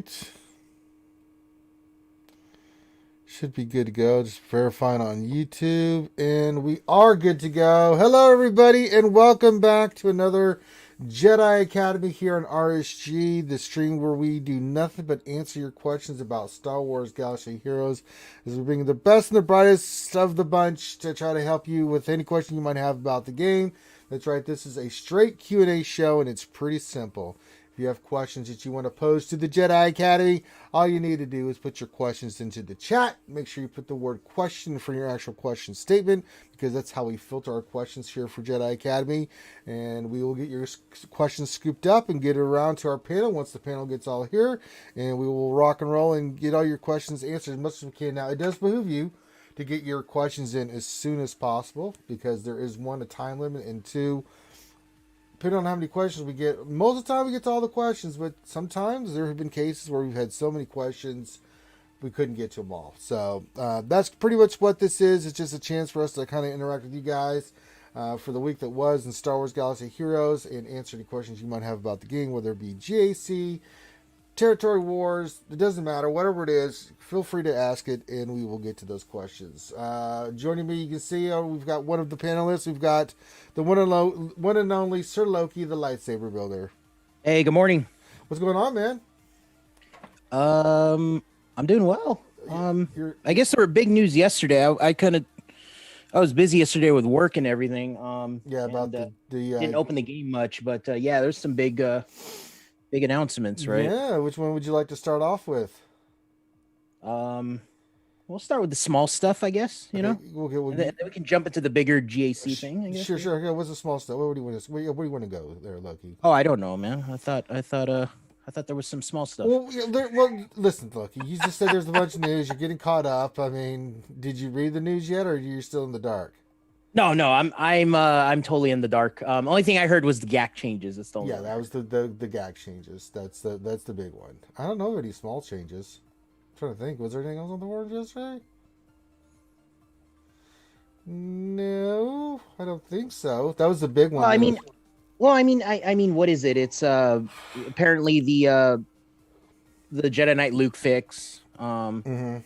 right. Should be good to go. Just verifying on YouTube. And we are good to go. Hello, everybody, and welcome back to another Jedi Academy here on RSG, the stream where we do nothing but answer your questions about Star Wars Galaxy Heroes, as we bring the best and the brightest of the bunch to try to help you with any question you might have about the game. That's right, this is a straight Q&A show, and it's pretty simple. If you have questions that you want to pose to the Jedi Academy, all you need to do is put your questions into the chat. Make sure you put the word question for your actual question statement, because that's how we filter our questions here for Jedi Academy. And we will get your questions scooped up and get it around to our panel once the panel gets all here. And we will rock and roll and get all your questions answered as much as we can. Now, it does behoove you to get your questions in as soon as possible, because there is one, a time limit, and two, depending on how many questions we get, most of the time we get to all the questions, but sometimes there have been cases where we've had so many questions we couldn't get to them all. So that's pretty much what this is. It's just a chance for us to kind of interact with you guys for the week that was in Star Wars Galaxy Heroes and answer any questions you might have about the game, whether it be GAC, Territory Wars, it doesn't matter, whatever it is, feel free to ask it and we will get to those questions. Joining me, you can see we've got one of the panelists. We've got the one and only Sir Loki, the lightsaber builder. Hey, good morning. What's going on, man? I'm doing well. I guess there were big news yesterday. I was busy yesterday with work and everything. Yeah, about and, the didn't open the game much, but yeah, there's some big announcements, right? Yeah, which one would you like to start off with? We'll start with the small stuff, I guess. You know, Okay, and then we can jump into the bigger GAC thing. I guess. Sure. Okay, what's the small stuff? Where do you want to go there, Loki? Oh, I don't know, man. I thought there was some small stuff. Well, listen, Loki. You just said there's a bunch of news. You're getting caught up. I mean, did you read the news yet, or are you still in the dark? No, I'm totally in the dark. Only thing I heard was the GAC changes. It's the only that was the GAC changes. That's the big one. I don't know any small changes. I'm trying to think. Was there anything else on the board yesterday? No, I don't think so. That was the big one. Well, I mean, what is it? It's apparently the Jedi Knight Luke fix. Mm-hmm.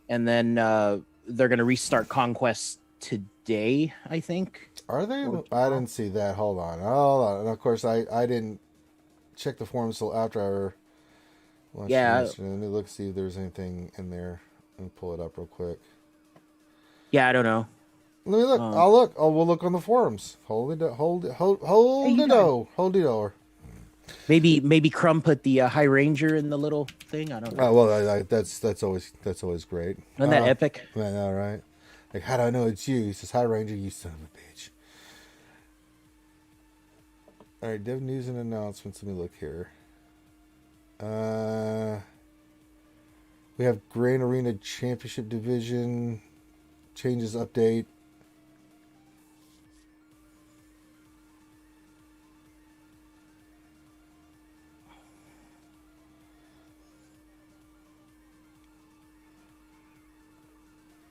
And then they're gonna restart Conquest today, I think. Are they? I didn't see that. Hold on. And of course, I didn't check the forums until after I watched yesterday. Let me look, see if there's anything in there. Let me pull it up real quick. Yeah, I don't know. Let me look. I'll look. Oh, we'll look on the forums. Hold it over. Maybe Crumb put the High Ranger in the little thing. I don't know. Well, that's always great. Isn't that epic? I know, right? Like, how do I know it's you? He says, High Ranger, you son of a bitch. All right, dev news and announcements. Let me look here. We have Grand Arena Championship Division changes update.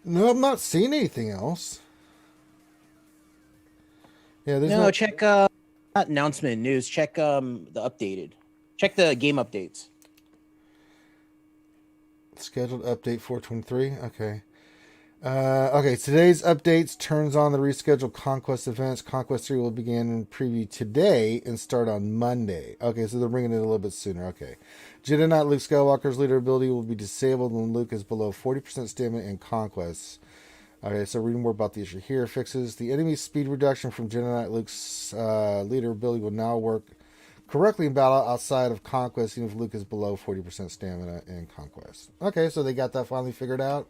No, I'm not seeing anything else. Yeah, there's no. Check not announcement news. Check the updated. Check the game updates. Scheduled update 423. Okay. Okay, today's updates turns on the rescheduled Conquest events. Conquest 3 will begin in preview today and start on Monday. Okay, so they're bringing it a little bit sooner. Okay. Jedi Knight Luke Skywalker's leader ability will be disabled when Luke is below 40% stamina in Conquest. Okay, so reading more about the issue here. Fixes the enemy speed reduction from Jedi Knight Luke's leader ability will now work correctly in battle outside of Conquest, even if Luke is below 40% stamina in Conquest. Okay, so they got that finally figured out.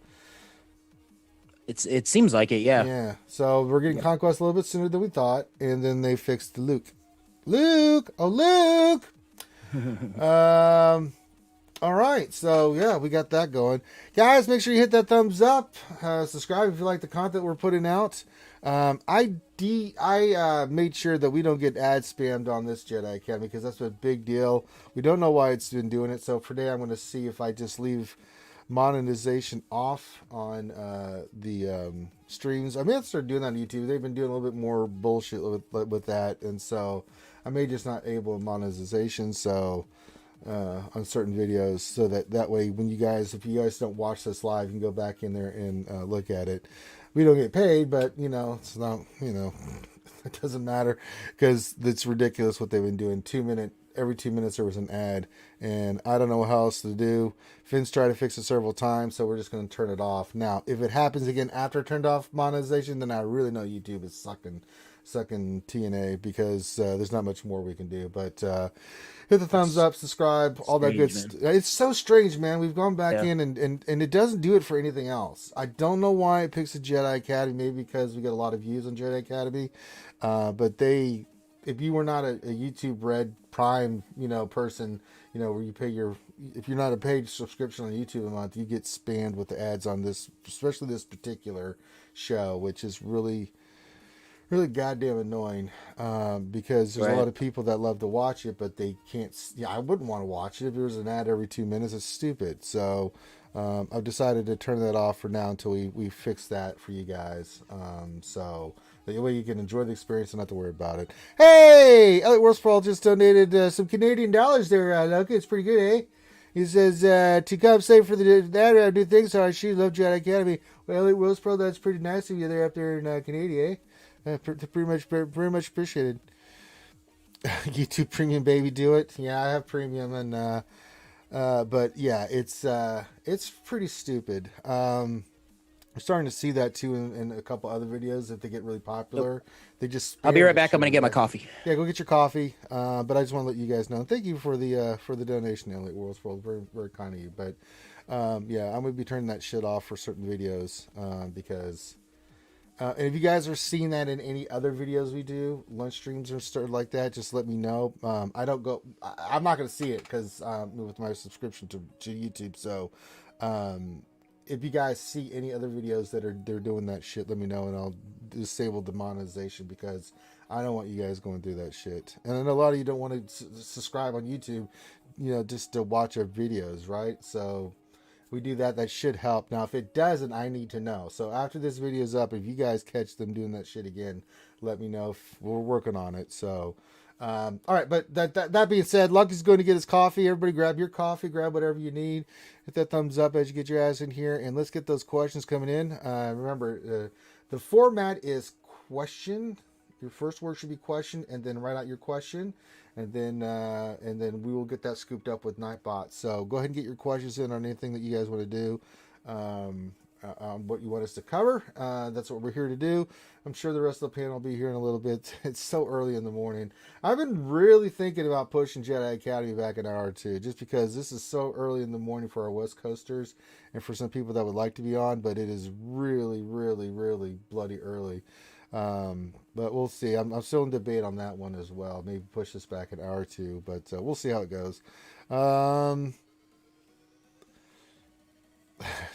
It seems like it, yeah. Yeah. So we're getting Conquest a little bit sooner than we thought, and then they fixed the Luke. Luke! All right. So yeah, we got that going. Guys, make sure you hit that thumbs up. Subscribe if you like the content we're putting out. I made sure that we don't get ad spammed on this Jedi Academy, because that's a big deal. We don't know why it's been doing it. So for today, I'm going to see if I just leave monetization off on the streams. I may have to start doing that on YouTube. They've been doing a little bit more bullshit with that, and so I may just not enable monetization. So on certain videos, so that way when if you guys don't watch this live, you can go back in there and look at it. We don't get paid, but it's not, it doesn't matter because it's ridiculous what they've been doing. Every 2 minutes there was an ad, and I don't know how else to do. Finn's tried to fix it several times, so we're just going to turn it off. Now, if it happens again after I turned off monetization, then I really know YouTube is sucking TNA, because there's not much more we can do. But hit the thumbs up, subscribe, all that good stuff. It's so strange, man. We've gone back in, and it doesn't do it for anything else. I don't know why it picks the Jedi Academy. Maybe because we get a lot of views on Jedi Academy. But if you were not a YouTube Red Prime, person, where you pay if you're not a paid subscription on YouTube a month, you get spammed with the ads on this, especially this particular show, which is really, really goddamn annoying, because there's a lot of people that love to watch it, but they can't. Yeah, I wouldn't want to watch it if there was an ad every 2 minutes. It's stupid. So I've decided to turn that off for now until we fix that for you guys. So that way you can enjoy the experience and not to worry about it. Hey, Elliot Worsprall just donated some Canadian dollars there. Look, it's pretty good, eh? He says, to compensate for that, I do things so I should love Jedi Academy. Well, Elliot Worsprall, that's pretty nice of you there up there in Canada, eh? Pretty much appreciated. YouTube Premium, baby, do it. Yeah, I have Premium, and but yeah, it's pretty stupid. We're starting to see that too in a couple other videos. If they get really popular, they just. I'll be right back. I'm gonna get my coffee. Yeah, go get your coffee. But I just want to let you guys know. Thank you for the donation, Elliot World. Very, very kind of you. But yeah, I'm gonna be turning that shit off for certain videos, because. And if you guys are seeing that in any other videos we do, lunch streams or stuff like that, just let me know. I'm not going to see it because with my subscription to YouTube. So if you guys see any other videos that they're doing that shit, let me know, and I'll disable the monetization, because I don't want you guys going through that shit. And I know a lot of you don't want to subscribe on YouTube, just to watch our videos, right? So we do that. That should help. Now, if it doesn't, I need to know. So after this video is up, if you guys catch them doing that shit again, let me know. We're working on it. So, all right. But that being said, Lucky's going to get his coffee. Everybody grab your coffee. Grab whatever you need. Hit that thumbs up as you get your ass in here. And let's get those questions coming in. Remember, the format is question. Your first word should be question, and then write out your question. And then we will get that scooped up with Nightbot. So go ahead and get your questions in on anything that you guys want to do, what you want us to cover. That's what we're here to do. I'm sure the rest of the panel will be here in a little bit. It's so early in the morning. I've been really thinking about pushing Jedi Academy back an hour or two, just because this is so early in the morning for our West Coasters and for some people that would like to be on, but it is really, really, really bloody early. But we'll see. I'm still in debate on that one as well. Maybe push this back an hour or two, but we'll see how it goes.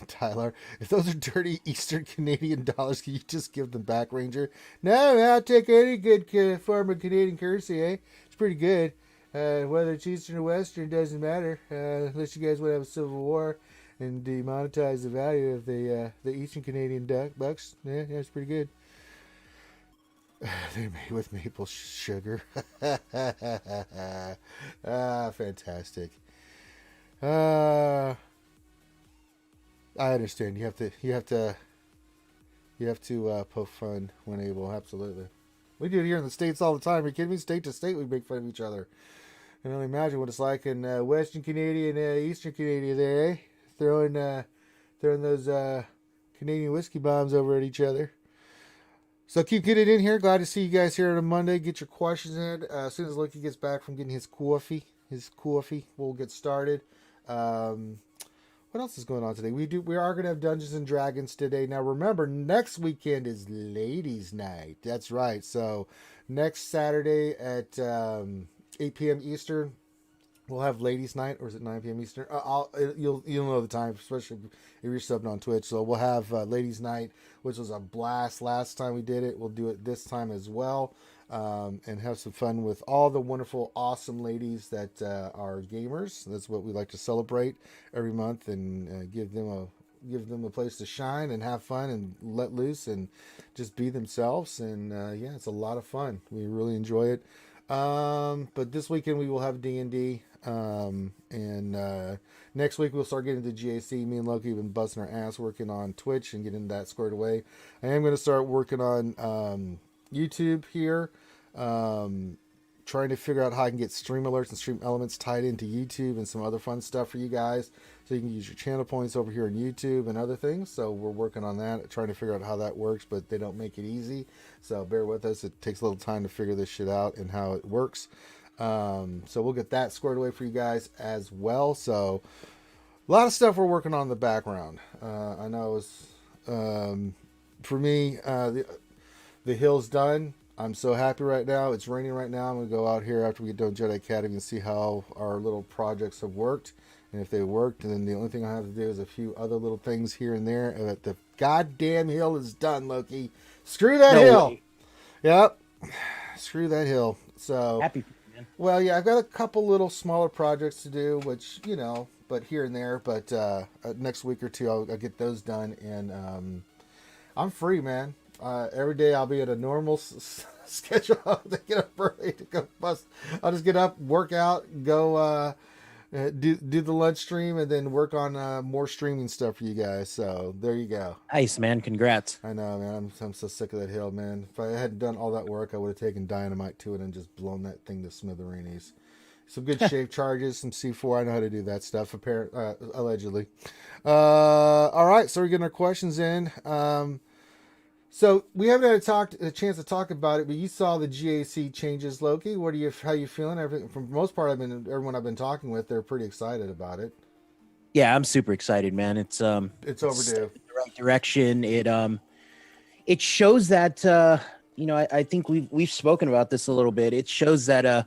Tyler, if those are dirty Eastern Canadian dollars, can you just give them back, Ranger? No, I'll take any good form of Canadian currency, eh? It's pretty good. Whether it's Eastern or Western doesn't matter, unless you guys want to have a civil war and demonetize the value of the Eastern Canadian bucks. Yeah, it's pretty good. They're made with maple sugar. Fantastic. I understand. You have to poke fun when able. Absolutely. We do it here in the States all the time. Are you kidding me? State to state, we make fun of each other. I can only imagine what it's like in Western Canadian, Eastern Canada there, eh? Throwing those Canadian whiskey bombs over at each other. So keep getting in here. Glad to see you guys here on a Monday. Get your questions in. As soon as Lucky gets back from getting his coffee, we'll get started. What else is going on today? We are going to have Dungeons and Dragons today. Now remember, next weekend is Ladies' Night. That's right. So next Saturday at 8 p.m. Eastern, we'll have Ladies' Night, or is it 9 p.m. Eastern? You'll know the time, especially if you're subbing on Twitch. So we'll have Ladies' Night, which was a blast last time we did it. We'll do it this time as well, and have some fun with all the wonderful, awesome ladies that are gamers. That's what we like to celebrate every month, and give them a place to shine and have fun and let loose and just be themselves. And yeah, it's a lot of fun. We really enjoy it. But this weekend we will have D&D. And next week we'll start getting to GAC. Me and Loki have been busting our ass working on Twitch and getting that squared away. I am going to start working on YouTube here. Trying to figure out how I can get stream alerts and stream elements tied into YouTube and some other fun stuff for you guys. So you can use your channel points over here on YouTube and other things. So we're working on that, trying to figure out how that works, but they don't make it easy. So bear with us. It takes a little time to figure this shit out and how it works. So we'll get that squared away for you guys as well. So a lot of stuff we're working on in the background. I know it's, for me, the hill's done. I'm so happy right now. It's raining right now. I'm going to go out here after we get done Jedi Academy and see how our little projects have worked. And if they worked, then the only thing I have to do is a few other little things here and there. And the goddamn hill is done, Loki. Screw that hill. Way. Yep. Screw that hill. So happy, man. Well, yeah, I've got a couple little smaller projects to do, which, you know, but here and there. But next week or two, I'll get those done. And I'm free, man. Every day I'll be at a normal schedule. I'll get up early to go bust. I'll just get up, work out, go do the lunch stream, and then work on more streaming stuff for you guys. So there you go. Nice, man. Congrats. I know, man. I'm so sick of that hill, man. If I hadn't done all that work, I would have taken dynamite to it and just blown that thing to smithereens. Some good shape charges, some C4. I know how to do that stuff, allegedly. All right, so we're getting our questions in. So we haven't had a chance to talk about it, but you saw the GAC changes, Loki. How you feeling? For the most part, everyone I've been talking with, they're pretty excited about it. Yeah, I'm super excited, man. It's overdue. It's in the right direction. It shows that I think we've spoken about this a little bit. It shows that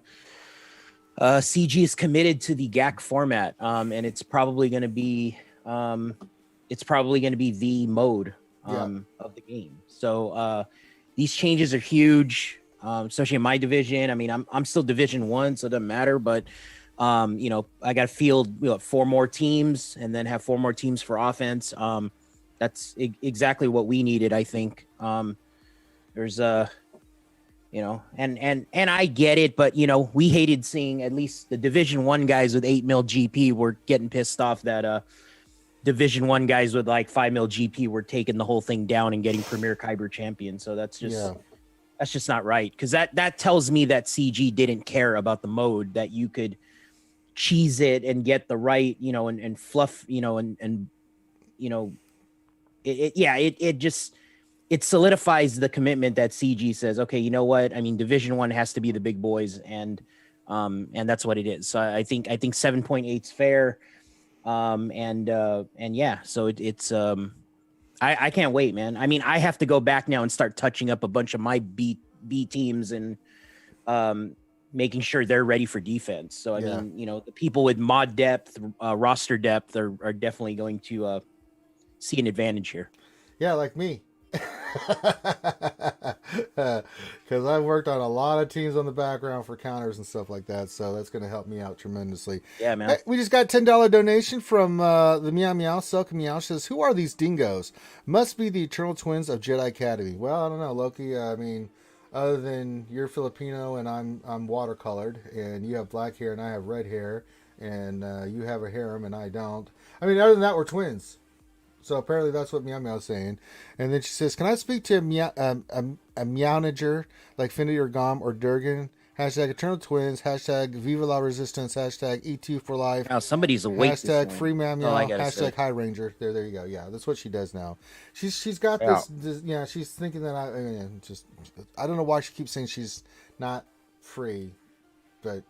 CG is committed to the GAC format, and it's probably going to be the mode of the game. So these changes are huge, especially in my division. I mean, I'm still Division 1, so it doesn't matter. But I got to field 4 more teams, and then have 4 more teams for offense. That's exactly what we needed, I think. There's and I get it, but we hated seeing at least the Division 1 guys with 8 mil GP were getting pissed off that Division 1 guys with like 5 mil GP were taking the whole thing down and getting Premier Kyber champion. So that's just not right, because that tells me that CG didn't care about the mode, that you could cheese it and get the right and fluff it solidifies the commitment that CG says, okay, you know what? I mean, Division 1 has to be the big boys, and that's what it is. So I think 7.8 is fair. So it's I can't wait, man. I mean, I have to go back now and start touching up a bunch of my B teams and making sure they're ready for defense. So I mean, the people with mod depth, roster depth are definitely going to see an advantage here. Yeah, like me. Because I've worked on a lot of teams on the background for counters and stuff like that, so that's going to help me out tremendously. Yeah, man. We just got $10 donation from the Meow Meow. Selka Meow says, "Who are these dingoes? Must be the Eternal Twins of Jedi Academy." Well, I don't know, Loki. I mean, other than you're Filipino and I'm watercolored, and you have black hair and I have red hair, and you have a harem and I don't. I mean, other than that, we're twins. So apparently that's what Meow Meow's saying. And then she says, "Can I speak to a Meownager like Finity or Gom or Durgan? Hashtag Eternal Twins. Hashtag Viva La Resistance. Hashtag E2 for life. Now somebody's awake. Hashtag Free Meow Meow. Hashtag High Ranger." There you go. Yeah, that's what she does now. She's got this. Yeah, she's thinking that I don't know why she keeps saying she's not free, but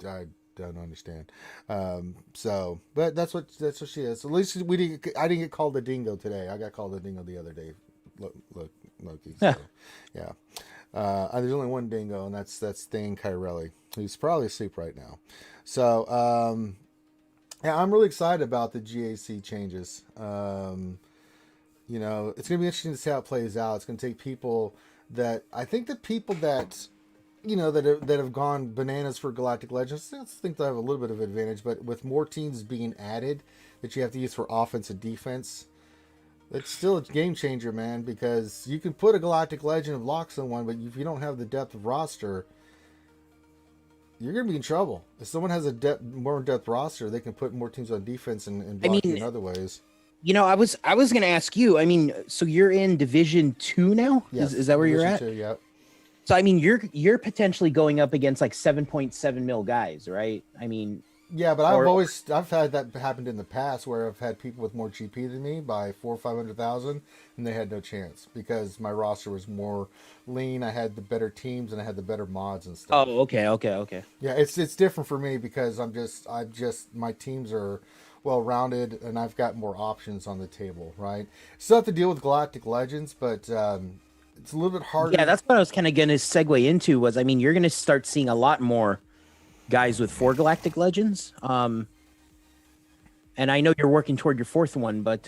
I don't understand. But that's what she is. At least I didn't get called a dingo today. I got called a dingo the other day. Loki. So, yeah. There's only one dingo, and that's Thane Kyrelli, who's probably asleep right now. So I'm really excited about the GAC changes. It's gonna be interesting to see how it plays out. It's gonna take people that I think the people that that have gone bananas for Galactic Legends, I think they'll have a little bit of advantage, but with more teams being added that you have to use for offense and defense, It's still a game changer, man, because you can put a Galactic Legend of lock someone, but if you don't have the depth of roster, you're going to be in trouble. If someone has a more depth roster, they can put more teams on defense and I block you mean, in other ways. I was going to ask you. I mean, so you're in Division 2 now? Yes, Is that where you're Division at? 2, yeah. So I mean, you're potentially going up against like 7.7 mil guys, right? I mean, Yeah, but or I've had that happened in the past where I've had people with more GP than me by 400,000 or 500,000, and they had no chance because my roster was more lean. I had the better teams and I had the better mods and stuff. oh, okay. Yeah, it's different for me because my teams are well rounded and I've got more options on the table. Right, still have to deal with Galactic Legends, but it's a little bit harder. Yeah, that's what I was kind of going to segue into. Was, I mean, you're going to start seeing a lot more guys with 4 Galactic Legends. And I know you're working toward your 4th one, but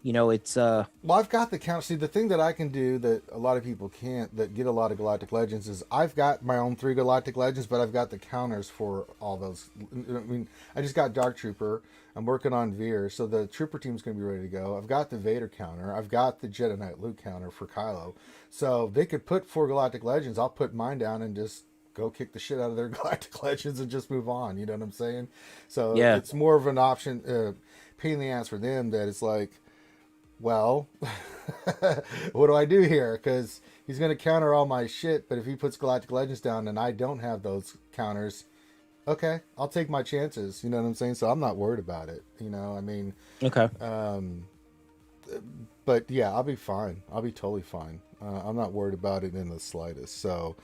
it's Well, I've got the count. See, the thing that I can do that a lot of people can't, that get a lot of Galactic Legends, is I've got my own 3 Galactic Legends, but I've got the counters for all those. I mean, I just got Dark Trooper. I'm working on Veer, so the Trooper team's going to be ready to go. I've got the Vader counter. I've got the Jedi Knight Luke counter for Kylo. So they could put 4 Galactic Legends. I'll put mine down and just go kick the shit out of their Galactic Legends and just move on. You know what I'm saying? So Yeah. it's more of an option, pain in the ass for them that it's like, well, what do I do here? Because he's going to counter all my shit, but if he puts Galactic Legends down and I don't have those counters, okay, I'll take my chances. You know what I'm saying? So I'm not worried about it. You know, I mean, okay. But yeah, I'll be fine. I'll be totally fine. I'm not worried about it in the slightest. So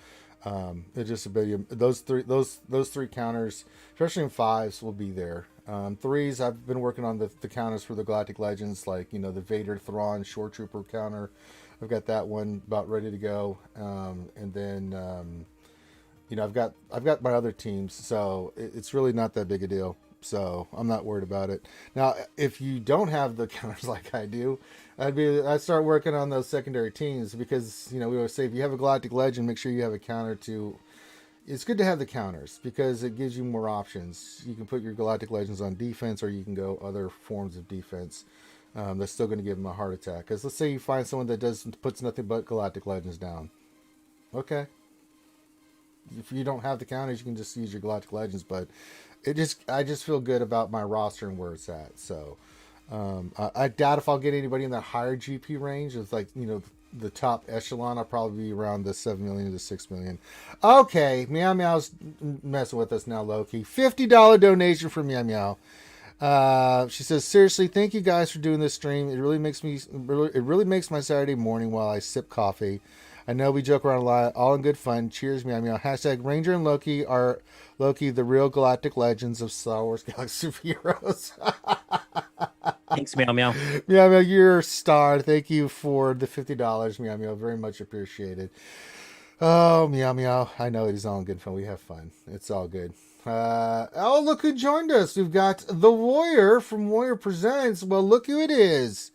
it's just a bit, those three counters, especially in 5s, will be there. 3s, I've been working on the counters for the Galactic Legends, like, you know, the Vader Thrawn Shore Trooper counter. I've got that one about ready to go. And then, you know, I've got my other teams, so it's really not that big a deal. So I'm not worried about it. Now, if you don't have the counters like I do, I'd start working on those secondary teams, because, you know, we always say if you have a Galactic Legend, make sure you have a counter to. It's good to have the counters because it gives you more options. You can put your Galactic Legends on defense, or you can go other forms of defense. That's still going to give them a heart attack. Because let's say you find someone that puts nothing but Galactic Legends down. Okay. If you don't have the counters, you can just use your Galactic Legends. But I just feel good about my roster and where it's at. So I doubt if I'll get anybody in that higher GP range. It's like, you know, the top echelon. I'll probably be around the 7 million to 6 million. Okay, Meow Meow's messing with us now, Loki. $50 donation for Meow Meow. She says, seriously, thank you guys for doing this stream. It really makes my Saturday morning while I sip coffee. I know we joke around a lot, all in good fun. Cheers, Meow Meow. Hashtag Ranger and Loki are the real Galactic Legends of Star Wars Galaxy Superheroes. Thanks, Meow Meow. Meow Meow, you're a star. Thank you for the $50, Meow Meow. Very much appreciated. Oh, Meow Meow. I know it is all in good fun. We have fun. It's all good. Oh, look who joined us. We've got the Warrior from Warrior Presents. Well, look who it is.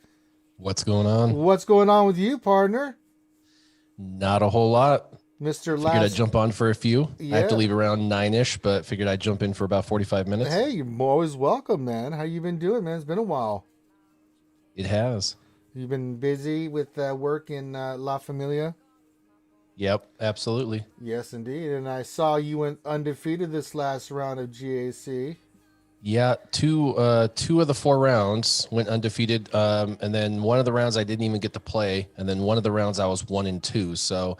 What's going on? What's going on with you, partner? Not a whole lot. Mr. Figured I'd jump on for a few. Yeah. I have to leave around 9-ish, but figured I'd jump in for about 45 minutes. Hey, you're always welcome, man. How you been doing, man? It's been a while. It has. You've been busy with work in La Familia? Yep, absolutely. Yes, indeed. And I saw you went undefeated this last round of GAC. Yeah, two of the 4 rounds went undefeated, and then one of the rounds I didn't even get to play, and then one of the rounds I was 1-2. So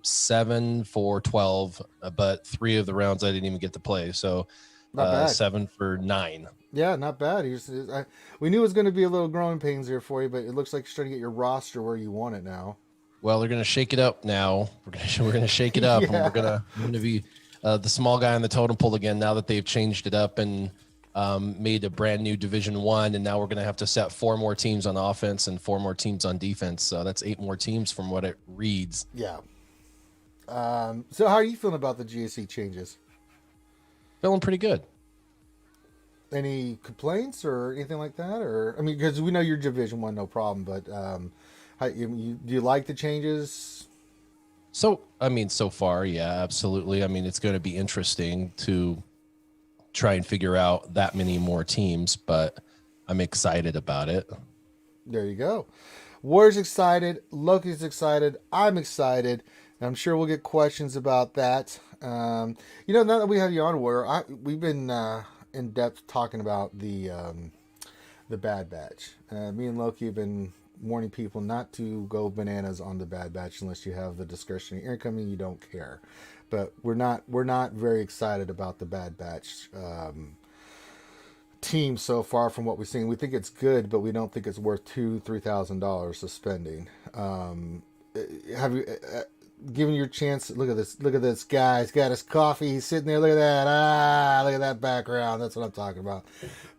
7 for 12, but 3 of the rounds I didn't even get to play. So Not bad. 7 for 9. Yeah, not bad. We knew it was going to be a little growing pains here for you, but it looks like you're starting to get your roster where you want it now. Well, they're going to shake it up now. We're going to shake it up, Yeah. and we're going to be the small guy on the totem pole again. Now that they've changed it up and made a brand new Division 1, and now we're going to have to set 4 more teams on offense and 4 more teams on defense. So that's 8 more teams from what it reads. Yeah. So how are you feeling about the GAC changes? Feeling pretty good. Any complaints or anything like that? Or I mean, because we know you're Division 1, no problem. But do you like the changes? So, I mean, so far, yeah, absolutely. I mean, it's going to be interesting to try and figure out that many more teams, but I'm excited about it. There you go. Warrior's excited. Loki's excited. I'm excited. And I'm sure we'll get questions about that. Now that we have you on, Warrior, we've been in depth talking about the Bad Batch. Me and Loki have been warning people not to go bananas on the Bad Batch unless you have the discretionary income and you don't care. But we're not very excited about the Bad Batch team so far from what we've seen. We think it's good, but we don't think it's worth $2,000-$3,000 of spending. Have you given your chance? Look at this guy. He's got his coffee. He's sitting there. Look at that. Look at that background. That's what I'm talking about.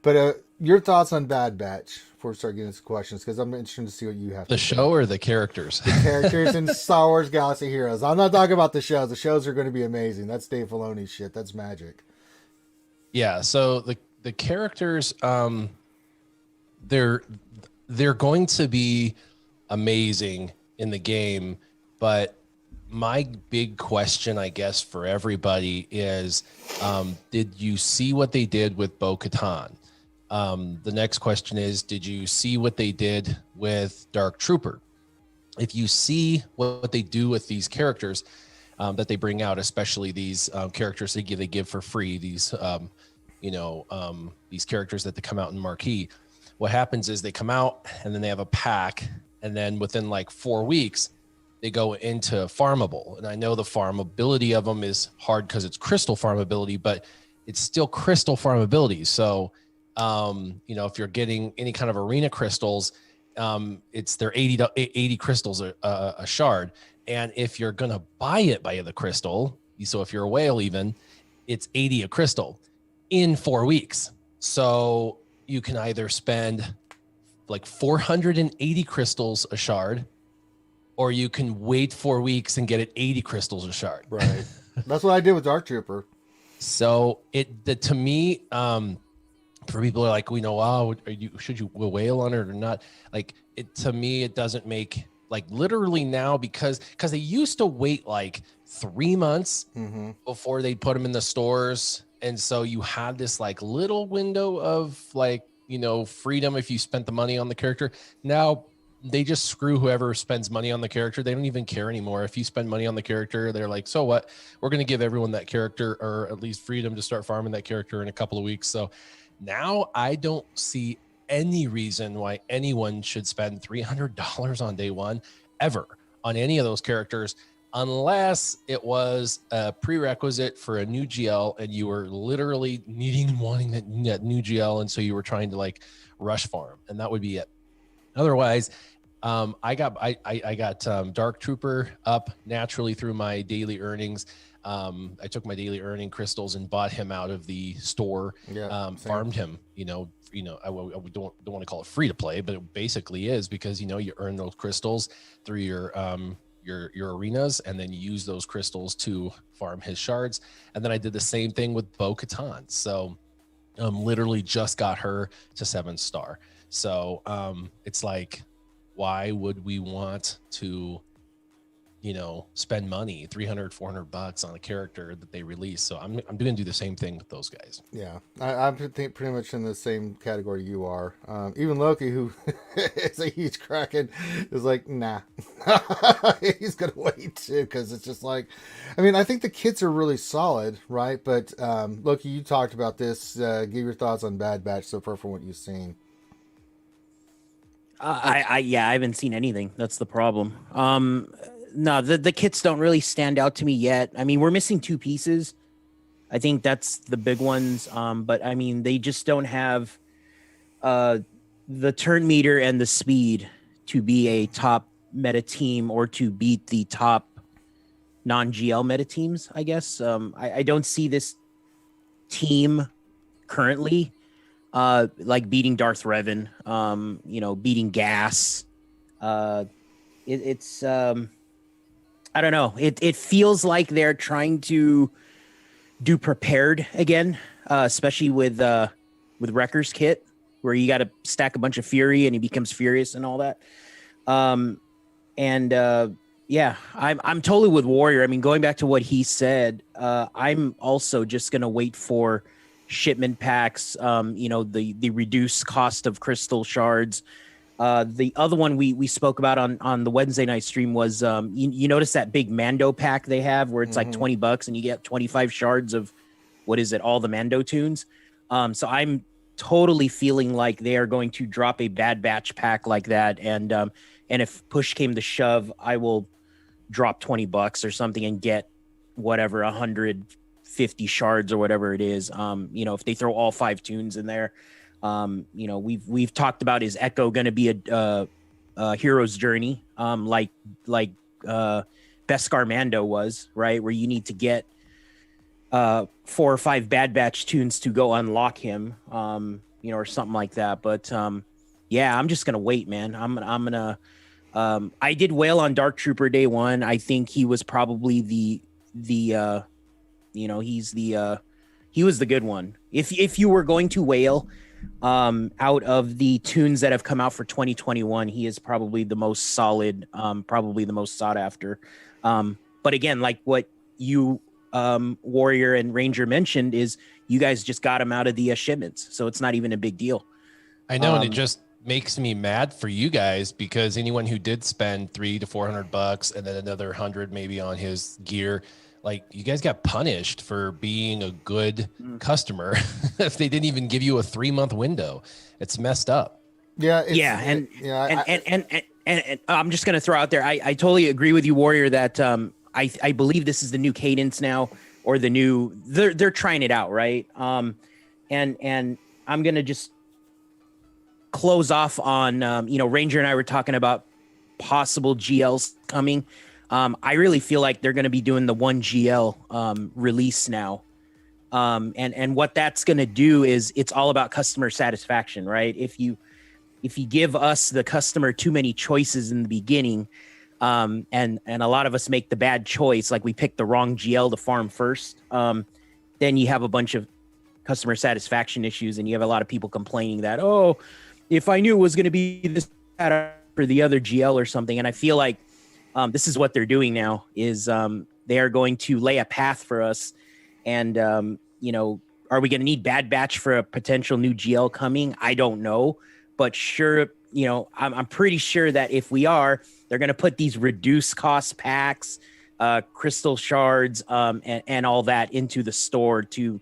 But your thoughts on Bad Batch before we start getting into questions, because I'm interested to see what you have. The show or the characters? The characters in Star Wars Galaxy Heroes. I'm not talking about the shows. The shows are going to be amazing. That's Dave Filoni's shit. That's magic. Yeah. So the characters, they're going to be amazing in the game, but my big question, I guess, for everybody is, did you see what they did with Bo-Katan? The next question is, did you see what they did with Dark Trooper? If you see what they do with these characters that they bring out, especially these characters they give for free, these characters that they come out in Marquee, what happens is they come out and then they have a pack, and then within like 4 weeks they go into farmable. And I know the farmability of them is hard because it's crystal farmability, but it's still crystal farmability. So if you're getting any kind of arena crystals, they're 80 crystals a shard. And if you're gonna buy it by the crystal, so if you're a whale even, it's 80 a crystal in 4 weeks. So you can either spend like 480 crystals a shard, or you can wait 4 weeks and get it 80 crystals a shard. Right. That's what I did with Dark Trooper. So to me, for people who are like, should you whale on it or not? Like to me, it doesn't make like literally now because they used to wait like 3 months before they'd put them in the stores. And so you had this like little window of like, freedom if you spent the money on the character. Now they just screw whoever spends money on the character. They don't even care anymore. If you spend money on the character, they're like, so what? We're going to give everyone that character, or at least freedom to start farming that character in a couple of weeks. So now I don't see any reason why anyone should spend $300 on day one ever on any of those characters, unless it was a prerequisite for a new GL and you were literally needing and wanting that new GL. And so you were trying to like rush farm, and that would be it. Otherwise, I got Dark Trooper up naturally through my daily earnings. I took my daily earning crystals and bought him out of the store. Farmed him. I don't want to call it free to play, but it basically is, because you earn those crystals through your arenas, and then you use those crystals to farm his shards. And then I did the same thing with Bo-Katan. So literally just got her to 7-star. So it's like, why would we want to, spend money, $300-$400 on a character that they release? So I'm going to do the same thing with those guys. Yeah, I'm pretty much in the same category you are. Even Loki, who is a huge Kraken, is like, nah. He's going to wait too, because it's just like, I think the kits are really solid, right? But Loki, you talked about this. Give your thoughts on Bad Batch so far from what you've seen. I haven't seen anything. That's the problem. No, the kits don't really stand out to me yet. We're missing 2 pieces. I think that's the big ones. But they just don't have the turn meter and the speed to be a top meta team, or to beat the top non-GL meta teams, I guess. I don't see this team currently like beating Darth Revan, beating Gas. It's I don't know. It feels like they're trying to do prepared again, especially with Wrecker's kit, where you got to stack a bunch of fury and he becomes furious and all that. I'm totally with Warrior. Going back to what he said, I'm also just gonna wait for shipment packs, the reduced cost of crystal shards, The other one we spoke about on the Wednesday night stream was you notice that big Mando pack they have where it's like $20 and you get 25 shards of what is it, all the Mando tunes. So I'm totally feeling like they are going to drop a Bad Batch pack like that, and if push came to shove, I will drop $20 or something and get whatever 150 shards or whatever it is. If they throw all 5 tunes in there. We've talked about, is Echo going to be a hero's journey, like Beskar Mando was, right? Where you need to get 4 or 5 Bad Batch tunes to go unlock him, or something like that. But yeah, I'm just gonna wait, man. I'm gonna. I did whale on Dark Trooper day 1. I think he was probably he was the good one. If you were going to whale, out of the tunes that have come out for 2021, he is probably the most solid, probably the most sought after. But again, like what you, Warrior and Ranger mentioned, is you guys just got him out of the shipments, so it's not even a big deal. I know, and it just makes me mad for you guys, because anyone who did spend $300 to $400 and then another 100 maybe on his gear, like, you guys got punished for being a good customer if they didn't even give you a 3-month window. It's messed up. Yeah. And I'm just going to throw out there, I totally agree with you, Warrior, that I believe this is the new cadence now, or the new, they're trying it out, right? And I'm going to just close off on, Ranger and I were talking about possible GLs coming. I really feel like they're going to be doing the 1 GL release now. And what that's going to do is, it's all about customer satisfaction, right? If you give us, the customer, too many choices in the beginning, and a lot of us make the bad choice, like we picked the wrong GL to farm first, then you have a bunch of customer satisfaction issues, and you have a lot of people complaining that, oh, if I knew it was going to be this for the other GL or something. And I feel like this is what they're doing now, is they are going to lay a path for us. And, are we going to need Bad Batch for a potential new GL coming? I don't know. But sure, I'm pretty sure that if we are, they're going to put these reduced cost packs, crystal shards, and all that into the store to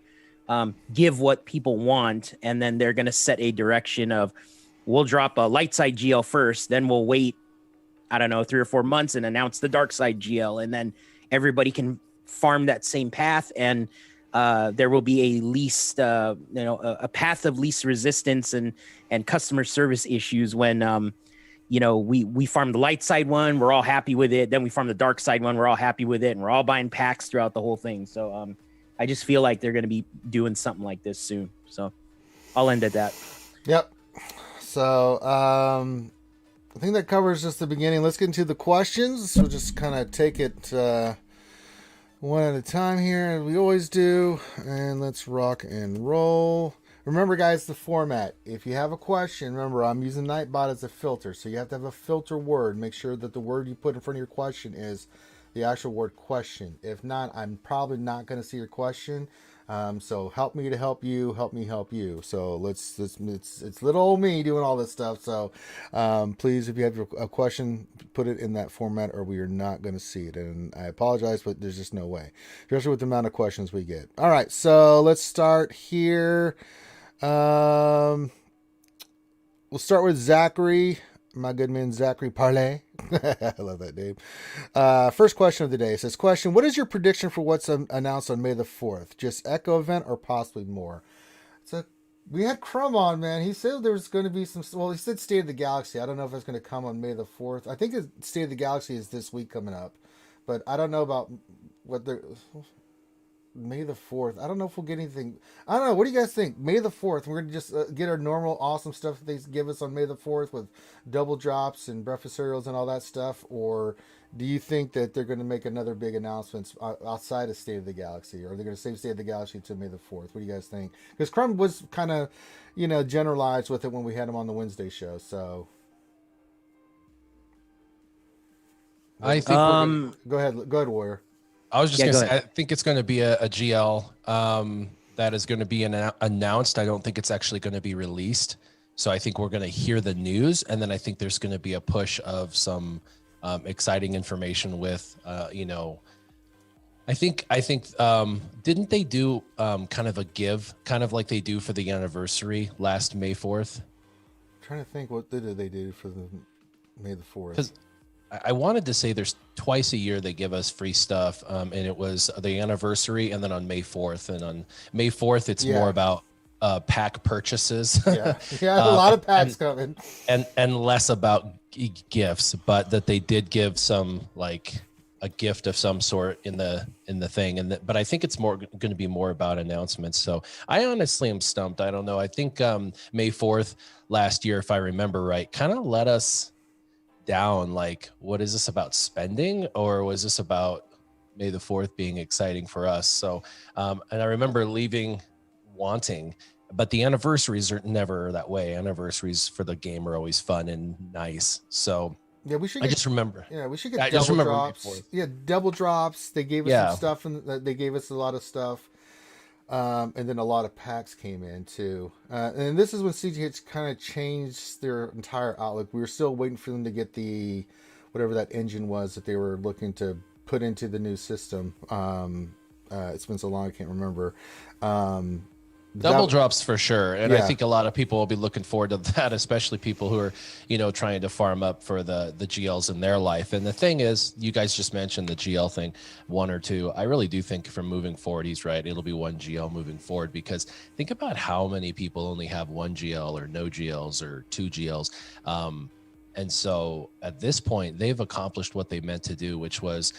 give what people want. And then they're going to set a direction of, we'll drop a light side GL first, then we'll wait, I don't know, 3 or 4 months and announce the dark side GL. And then everybody can farm that same path. And there will be a least, a path of least resistance and customer service issues when, we farm the light side one, we're all happy with it. Then we farm the dark side one, we're all happy with it. And we're all buying packs throughout the whole thing. So I just feel like they're going to be doing something like this soon. So I'll end at that. Yep. So I think that covers just the beginning. Let's get into the questions. We'll just kind of take it one at a time here, as we always do. And let's rock and roll. Remember, guys, the format. If you have a question, remember, I'm using Nightbot as a filter. So you have to have a filter word. Make sure that the word you put in front of your question is the actual word question. If not, I'm probably not going to see your question. So help me to help you, help me help you. So it's little old me doing all this stuff. So please, if you have a question, put it in that format, or we are not going to see it. And I apologize, but there's just no way, especially with the amount of questions we get. All right, so let's start here. We'll start with Zachary. My good man, Zachary Parley. I love that name. First question of the day says, question, what is your prediction for what's announced on May the 4th? Just Echo event or possibly more? So we had Crumb on, man. He said there was going to be he said State of the Galaxy. I don't know if it's going to come on May the 4th. I think the State of the Galaxy is this week coming up, but I don't know about what they're... May the 4th. I don't know if we'll get anything. I don't know. What do you guys think? May the 4th. We're going to just get our normal awesome stuff that they give us on May the 4th with double drops and breakfast cereals and all that stuff? Or do you think that they're going to make another big announcement outside of State of the Galaxy? Or they're going to save State of the Galaxy to May the 4th? What do you guys think? Because Crumb was kind of, generalized with it when we had him on the Wednesday show. So I think go ahead, Warrior. I was just going to say, I think it's going to be a GL that is going to be announced. I don't think it's actually going to be released, So I think we're going to hear the news, and then I think there's going to be a push of some exciting information with, I think didn't they do kind of a give, kind of like they do for the anniversary last May 4th? I'm trying to think, what did they do for the May the 4th? Because I wanted to say there's twice a year they give us free stuff, and it was the anniversary and then on May 4th. And on May 4th, it's more about pack purchases. Yeah, a lot of packs coming. And less about gifts, but that they did give some, like, a gift of some sort in the thing, but I think it's more going to be more about announcements. So I honestly am stumped. I don't know. I think May 4th last year, if I remember right, kind of let us down. Like, what is this about spending, or was this about May the 4th being exciting for us? So and I remember leaving wanting, but the anniversaries are never that way. Anniversaries for the game are always fun and nice. So yeah, we should. I just remember. Yeah, we should get double drops. Yeah, double drops. They gave us some stuff, and they gave us a lot of stuff, and then a lot of packs came in too. And this is when CGH kind of changed their entire outlook. We were still waiting for them to get the whatever that engine was that they were looking to put into the new system. It's been so long I can't remember. Double drops for sure. And I think a lot of people will be looking forward to that, especially people who are, trying to farm up for the GLs in their life. And the thing is, you guys just mentioned the GL thing, 1 or 2. I really do think from moving forward, he's right. It'll be 1 GL moving forward, because think about how many people only have 1 GL or no GLs or 2 GLs. And so at this point, they've accomplished what they meant to do, which was,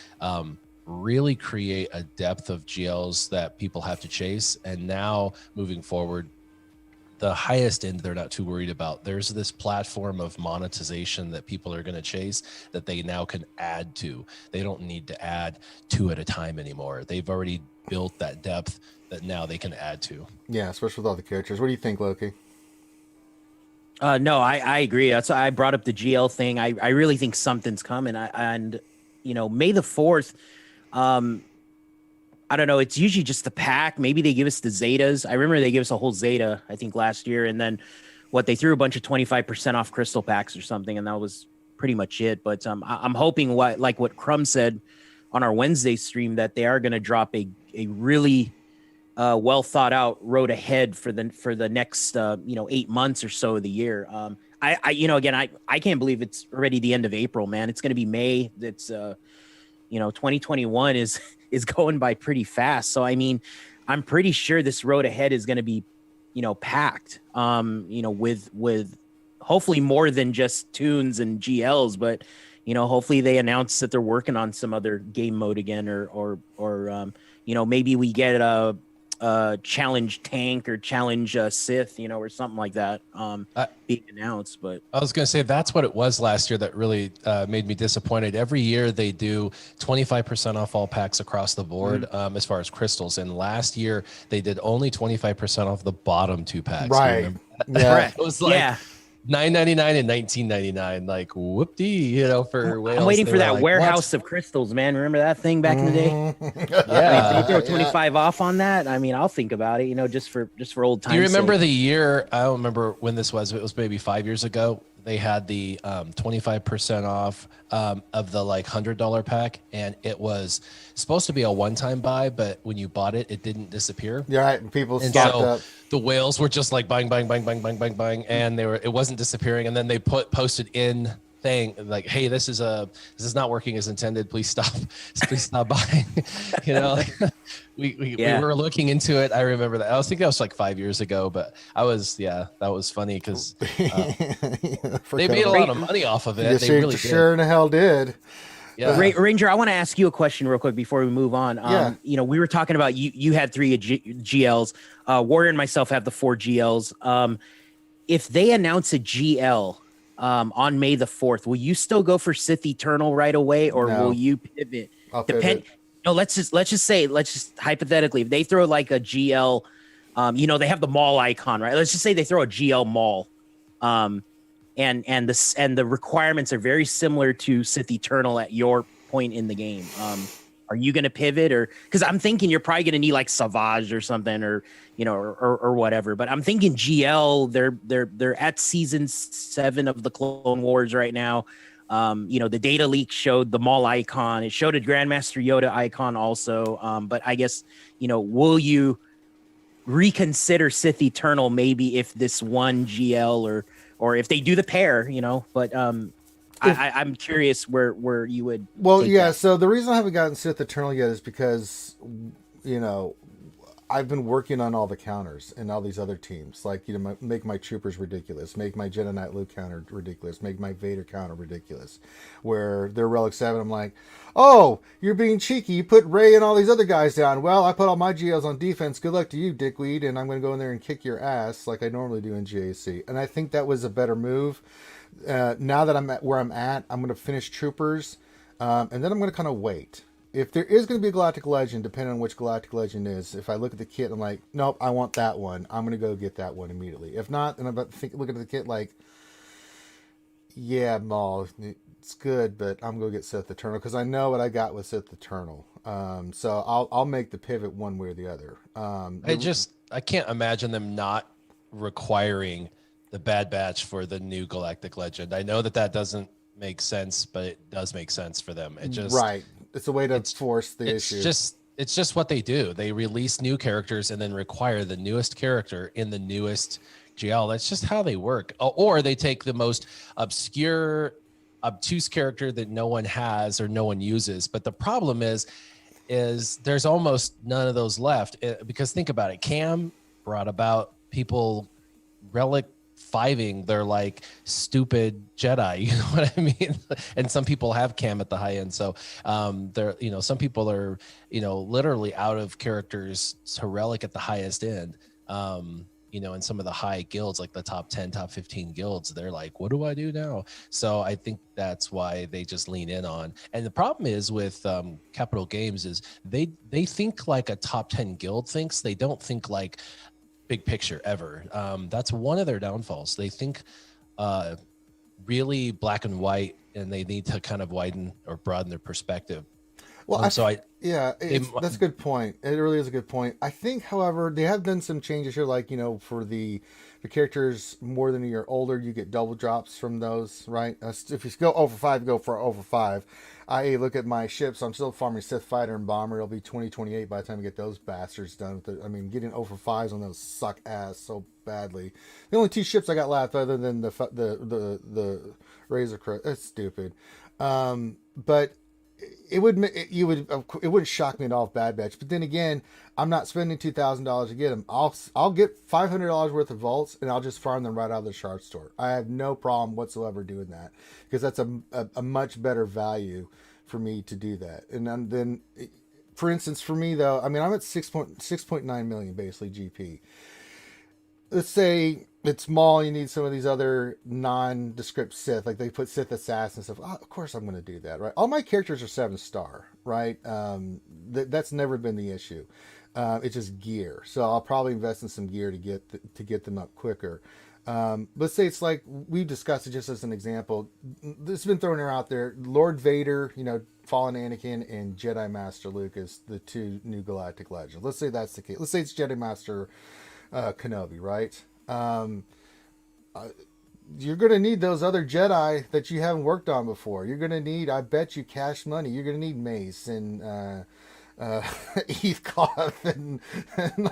really create a depth of GLs that people have to chase. And now moving forward, the highest end they're not too worried about. There's this platform of monetization that people are going to chase that they now can add to. They don't need to add 2 at a time anymore. They've already built that depth that now they can add to. Yeah, especially with all the characters. What do you think, Loki? No, I agree. That's why I brought up the GL thing. I really think something's coming. May the 4th, I don't know. It's usually just the pack. Maybe they give us the Zetas. I remember they gave us a whole Zeta, I think, last year. And then they threw a bunch of 25% off crystal packs or something. And that was pretty much it. But I'm hoping what Crumb said on our Wednesday stream, that they are going to drop a really well thought out road ahead for the next, 8 months or so of the year. I can't believe it's already the end of April, man. It's going to be May. That's, 2021 is going by pretty fast. So, I mean, I'm pretty sure this road ahead is going to be, packed, with hopefully more than just tunes and GLs, but, hopefully they announce that they're working on some other game mode again, or maybe we get a challenge tank or challenge Sith, or something like that being announced. But I was going to say that's what it was last year that really made me disappointed. Every year they do 25% off all packs across the board as far as crystals, and last year they did only 25% off the bottom 2 packs. Right. Yeah. It was like $9.99 and $19.99, like whoop-dee, for whales. I'm waiting for that warehouse what? of crystals, man. Remember that thing back in the day? Yeah. If they throw 25 off on that, I mean, I'll think about it, just for old times. Do you remember the year? I don't remember when this was. It was maybe 5 years ago. They had the 25% off of the $100 pack, and it was supposed to be a one-time buy, but when you bought it, it didn't disappear. Yeah, right. And people stocked up. The whales were just like buying, and it wasn't disappearing. And then they posted in thing like, "Hey, this is not working as intended. Please stop buying." We were looking into it. I remember that. I think that was like 5 years ago, but that was funny because they made a lot of money off of it. They really sure in the hell did. Yeah. Ranger, I want to ask you a question real quick before we move on. We were talking about you had 3 GLs. Warrior and myself have the 4 GLs. If they announce a GL on May the 4th, will you still go for Sith Eternal right away, or will you pivot? Pivot. No, let's just hypothetically, if they throw like a GL, they have the mall icon, right? Let's just say they throw a GL mall, and the requirements are very similar to Sith Eternal at your point in the game. Are you going to pivot, or because I'm thinking you're probably going to need like Savage or something, or or whatever. But I'm thinking GL. They're at season 7 of the Clone Wars right now. The data leak showed the Maul icon. It showed a Grandmaster Yoda icon also. But I guess will you reconsider Sith Eternal maybe if this one GL or if they do the pair? But I'm curious where you would. Well, take yeah. that. So the reason I haven't gotten Sith Eternal yet is because, I've been working on all the counters and all these other teams. Like, make my troopers ridiculous, make my Jedi Knight Luke counter ridiculous, make my Vader counter ridiculous. Where they're Relic 7, I'm like, oh, you're being cheeky. You put Rey and all these other guys down. Well, I put all my GLs on defense. Good luck to you, dickweed. And I'm going to go in there and kick your ass like I normally do in GAC. And I think that was a better move. Now that I'm at where I'm at, I'm going to finish troopers. And then I'm going to kind of wait. If there is going to be a Galactic Legend, depending on which Galactic Legend is, if I look at the kit and I'm like, nope, I want that one, I'm going to go get that one immediately. If not, then I'm about to look at the kit like, yeah, Maul, it's good, but I'm going to get Sith Eternal because I know what I got with Sith Eternal. So I'll make the pivot one way or the other. I can't imagine them not requiring the Bad Batch for the new Galactic Legend. I know that doesn't make sense, but it does make sense for them. It just right. It's a way to force the issue. It's just what they do. They release new characters and then require the newest character in the newest GL. That's just how they work. Or they take the most obtuse character that no one has or no one uses. But the problem is there's almost none of those left. Because think about it. Cam brought about people Relic 5ing their like stupid Jedi, you know what I mean? And some people have Cam at the high end. So they're, some people are, literally out of characters to Relic at the highest end. In some of the high guilds, like the top 10, top 15 guilds, they're like, what do I do now? So I think that's why they just lean in on. And the problem is with Capital Games is they think like a top 10 guild thinks. They don't think like big picture ever. That's one of their downfalls. They think really black and white, and they need to kind of widen or broaden their perspective. Well, that's a good point. It really is a good point. I think, however, they have done some changes here, like, for the characters more than a year older, you get double drops from those, right? If you go over 5, go for over 5. Look at my ships. I'm still farming Sith Fighter and Bomber. It'll be 2028 by the time we get those bastards done. Getting over 5s on those suck ass so badly. The only 2 ships I got left, other than the Razor Crest, that's stupid. But it wouldn't shock me at all if Bad Batch. But then again, I'm not spending $2,000 to get them. I'll get $500 worth of vaults, and I'll just farm them right out of the shard store. I have no problem whatsoever doing that because that's a much better value for me to do that. And then, for instance, for me though, I'm at 6.9 million basically GP. Let's say it's Maul, you need some of these other nondescript Sith, like they put Sith Assassin and stuff. Oh, of course I'm going to do that, right? All my characters are 7-star, right? That's never been the issue. It's just gear. So I'll probably invest in some gear to get them up quicker. Let's say it's like we've discussed it just as an example. This has been thrown out there. Lord Vader, Fallen Anakin, and Jedi Master Luke is the 2 new Galactic Legends. Let's say that's the case. Let's say it's Jedi Master Kenobi, right? You're going to need those other Jedi that you haven't worked on before. You're going to need, I bet you, cash money. You're going to need Mace and Eve Koth and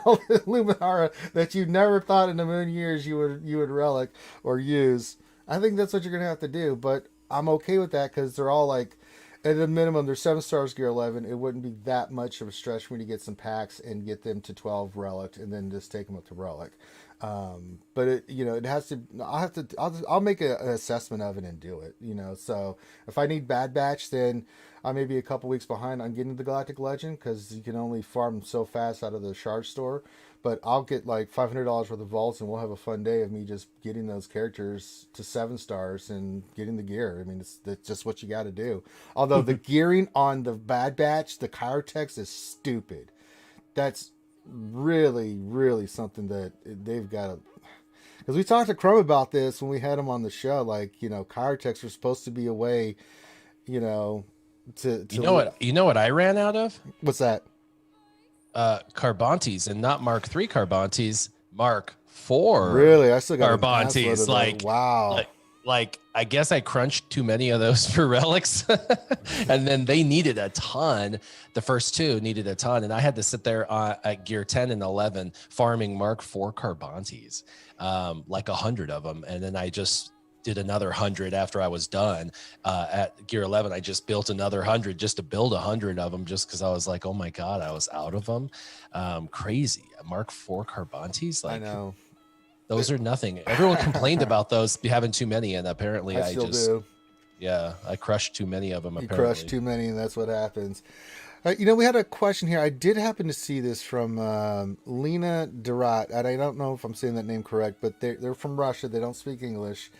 all the Luminara that you never thought in a million years you would relic or use. I think that's what you're going to have to do, but I'm okay with that because they're all like, at a minimum, they're 7 stars gear 11. It wouldn't be that much of a stretch for me to get some packs and get them to 12 relic and then just take them up to relic. But it has to. I'll make an assessment of it and do it. So if I need Bad Batch, then I may be a couple weeks behind on getting the Galactic Legend because you can only farm so fast out of the shard store. But I'll get like $500 worth of vaults, and we'll have a fun day of me just getting those characters to 7 stars and getting the gear. It's just what you got to do. Although the gearing on the Bad Batch, the Chirotex is stupid. That's really, really something that they've got to. Because we talked to Crumb about this when we had him on the show. Like, Chirotex are supposed to be a way, To You know what I ran out of? What's that? Carbantes, and not Mark III Carbantes, Mark IV. Really? I still got an Carbantes. assload of Like, those. Wow. like I guess I crunched too many of those for relics, and then they needed a ton. The first two needed a ton, and I had to sit there at gear 10 and 11 farming Mark IV Carbantes, like 100 of them, and then I just did another 100 after I was done. At gear 11, I just built another 100 just to build 100 of them, just because I was like, oh my god, I was out of them. Crazy. Mark IV Carbantes, like, I know. those are nothing. Everyone complained about those having too many, and apparently I still do. Yeah, I crushed too many of them. You apparently. crushed too many, and that's what happens. We had a question here. I did happen to see this from Lena Durat, and I don't know if I'm saying that name correct, but they're from Russia. They don't speak English,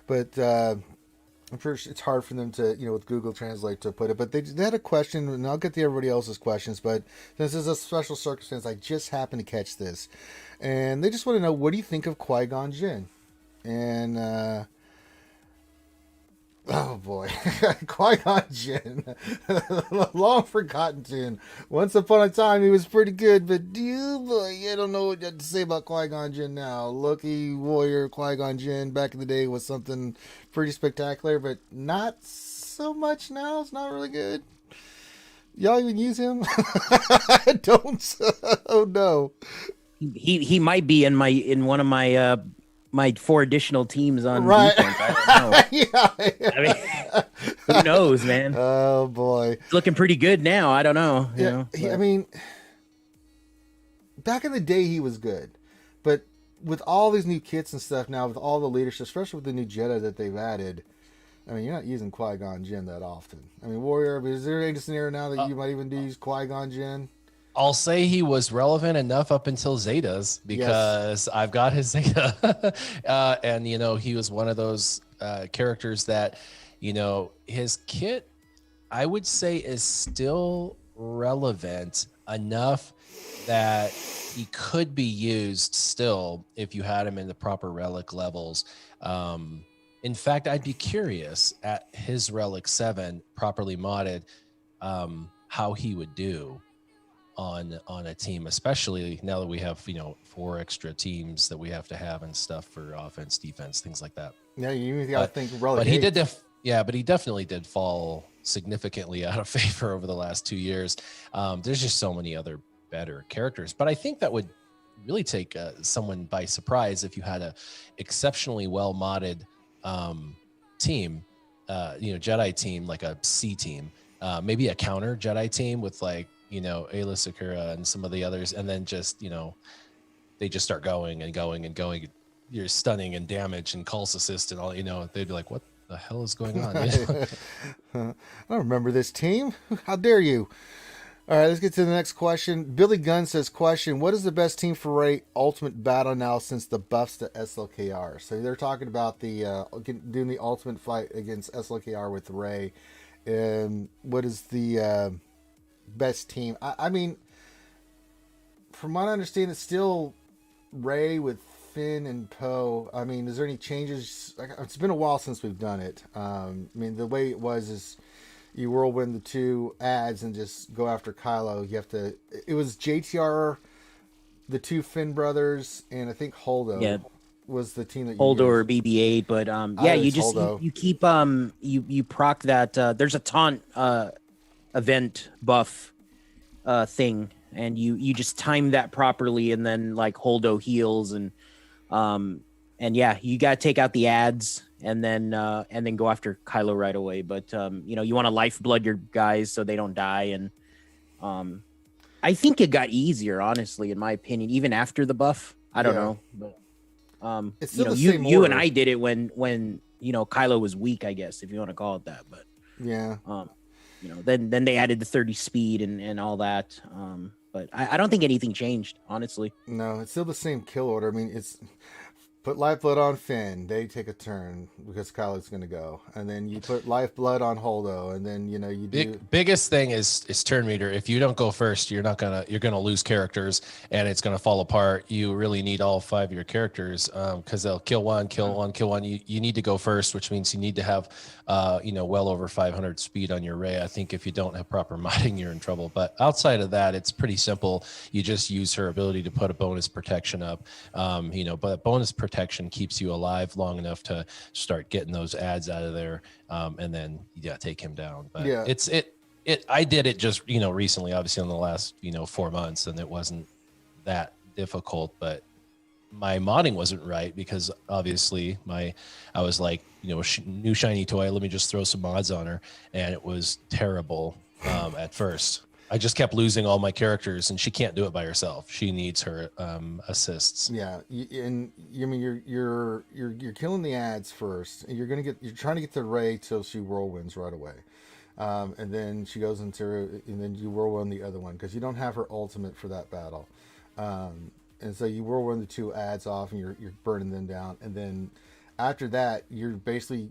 but I'm pretty sure it's hard for them to, with Google Translate to put it. But they had a question, and I'll get to everybody else's questions. But since this is a special circumstance, I just happened to catch this, and they just want to know, what do you think of Qui-Gon Jinn? And oh boy, Qui-Gon Jinn, long forgotten tune. Once upon a time, he was pretty good, but I don't know what you have to say about Qui-Gon Jinn now. Lucky warrior Qui-Gon Jinn back in the day was something pretty spectacular, but not so much now. It's not really good. Y'all even use him? I don't. Oh no. He might be in one of my my 4 additional teams on right. defense. I don't know. Yeah. I mean, who knows, man? Oh boy, It's looking pretty good now. I don't know. I mean, back in the day he was good, but with all these new kits and stuff now, with all the leadership, especially with the new Jedi that they've added, I mean, you're not using Qui-Gon Jinn that often. I mean, Warrior, is there any scenario now that you might even use Qui-Gon Jinn? I'll say he was relevant enough up until Zetas, because I've got his Zeta. And, he was one of those characters that, his kit, I would say, is still relevant enough that he could be used still if you had him in the proper relic levels. In fact, I'd be curious at his Relic 7, properly modded, how he would do on a team, especially now that we have 4 extra teams that we have to have and stuff for offense, defense, things like that. Yeah, you got to think relegate. But he did but he definitely did fall significantly out of favor over the last 2 years. There's just so many other better characters, but I think that would really take someone by surprise if you had a exceptionally well modded team, Jedi team, like a C team, maybe a counter Jedi team with Ayla Sakura and some of the others, and then just they just start going and going and going. You're stunning and damage and pulse assist and all. They'd be like, "What the hell is going on?" I don't remember this team. How dare you? All right, let's get to the next question. Billy Gunn says, question, what is the best team for Rey Ultimate Battle now since the buffs to SLKR? So they're talking about doing the ultimate fight against SLKR with Rey. And what is the best team? I mean, from what I understand, it's still Rey with Finn and Poe. I mean, is there any changes? It's been a while since we've done it. I mean, the way it was is you whirlwind the 2 ads and just go after Kylo. You have to. It was JTR, the 2 Finn brothers, and I think Holdo was the team that you Holdo used. or BB-8, but you just you keep you proc that. There's a taunt event buff thing, and you just time that properly, and then Holdo heals and you gotta take out the ads and then go after Kylo right away. But you want to lifeblood your guys so they don't die, and I think it got easier, honestly, in my opinion, even after the buff. I don't know, but it's still the you same you order. and I did it when Kylo was weak, I guess, if you want to call it that. But then they added the 30 speed and all that. But I don't think anything changed, honestly. No, it's still the same kill order. I mean, put Lifeblood on Finn. They take a turn because Kylo's going to go, and then you put Lifeblood on Holdo, and then you do. Biggest thing is turn meter. If you don't go first, you're gonna lose characters, and it's gonna fall apart. You really need all 5 of your characters because they'll kill one. You need to go first, which means you need to have well over 500 speed on your Rey. I think if you don't have proper modding, you're in trouble. But outside of that, it's pretty simple. You just use her ability to put a bonus protection up. But bonus protection keeps you alive long enough to start getting those ads out of there, and then take him down. But I did it just recently, obviously in the last 4 months, and it wasn't that difficult. But my modding wasn't right because obviously I was like, new shiny toy, let me just throw some mods on her, and it was terrible at first. I just kept losing all my characters, and she can't do it by herself. She needs her assists. Yeah, and you're killing the ads first. You're trying to get the Rey till she whirlwinds right away, and then she goes into, and then you whirlwind the other one because you don't have her ultimate for that battle, and so you whirlwind the 2 ads off, and you're burning them down, and then after that, you're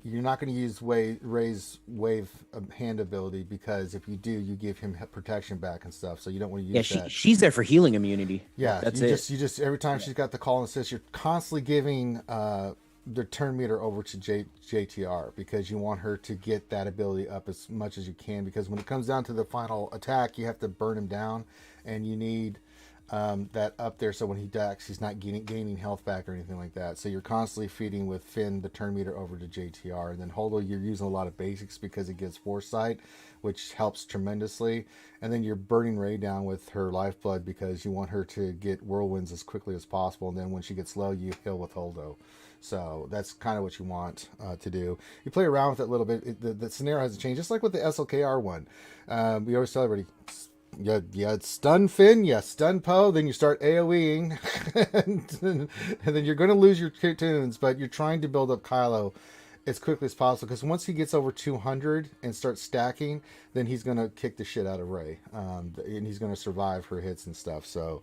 not going to use Rey's wave hand ability because if you do, you give him protection back and stuff. So you don't want to use that. She's there for healing immunity. Yeah, you just every time she's got the call and assist, you're constantly giving the turn meter over to JTR because you want her to get that ability up as much as you can. Because when it comes down to the final attack, you have to burn him down, and you need that up there so when he decks, he's not gaining health back or anything like that. So you're constantly feeding with Finn the turn meter over to JTR, and then Holdo, you're using a lot of basics because it gives foresight, which helps tremendously. And then you're burning Rey down with her lifeblood because you want her to get whirlwinds as quickly as possible, and then when she gets low, you heal with Holdo. So that's kind of what you want to do. You play around with it a little bit. The scenario hasn't changed, just like with the SLKR one. We always tell everybody, you stun Finn, you stun Poe, then you start AoEing, and then you're going to lose your tunes, but you're trying to build up Kylo as quickly as possible, because once he gets over 200 and starts stacking, then he's going to kick the shit out of Rey, and he's going to survive her hits and stuff. So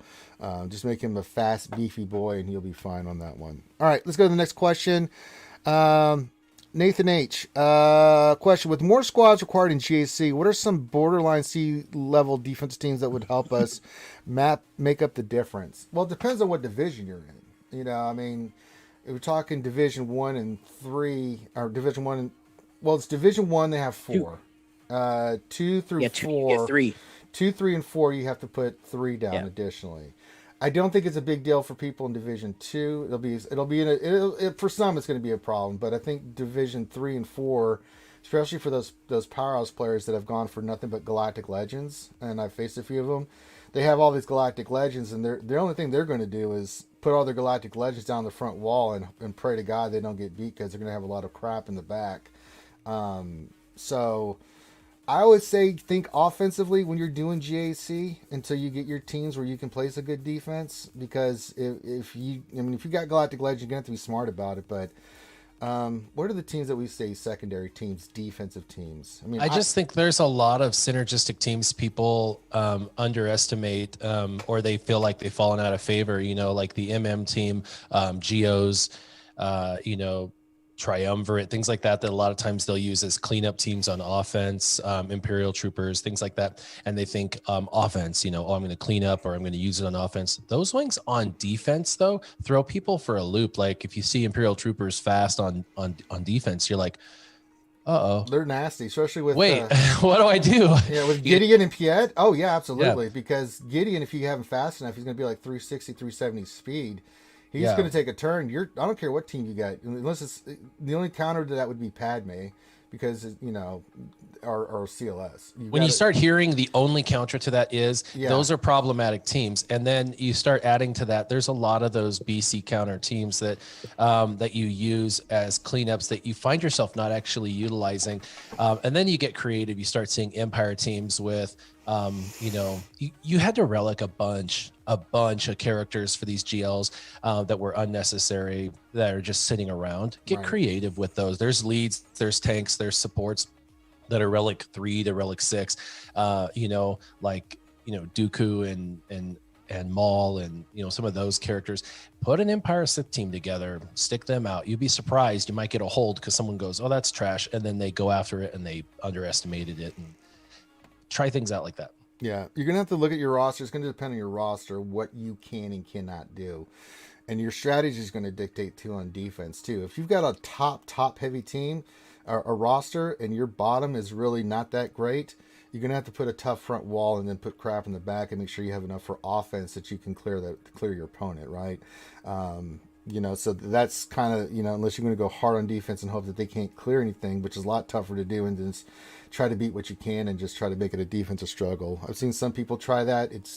just make him a fast, beefy boy, and he'll be fine on that one. All right, let's go to the next question. Nathan H. Question: with more squads required in GAC, what are some borderline C level defense teams that would help us make up the difference? Well, it depends on what division you're in. If we're talking Division 1 and 3, or Division 1, it's Division 1, they have 4. 2 through 4. 3. 2, 3, and 4, you have to put 3 down additionally. I don't think it's a big deal for people in Division 2. For some it's going to be a problem, but I think Division 3 and 4, especially for those powerhouse players that have gone for nothing but Galactic Legends, and I've faced a few of them, they have all these Galactic Legends, and the only thing they're going to do is put all their Galactic Legends down the front wall and pray to God they don't get beat, because they're going to have a lot of crap in the back. So I would say think offensively when you're doing GAC until you get your teams where you can place a good defense, because if you got Galactic Legends, you're going to have to be smart about it. But what are the teams that we say secondary teams, defensive teams? I just think there's a lot of synergistic teams people underestimate, or they feel like they've fallen out of favor, like the MM team, Geos, Triumvirate, things like that a lot of times they'll use as cleanup teams on offense, Imperial Troopers, things like that. And they think offense, I'm going to clean up, or I'm going to use it on offense. Those wings on defense, though, throw people for a loop. Like if you see Imperial Troopers fast on defense, you're like, uh-oh. They're nasty, especially with... Wait, what do I do? Yeah, with Gideon and Piet? Oh, yeah, absolutely. Yeah. Because Gideon, if you have him fast enough, he's going to be like 360, 370 speed. He's going to take a turn. I don't care what team you got, unless it's the only counter to that would be Padme, because or CLS. When you start hearing the only counter to that is those are problematic teams, and then you start adding to that. There's a lot of those BC counter teams that you use as cleanups that you find yourself not actually utilizing, and then you get creative. You start seeing Empire teams with. You had to relic a bunch of characters for these GLs that were unnecessary, that are just sitting around. Get creative with those. There's leads, there's tanks, there's supports that are relic 3 to relic 6. Dooku and Maul and some of those characters. Put an Empire Sith team together, stick them out. You'd be surprised. You might get a hold because someone goes, "Oh, that's trash," and then they go after it and they underestimated it, and try things out like that. Yeah, you're gonna have to look at your roster. It's gonna depend on your roster what you can and cannot do, and your strategy is going to dictate too on defense too. If you've got a top heavy team, or a roster, and your bottom is really not that great, you're gonna have to put a tough front wall and then put crap in the back and make sure you have enough for offense that you can clear your opponent, right? So that's kind of, unless you're going to go hard on defense and hope that they can't clear anything, which is a lot tougher to do, and just try to beat what you can and just try to make it a defensive struggle. I've seen some people try that. It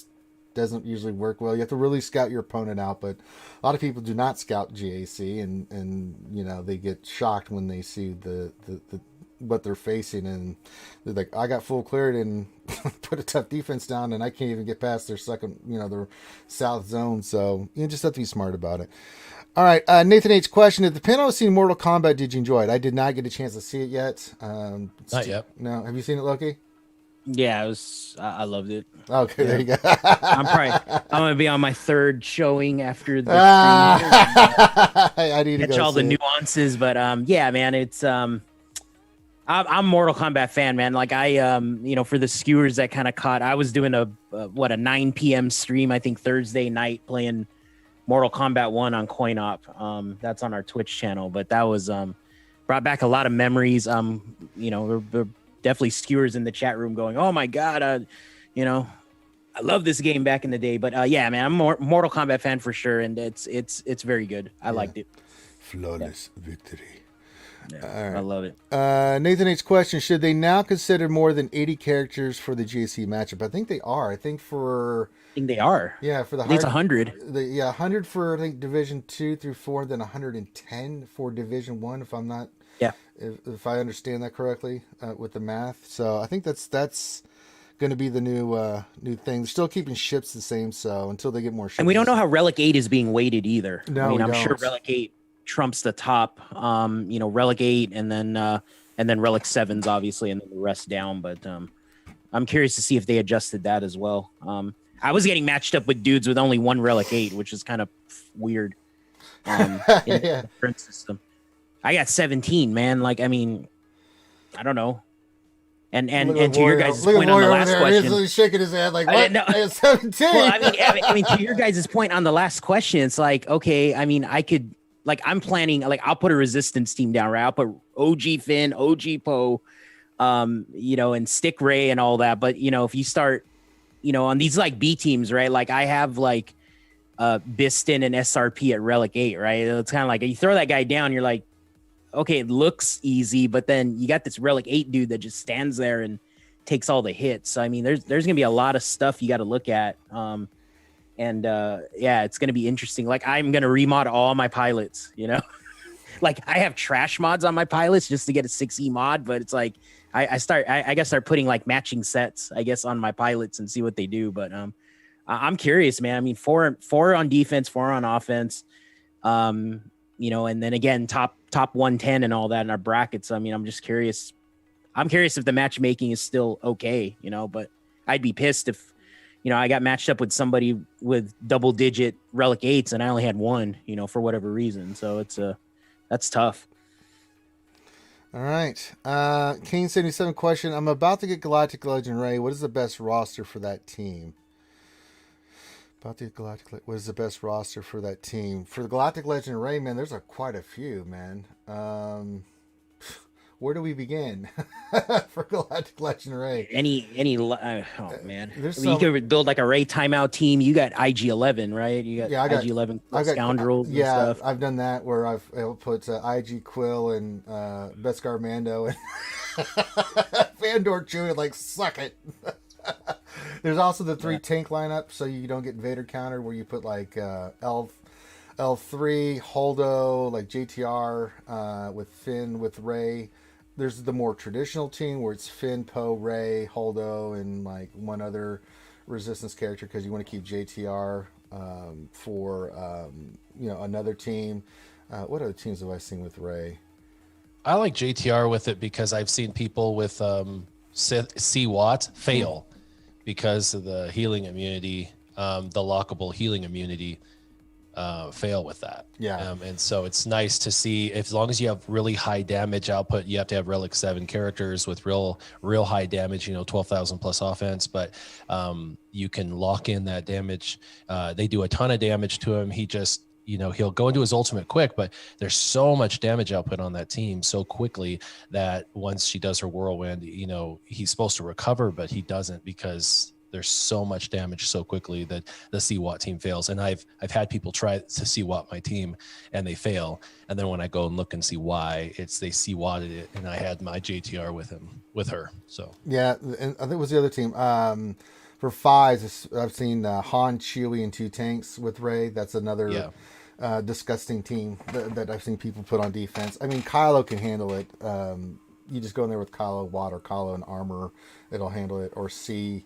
doesn't usually work well. You have to really scout your opponent out, but a lot of people do not scout GAC, and they get shocked when they see the what they're facing, and they're like, I got full cleared and put a tough defense down, and I can't even get past their second, their south zone. So you just have to be smart about it. All right, Nathan H. question: If the panel was seen Mortal Kombat, did you enjoy it? I did not get a chance to see it yet. Not yet. No, have you seen it, Loki? Yeah, I loved it. Okay, There you go. I'm gonna be on my third showing after the I need to catch all the nuances, but yeah, man, it's I'm Mortal Kombat fan, man. Like for the skewers that kind of caught, I was doing a 9 p.m. stream, I think Thursday night, playing Mortal Kombat 1 on CoinOp. That's on our Twitch channel, but that was brought back a lot of memories. We're definitely skewers in the chat room going, "Oh my god, I love this game back in the day." But yeah, man, I'm a Mortal Kombat fan for sure, and it's very good. I liked it. Flawless victory. Yeah, right. I love it. Nathan H. question: Should they now consider more than 80 characters for the GAC matchup? I think they are. I think they are. Yeah, for the it's 100. 100 for I think Division 2 through 4, then 110 for Division 1. If I'm not, if I understand that correctly with the math. So I think that's going to be the new thing. They're still keeping ships the same, so until they get more ships. And we don't know how Relic 8 is being weighted either. No, I'm sure Relic 8 trumps the top. Relic 8 and then Relic 7's obviously, and then the rest down. But I'm curious to see if they adjusted that as well. I was getting matched up with dudes with only one Relic 8, which is kind of weird. In the different system. I got 17, man. Like, I mean, I don't know. And to your guys' point on the last question, he's shaking his head like, what? I have 17. Well, I mean, to your guys' point on the last question, it's like, okay, I mean, I could, like, I'm planning, like, I'll put a resistance team down, right? I'll put OG Finn, OG Poe, and Stick Ray and all that. But if you start, on these like B teams, right? Like I have like Biston and SRP at Relic 8, right? It's kind of like you throw that guy down, you're like, okay, it looks easy, but then you got this Relic 8 dude that just stands there and takes all the hits. So I mean, there's gonna be a lot of stuff you got to look at. It's gonna be interesting. Like I'm gonna remod all my pilots, like I have trash mods on my pilots just to get a 6E mod, but it's like I gotta start putting like matching sets, I guess, on my pilots and see what they do. But I'm curious, man. I mean, four on defense, 4 on offense, and then again, top 110 and all that in our brackets. I mean, I'm just curious. I'm curious if the matchmaking is still okay, but I'd be pissed if, I got matched up with somebody with double digit Relic 8s and I only had one, for whatever reason. So that's tough. All right. Kane77 question. I'm about to get Galactic Legend Rey. What is the best roster for that team? What is the best roster for that team? For the Galactic Legend Rey, man, there's quite a few, man. Where do we begin for Galactic Legend Rey? Oh man, you could build like a Rey timeout team. You got IG-11, right? You got IG-11 scoundrels. And stuff. I've done that where I've put IG Quill and Beskar Mando and Fandor Chewie. Like, suck it. There's also the 3 tank lineup, so you don't get Vader counter, where you put like L3, Holdo, like JTR with Finn, with Rey. There's the more traditional team where it's Finn, Poe, Rey, Holdo, and like one other resistance character because you want to keep JTR for another team. What other teams have I seen with Rey? I like JTR with it because I've seen people with C-Watt fail because of the healing immunity the lockable healing immunity fail with that. Yeah. And so it's nice to see, as long as you have really high damage output, you have to have Relic 7 characters with real high damage, 12,000 plus offense, but you can lock in that damage. They do a ton of damage to him. He just, he'll go into his ultimate quick, but there's so much damage output on that team so quickly that once she does her whirlwind, he's supposed to recover, but he doesn't, because there's so much damage so quickly that the CWAT team fails. And I've had people try to CWAT my team and they fail. And then when I go and look and see why, it's they CWATted it, and I had my JTR with her. So yeah, and I think it was the other team. For fives, I've seen Han, Chewie, and 2 tanks with Rey. That's another disgusting team that I've seen people put on defense. I mean, Kylo can handle it. You just go in there with Kylo Watt or Kylo and armor, it'll handle it. Or C,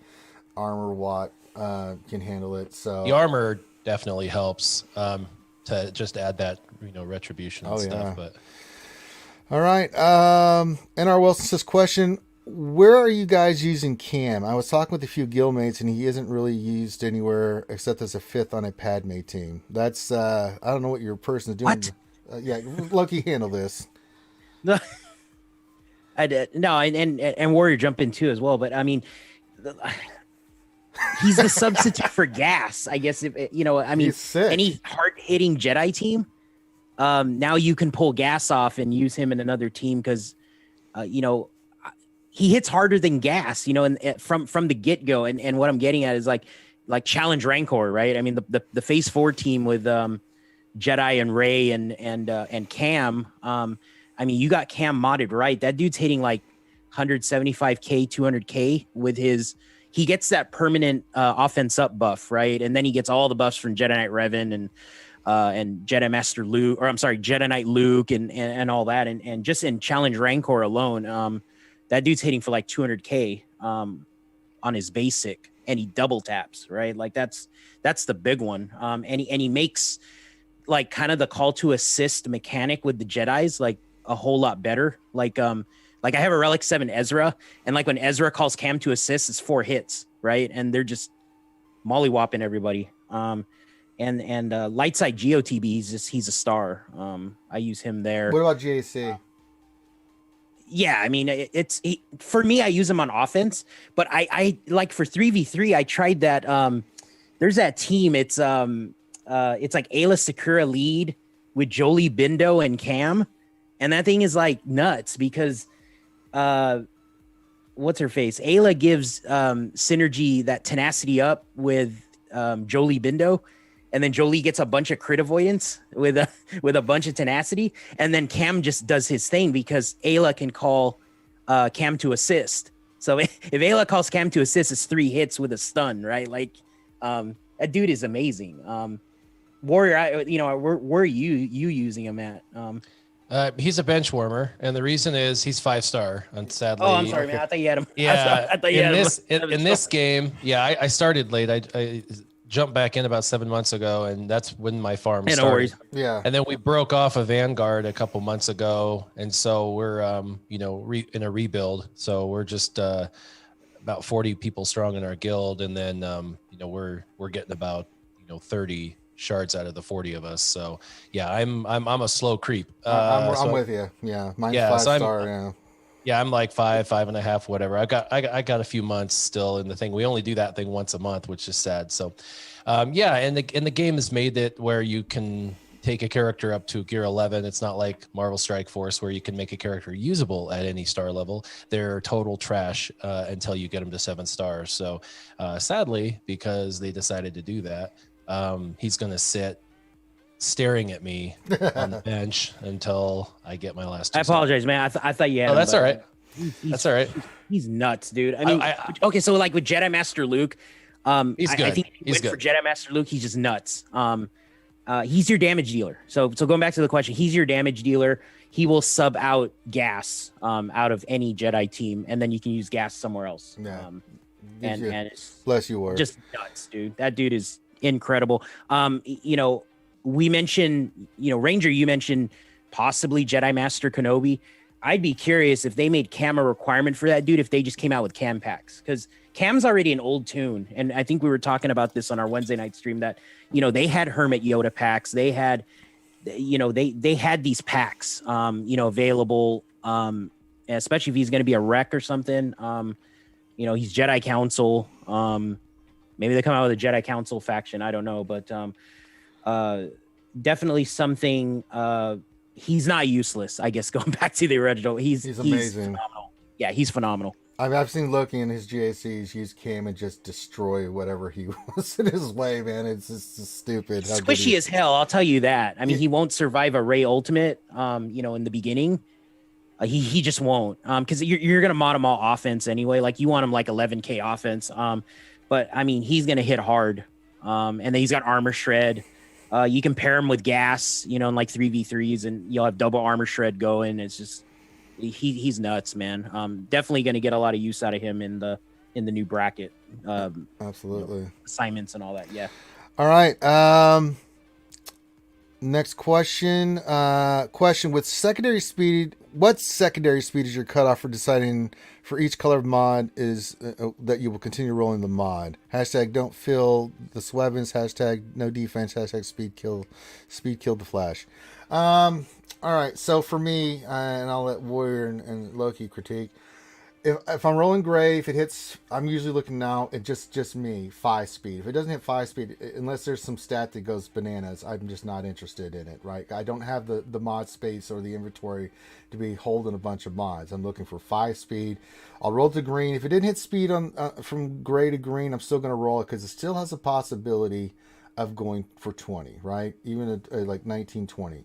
armor Watt can handle it. So the armor definitely helps to just add that retribution and stuff. But all right, NR Wilson says, question: where are you guys using Cam? I was talking with a few guildmates, and he isn't really used anywhere except as a 5th on a Padme team. That's I don't know what your person is doing. What? Loki, handle this. I did no, and Warrior jump in too as well. But I mean, he's the substitute for gas, I guess. If any hard-hitting Jedi team, now you can pull gas off and use him in another team because, he hits harder than gas, and from the get-go. And what I'm getting at is like challenge Rancor, right? I mean, the Phase 4 team with Jedi and Rey and Cam. I mean, you got Cam modded right. That dude's hitting like 175k, 200k with his. He gets that permanent offense up buff, right? And then he gets all the buffs from Jedi Knight Revan and Jedi Master Luke, or I'm sorry, Jedi Knight Luke and all that. And just in Challenge Rancor alone, that dude's hitting for like 200k on his basic, and he double taps, right? Like that's the big one. And he makes like kind of the call to assist mechanic with the Jedis like a whole lot better. Like I have a Relic 7 Ezra, and like when Ezra calls Cam to assist, it's 4 hits, right? And they're just mollywhopping everybody. And Lightside GOTB, he's a star. I use him there. What about JC? Yeah, I mean, for me, I use him on offense, but I like for 3v3, I tried that. There's that team. It's like Ayla Sakura lead with Jolie Bindo and Cam. And that thing is like nuts because what's her face? Ayla gives Synergy that tenacity up with Jolie Bindo, and then Jolie gets a bunch of crit avoidance with a bunch of tenacity, and then Cam just does his thing because Ayla can call Cam to assist. So if Ayla calls Cam to assist, it's 3 hits with a stun, right? Like that dude is amazing. Warrior, where are you using him at? He's a bench warmer, and the reason is he's 5-star. And sadly, oh, I'm sorry, man. I thought you had him. Yeah, I thought you had him. In this game, I started late. I jumped back in about 7 months ago, and that's when my farm started. No worries. Yeah, and then we broke off a Vanguard a couple months ago, and so we're in a rebuild. So we're just about 40 people strong in our guild, and then we're getting about 30 shards out of the 40 of us. So yeah, I'm a slow creep. I'm with you. Yeah, mine's 5-star. Yeah, I'm like 5.5, whatever. I got a few months still in the thing. We only do that thing once a month, which is sad. So and the game has made it where you can take a character up to gear 11. It's not like Marvel Strike Force where you can make a character usable at any star level. They're total trash until you get them to 7 stars. So sadly, because they decided to do that, he's going to sit staring at me on the bench until I get my last 2 I apologize, man. I thought you had him, that's all right. That's all right. He's nuts, dude. I mean, okay, so like with Jedi Master Luke, he's good. I think he's good. For Jedi Master Luke, he's just nuts. He's your damage dealer. So going back to the question, he's your damage dealer. He will sub out gas out of any Jedi team, and then you can use gas somewhere else. Yeah. And it's bless you, word. Just nuts, dude. That dude is incredible. We mentioned, Ranger, you mentioned possibly Jedi Master Kenobi. I'd be curious if they made cam a requirement for that dude, if they just came out with cam packs, because cam's already an old tune. And I think we were talking about this on our Wednesday night stream that, they had Hermit Yoda packs. They had, they had these packs, available, especially if he's going to be a wreck or something. He's Jedi Council. Maybe they come out with a Jedi Council faction. I don't know, but definitely something. He's not useless, I guess. Going back to the original, he's amazing. He's phenomenal. Yeah, he's phenomenal. I've seen Loki in his GACs use cam and just destroy whatever he was in his way, man. It's just stupid. Squishy as hell, I'll tell you that. I mean, he won't survive a Rey ultimate. In the beginning, he just won't. Because you're gonna mod him all offense anyway. Like you want him like 11K offense. But I mean, he's gonna hit hard. And then he's got armor shred. You can pair him with gas, in like 3v3s, and you'll have double armor shred going. It's just he's nuts, man. Definitely going to get a lot of use out of him in the new bracket. Absolutely. Assignments and all that. Yeah. All right. Next question. With secondary speed, what secondary speed is your cutoff for deciding for each color of mod is that you will continue rolling the mod? Hashtag don't fill the weapons. Hashtag no defense. Hashtag speed kill the flash. All right. So for me, and I'll let Warrior and Loki critique. If I'm rolling gray, if it hits, I'm usually looking now at just me 5 speed. If it doesn't hit 5 speed, unless there's some stat that goes bananas, I'm just not interested in it. Right? I don't have the mod space or the inventory to be holding a bunch of mods. I'm looking for 5 speed. I'll roll to green. If it didn't hit speed on from gray to green, I'm still going to roll it because it still has a possibility of going for 20. Right? Even at like 19, 20.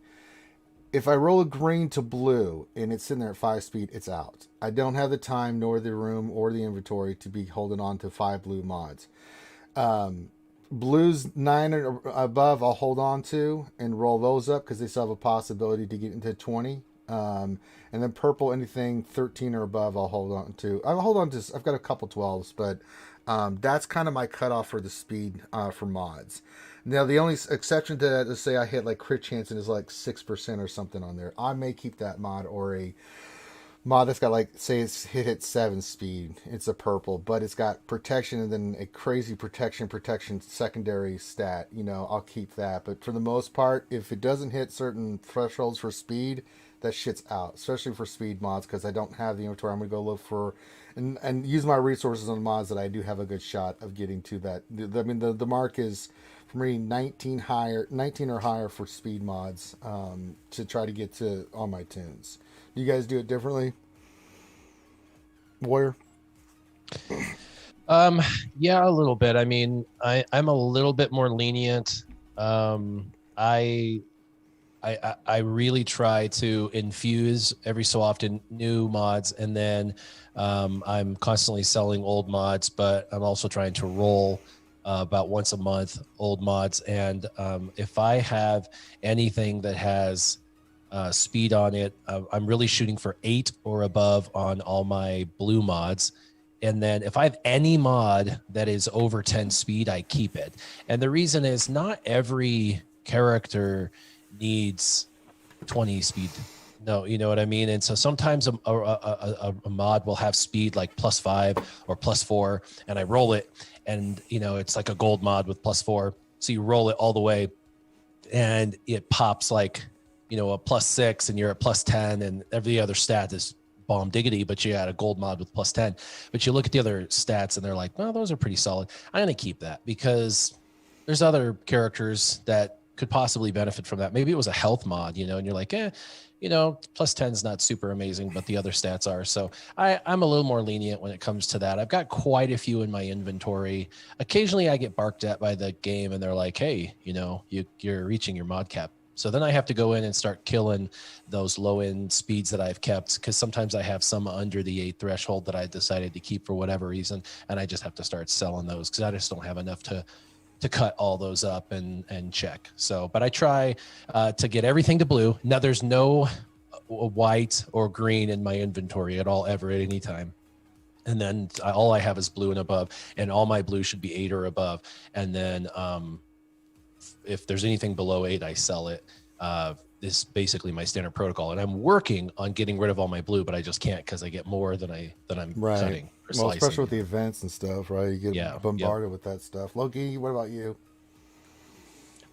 If I roll a green to blue and it's in there at 5 speed, it's out. I don't have the time nor the room or the inventory to be holding on to 5 blue mods. Blues 9 or above, I'll hold on to and roll those up because they still have a possibility to get into 20. And then purple, anything 13 or above, I'll hold on to. I've got a couple 12s, but that's kind of my cutoff for the speed for mods. Now, the only exception to that is say I hit like crit chance and is like 6% or something on there. I may keep that mod, or a mod that's got like, say it's hit 7 speed. It's a purple, but it's got protection and then a crazy protection secondary stat. I'll keep that. But for the most part, if it doesn't hit certain thresholds for speed, that shit's out, especially for speed mods, because I don't have the inventory. I'm going to go look for and use my resources on mods that I do have a good shot of getting to that. I mean, the mark is for me 19 or higher for speed mods to try to get to all my tunes. You guys do it differently? Warrior? Yeah, a little bit. I mean, I'm a little bit more lenient. I really try to infuse every so often new mods, and then I'm constantly selling old mods, but I'm also trying to roll about once a month old mods. And if I have anything that has speed on it, I'm really shooting for 8 or above on all my blue mods. And then if I have any mod that is over 10 speed, I keep it. And the reason is not every character needs 20 speed. No, you know what I mean? And so sometimes a mod will have speed like +5 or +4, and I roll it, and it's like a gold mod with +4. So you roll it all the way, and it pops like a +6, and you're at +10, and every other stat is bomb diggity, but you had a gold mod with +10. But you look at the other stats, and they're like, well, those are pretty solid. I'm gonna keep that because there's other characters that could possibly benefit from that. Maybe it was a health mod, and you're like, +10 is not super amazing, but the other stats are. So I'm a little more lenient when it comes to that. I've got quite a few in my inventory. Occasionally I get barked at by the game and they're like, hey, you're reaching your mod cap. So then I have to go in and start killing those low end speeds that I've kept, because sometimes I have some under the 8 threshold that I decided to keep for whatever reason. And I just have to start selling those because I just don't have enough to cut all those up and check. So, but I try to get everything to blue. Now there's no white or green in my inventory at all, ever, at any time. And then all I have is blue and above, and all my blue should be 8 or above. And then if there's anything below 8, I sell it. is basically my standard protocol. And I'm working on getting rid of all my blue, but I just can't because I get more than I'm Right. cutting or Well, slicing. especially with the events and stuff, right? You get bombarded with that stuff. Loki, what about you?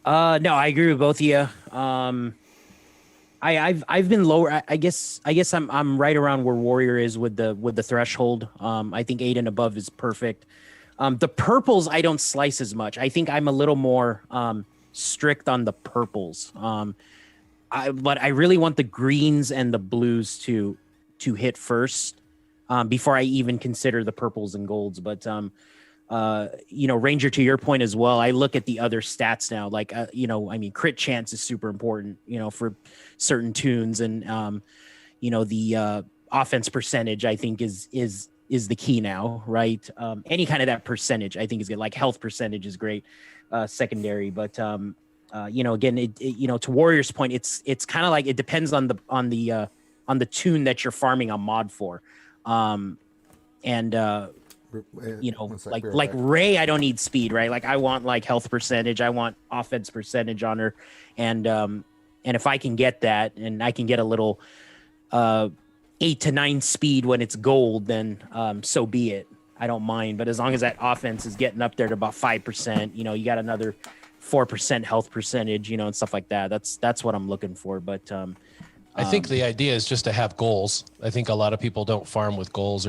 No, I agree with both of you. I've been lower. I guess I'm right around where Warrior is with the threshold. I think 8 and above is perfect. The purples I don't slice as much. I think I'm a little more strict on the purples. But I really want the greens and the blues to hit first before I even consider the purples and golds. But Ranger, to your point as well, I look at the other stats now. Like crit chance is super important. For certain tunes, and the offense percentage I think is the key now, right? Any kind of that percentage I think is good. Like health percentage is great, secondary, but again, to Warrior's point, it's kind of like it depends on the tune that you're farming a mod for, like Rey, I don't need speed, right? Like I want like health percentage, I want offense percentage on her, and if I can get that, and I can get a little 8 to 9 speed when it's gold, then so be it. I don't mind, but as long as that offense is getting up there to about 5%, you got another 4% health percentage, and stuff like that. That's what I'm looking for. But I think the idea is just to have goals. I think a lot of people don't farm with goals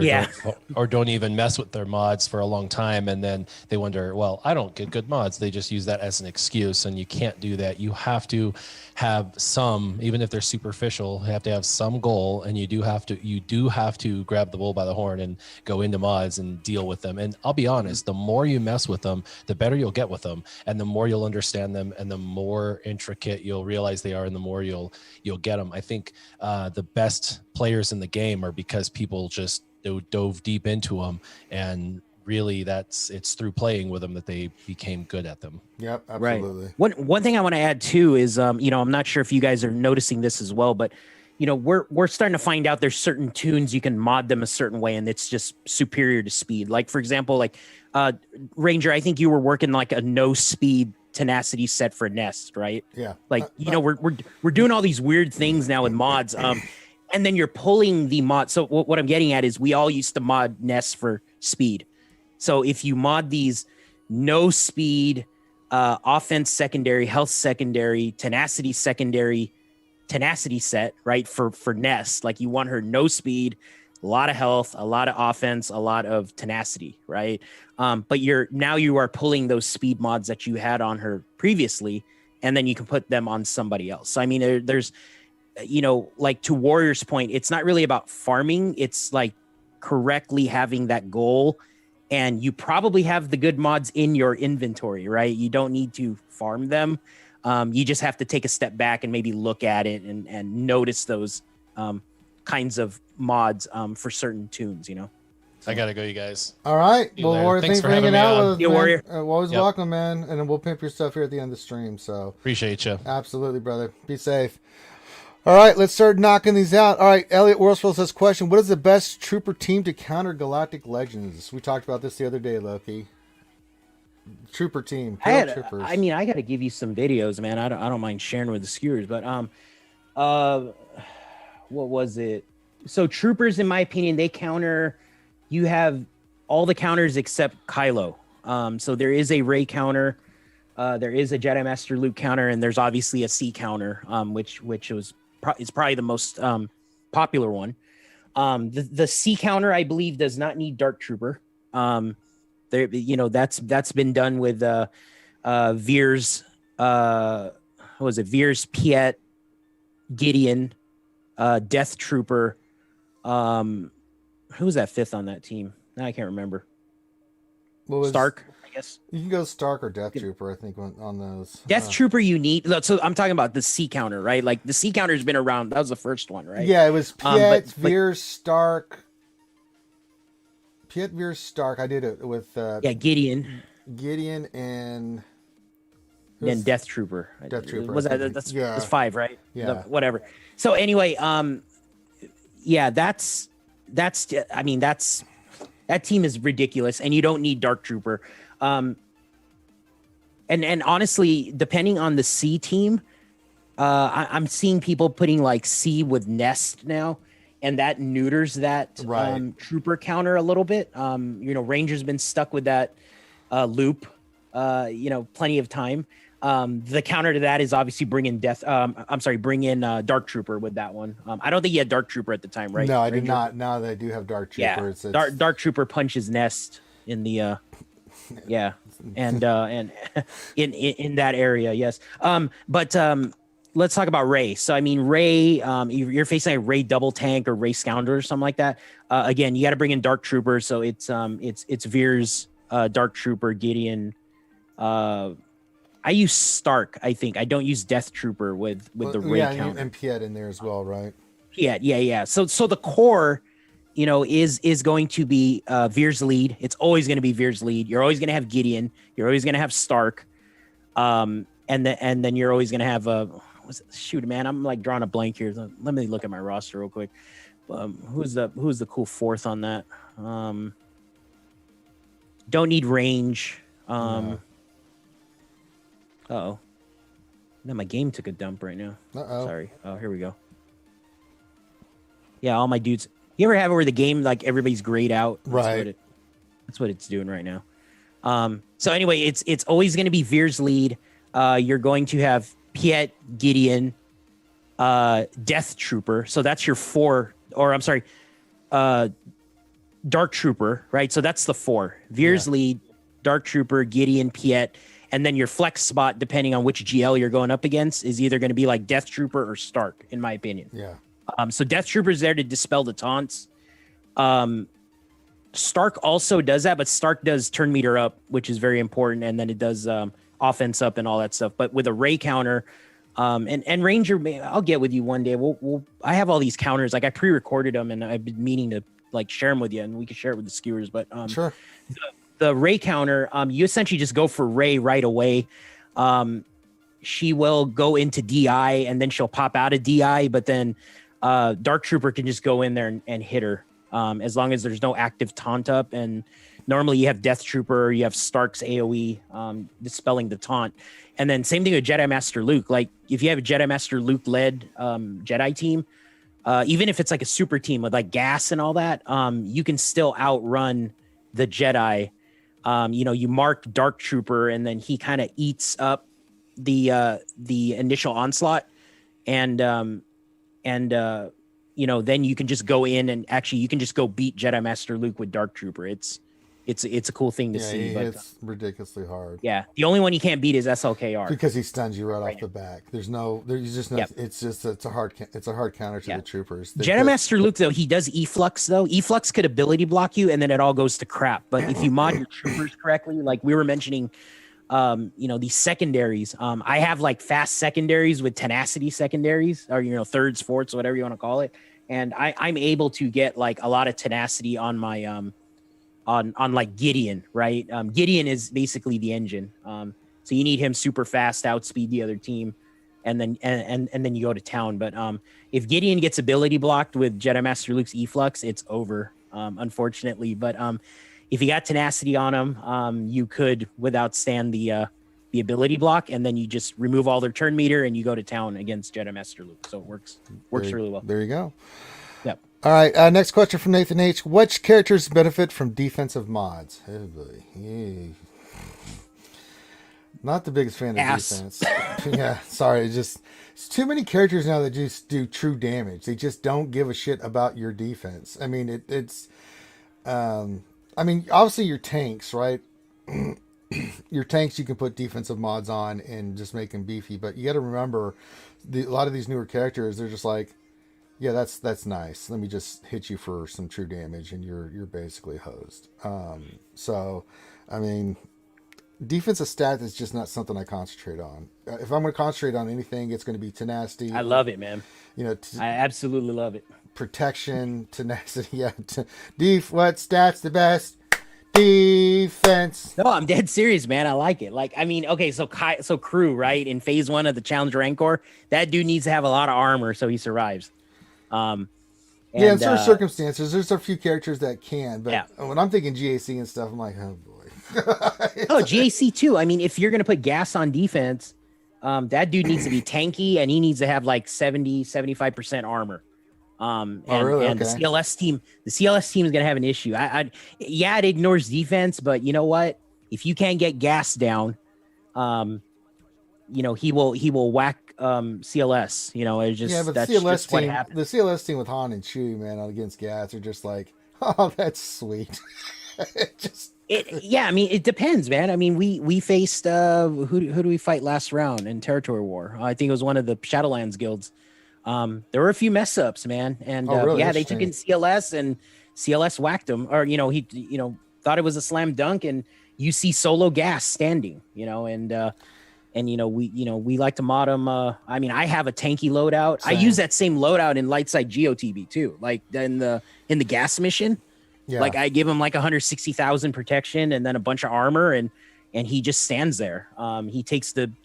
or don't even mess with their mods for a long time. And then they wonder, well, I don't get good mods. They just use that as an excuse, and you can't do that. You have to have some, even if they're superficial, you have to have some goal, and you do have to grab the bull by the horn and go into mods and deal with them. And I'll be honest, the more you mess with them, the better you'll get with them, and the more you'll understand them, and the more intricate you'll realize they are, and the more you'll get them. I think the best players in the game are because people just dove deep into them, and really it's through playing with them that they became good at them. Yep, absolutely. Right. One thing I want to add too is I'm not sure if you guys are noticing this as well, but we're starting to find out there's certain tunes you can mod them a certain way, and it's just superior to speed. Like for example, like Ranger, I think you were working like a no speed tenacity set for Nest, right? Yeah. Like we're doing all these weird things now with mods, and then you're pulling the mod. So what I'm getting at is we all used to mod Nest for speed. So if you mod these no speed, offense secondary, health secondary, tenacity secondary, tenacity set, right, for Nest, like you want her no speed, a lot of health, a lot of offense, a lot of tenacity, right? But you are pulling those speed mods that you had on her previously, and then you can put them on somebody else. So I mean, there's like to Warrior's point, it's not really about farming. It's like correctly having that goal, and you probably have the good mods in your inventory, right? You don't need to farm them. You just have to take a step back and maybe look at it and notice those kinds of mods for certain tunes, I gotta go, you guys. All right. Well, Warrior, thanks for hanging out with us, man. Warrior. Always welcome, man. And then we'll pimp your stuff here at the end of the stream. So appreciate you. Absolutely, brother. Be safe. All right, let's start knocking these out. All right, Elliot Worsfield says, question, what is the best trooper team to counter Galactic Legends? We talked about this the other day, Loki. Trooper team. Troopers. I got to give you some videos, man. I don't mind sharing with the skewers, but what was it? So troopers, in my opinion, they counter. You have all the counters except Kylo. So there is a Rey counter, there is a Jedi Master Luke counter, and there's obviously a C counter, which is probably the most popular one. The C counter, I believe, does not need Dark Trooper. That's been done with Veers. What was it? Veers, Piet, Gideon, Death Trooper. Who was that fifth on that team? Now I can't remember. Stark, I guess. You can go Stark or Death Trooper, I think, on those. Death Trooper, you need. So I'm talking about the C counter, right? Like the C counter's been around. That was the first one, right? Yeah, it was Piet, Veers, Stark. Piet, Veers, Stark. I did it with Gideon. Gideon and then Death Trooper. Death Trooper. Was that's 5, right? Yeah. Whatever. So anyway, that's that team is ridiculous, and you don't need Dark Trooper. And honestly, depending on the C team, I'm seeing people putting like C with nest now, and that neuters that trooper counter a little bit. Ranger's been stuck with that loop, plenty of time. The counter to that is obviously bring in Dark Trooper with that one. I don't think you had Dark Trooper at the time, right? No, I did not. Now they do have Dark Trooper. Yeah, Dark Trooper punches nest in the and in that area, yes. But let's talk about Rey. So I mean, Rey, you're facing a Rey double tank or Rey Scoundrel or something like that. Again, you got to bring in Dark Trooper. So it's Veer's Dark Trooper, Gideon. I use Stark. I think I don't use Death Trooper with the Rey count. And Piet in there as well, right? Yeah. So the core, is going to be Veer's lead. It's always going to be Veer's lead. You're always going to have Gideon. You're always going to have Stark. And then you're always going to have shoot, man, I'm like drawing a blank here. Let me look at my roster real quick. Who's the cool fourth on that? Don't need range. Uh-oh. No, my game took a dump right now. Uh-oh. Sorry. Oh, here we go. Yeah, all my dudes. You ever have it where the game, like, everybody's grayed out? Right. That's what it's doing right now. So anyway, it's always going to be Veer's lead. You're going to have Piet, Gideon, Death Trooper. So that's your four, or I'm sorry, Dark Trooper, right? So that's the four. Veer's lead, Dark Trooper, Gideon, Piet. And then your flex spot, depending on which GL you're going up against, is either going to be like Death Trooper or Stark, in my opinion. Yeah. So Death Trooper is there to dispel the taunts. Stark also does that, but Stark does turn meter up, which is very important, and then it does offense up and all that stuff. But with a Rey counter, and Ranger, I'll get with you one day. I have all these counters, like I pre-recorded them, and I've been meaning to like share them with you, and we can share it with the skewers. But sure. The Rey counter, you essentially just go for Rey right away. She will go into DI, and then she'll pop out of DI, but then Dark Trooper can just go in there and hit her, as long as there's no active taunt up. And normally you have Death Trooper, you have Stark's AoE dispelling the taunt. And then same thing with Jedi Master Luke. Like if you have a Jedi Master Luke led Jedi team, even if it's like a super team with like gas and all that, you can still outrun the Jedi. You mark Dark Trooper, and then he kind of eats up the initial onslaught, and then you can just go in and actually you can just go beat Jedi Master Luke with Dark Trooper. It's a cool thing to see. But it's ridiculously hard. Yeah, the only one you can't beat is SLKR because he stuns you right off the back. There's just no. Yep. It's a hard counter to the troopers. Jedi Master Luke though, he does efflux though. Efflux could ability block you, and then it all goes to crap. But if you mod your troopers correctly, like we were mentioning, these secondaries. I have like fast secondaries with tenacity secondaries, or thirds, fourths, whatever you want to call it. And I'm able to get like a lot of tenacity on my on like Gideon, right? Gideon is basically the engine. So you need him super fast to outspeed the other team, and then you go to town. But if Gideon gets ability blocked with Jedi Master Luke's efflux, it's over, unfortunately. But if you got tenacity on him, you could without stand the ability block, and then you just remove all their turn meter and you go to town against Jedi Master Luke. So it works really well. There you go. Yep. All right. Next question from Nathan H. Which characters benefit from defensive mods? Oh boy. Yay. Not the biggest fan of defense. Yeah, sorry. It's too many characters now that just do true damage. They just don't give a shit about your defense. I mean, obviously your tanks, right? Your tanks you can put defensive mods on and just make them beefy, but you got to remember a lot of these newer characters, they're just like, yeah, that's nice. Let me just hit you for some true damage, and you're basically hosed. So, I mean, defensive stat is just not something I concentrate on. If I'm going to concentrate on anything, it's going to be tenacity. I love it, man. I absolutely love it. Protection, tenacity. Yeah. What stats the best? Defense. No, I'm dead serious, man. I like it. Like, I mean, okay, so Crew, right? In phase 1 of the Challenger Rancor, that dude needs to have a lot of armor so he survives. In certain circumstances, there's a few characters that can, but when I'm thinking GAC and stuff, I'm like, oh boy. GAC too. I mean, if you're going to put gas on defense, that dude needs to be tanky, and he needs to have like 75% armor. Really? And Okay. the CLS team is gonna have an issue. Yeah, it ignores defense, but you know what? If you can't get gas down, he will whack CLS. It's Yeah, just but that's CLS just what team, happens. the CLS team with Han and Chewie, man, against Gas are just like, oh, that's sweet. Yeah, I mean, it depends, man. I mean, we faced who do we fight last round in Territory War? I think it was one of the Shadowlands guilds. There were a few mess ups, man, and Oh, really? yeah, they took in Interesting. CLS and CLS whacked him, or he thought it was a slam dunk, and you see solo Gas standing, we like to mod them. I mean, I have a tanky loadout. I Same. use that same loadout in light side GOTB too, like in the Gas mission. Yeah. Like I give him like 160,000 protection and then a bunch of armor, and he just stands there. He takes the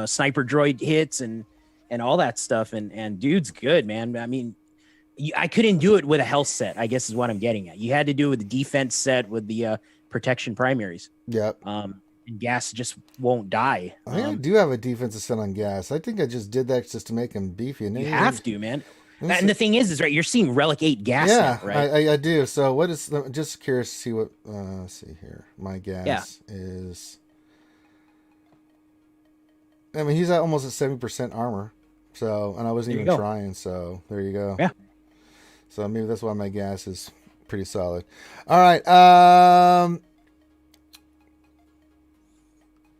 sniper droid hits and all that stuff, and dude's good, man. I mean, I couldn't do it with a health set, I guess is what I'm getting at. You had to do it with the defense set with the protection primaries. Yep. And Gas just won't die. I think I do have a defensive set on Gas. I think I just did that just to make him beefy. And you have to, man. And the thing is right, you're seeing Relic 8 gas now, right? I do. So what is, just curious to see what, let's see here. My gas is, I mean, he's at almost at 70% armor. So, and I wasn't even trying. So there you go. Yeah. So maybe that's why my gas is pretty solid. All right.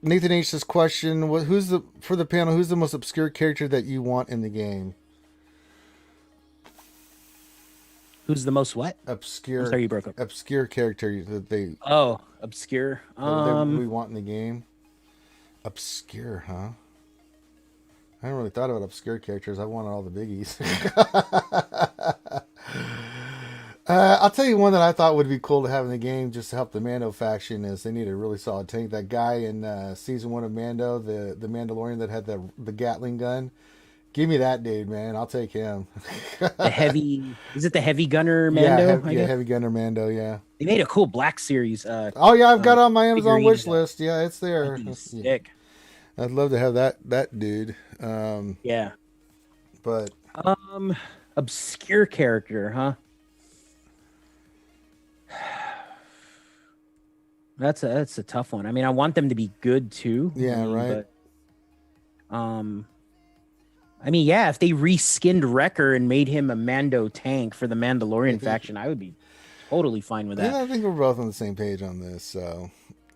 Nathan H. says question, for the panel, who's the most obscure character that you want in the game? Who's the most what? Obscure. I'm sorry, you broke up. Obscure character that they. Oh, obscure. That we want in the game. Obscure, huh? I haven't really thought about obscure characters. I wanted all the biggies. I'll tell you one that I thought would be cool to have in the game just to help the Mando faction is they need a really solid tank. That guy in season 1 of Mando, the Mandalorian that had the Gatling gun. Give me that dude, man. I'll take him. Is it the heavy gunner Mando? Yeah, heavy gunner Mando, yeah. They made a cool black series. Oh yeah, I've got it on my Amazon wish list. Yeah, it's there. Sick. I'd love to have that dude. Yeah. But obscure character, huh? That's a tough one. I mean, I want them to be good too. Yeah, right. But, I mean, yeah, if they reskinned Wrecker and made him a Mando tank for the Mandalorian faction, I would be totally fine with that. Yeah, I think we're both on the same page on this. So,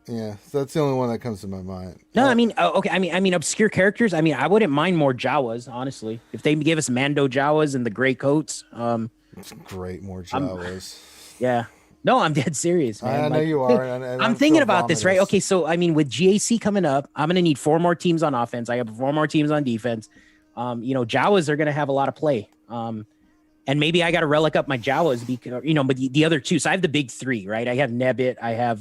yeah, so that's the only one that comes to my mind. No, I mean, okay. I mean, obscure characters. I mean, I wouldn't mind more Jawas, honestly. If they gave us Mando Jawas and the gray coats, it's great, more Jawas. Yeah. No, I'm dead serious, man. I know you are. I'm thinking about this, right? Okay, so I mean, with GAC coming up, I'm gonna need 4 more teams on offense. I have 4 more teams on defense. Jawas are going to have a lot of play. And maybe I got to relic up my Jawas because, but the other 2. So I have the big 3, right? I have Nebbit, I have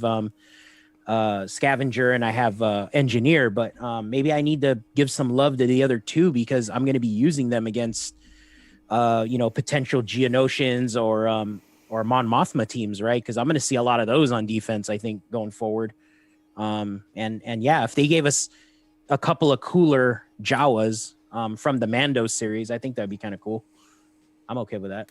Scavenger, and I have Engineer. But maybe I need to give some love to the other 2 because I'm going to be using them against, potential Geonosians or Mon Mothma teams, right? Because I'm going to see a lot of those on defense, I think, going forward. And yeah, if they gave us a couple of cooler Jawas, from the Mando series, I think that'd be kind of cool. I'm okay with that.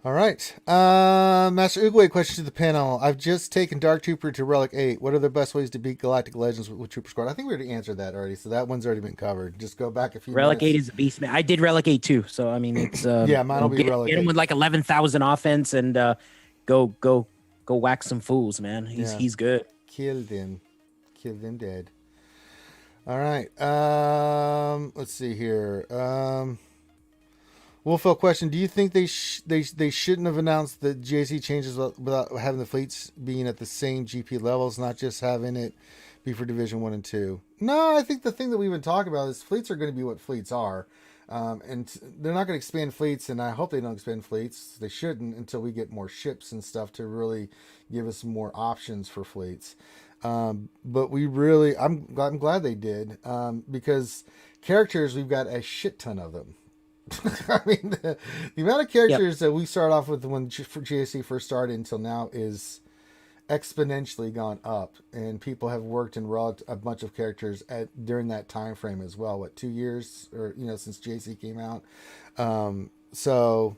All right. Master Uguay, question to the panel. I've just taken Dark Trooper to Relic 8. What are the best ways to beat Galactic Legends with Trooper Squad? I think we already answered that already, so that one's already been covered. Just go back a few Relic minutes. 8 is a beast, man. I did Relic 8 too, so I mean, it's yeah, mine will be Relic 8. Get him with like 11,000 offense and go whack some fools, man. He's good. Kill them dead. All right. Let's see here. Wolfell question: do you think they shouldn't have announced the GAC changes without having the fleets being at the same GP levels, not just having it be for Division 1 and 2? No, I think the thing that we've been talking about is fleets are going to be what fleets are. And they're not going to expand fleets, and I hope they don't expand fleets. They shouldn't until we get more ships and stuff to really give us more options for fleets. But I'm glad they did, because characters, we've got a shit ton of them. I mean, the amount of characters that we start off with when GAC first started until now is exponentially gone up, and people have worked and wrote a bunch of characters during that time frame as well. What, 2 years or since JC came out? So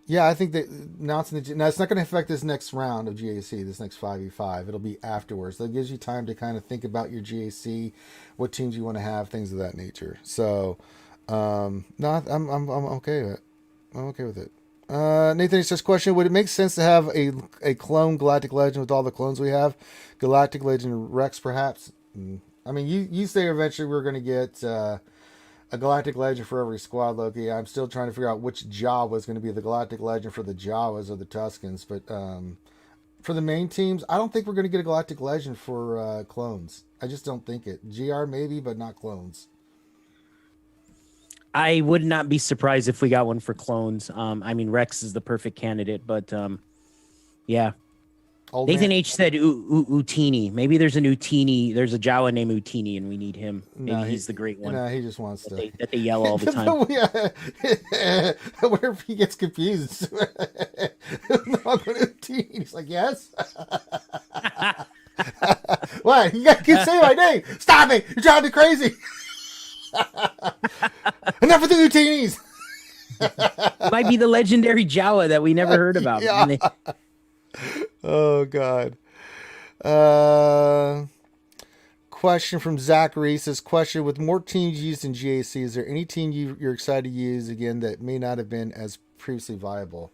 yeah, I think that announcing now it's not going to affect this next round of GAC, this next 5v5. It'll be afterwards. So it gives you time to kind of think about your GAC, what teams you want to have, things of that nature. So no, I'm okay with it. I'm okay with it. Nathan says, question: would it make sense to have a clone Galactic Legend with all the clones we have? Galactic Legend Rex, perhaps. I mean, you say eventually we're going to get a Galactic Legend for every squad, Loki. I'm still trying to figure out which Jawa is going to be the Galactic Legend for the Jawas or the Tuskens. But for the main teams, I don't think we're going to get a Galactic Legend for clones. I just don't think it. GR maybe, but not clones. I would not be surprised if we got one for clones. I mean, Rex is the perfect candidate, but yeah. Old Nathan man. H said Utini. Maybe there's a Utini. There's a Jawa named Utini, and we need him. Maybe he's the great one. No, he just wants that they yell all the time. I wonder if he gets confused. He's like, yes. What? You guys keep saying my name. Stop it! You're driving me crazy. Enough of the Utinis. Might be the legendary Jawa that we never heard about. Yeah. Oh God. Question from Zachary says, question: with more teams used in GAC, is there any team you're excited to use again that may not have been as previously viable?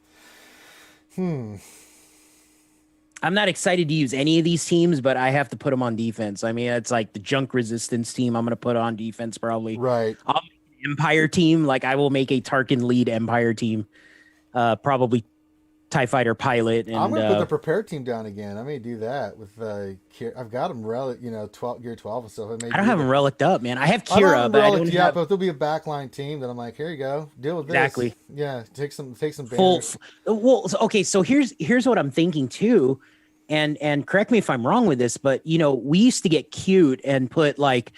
I'm not excited to use any of these teams, but I have to put them on defense. I mean, it's like the junk resistance team I'm going to put on defense probably. Right. I'll make an Empire team. Like I will make a Tarkin lead Empire team. Probably TIE Fighter pilot. And, I'm going to put the prepare team down again. I may do that with I've got them 12 gear 12 and stuff. I don't have them relicked up, man. I have Kira, but I don't have... but there'll be a backline team that I'm like, here you go, deal with this. Exactly. Yeah, take some banners. Okay, so here's what I'm thinking too, and correct me if I'm wrong with this, but we used to get cute and put like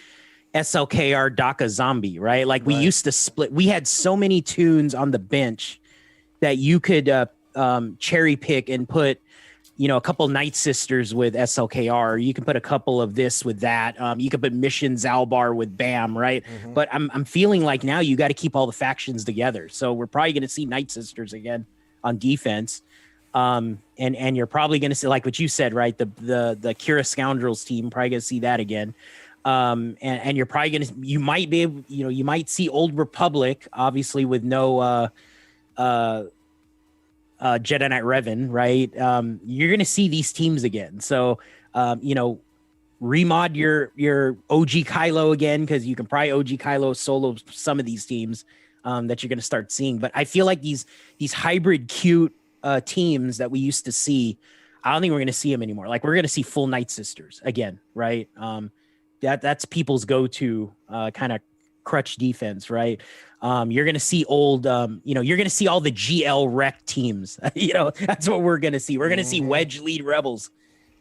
SLKR DACA zombie, right? Like we used to split. We had so many tunes on the bench that you could cherry pick and put a couple Night Sisters with SLKR. You can put a couple of this with that. You could put Mission Zalbar with BAM, right? Mm-hmm. But I'm feeling like now you got to keep all the factions together. So we're probably going to see Night Sisters again on defense. And you're probably going to see, like what you said, right? The Kira Scoundrels team, probably going to see that again. And you're probably going to, you might be able, you might see Old Republic, obviously with no Jedi Knight Revan, right? You're going to see these teams again. So, remod your OG Kylo again, because you can probably OG Kylo solo some of these teams that you're going to start seeing. But I feel like these hybrid cute teams that we used to see, I don't think we're going to see them anymore. Like we're going to see full Night Sisters again, right? That's people's go-to kind of crutch defense, right? You're going to see old, you're going to see all the GL rec teams. That's what we're going to see. We're going to see Wedge lead rebels.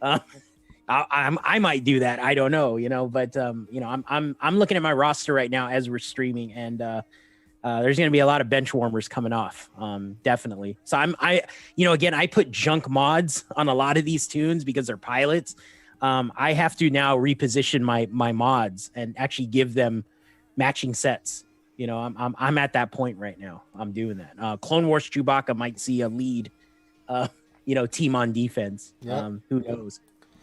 I might do that. I don't know, but I'm looking at my roster right now as we're streaming, and there's going to be a lot of bench warmers coming off. Definitely. So again, I put junk mods on a lot of these tunes because they're pilots. I have to now reposition my mods and actually give them matching sets. I'm at that point right now. I'm doing that. Clone Wars Chewbacca might see a lead, team on defense. Yep. Who knows?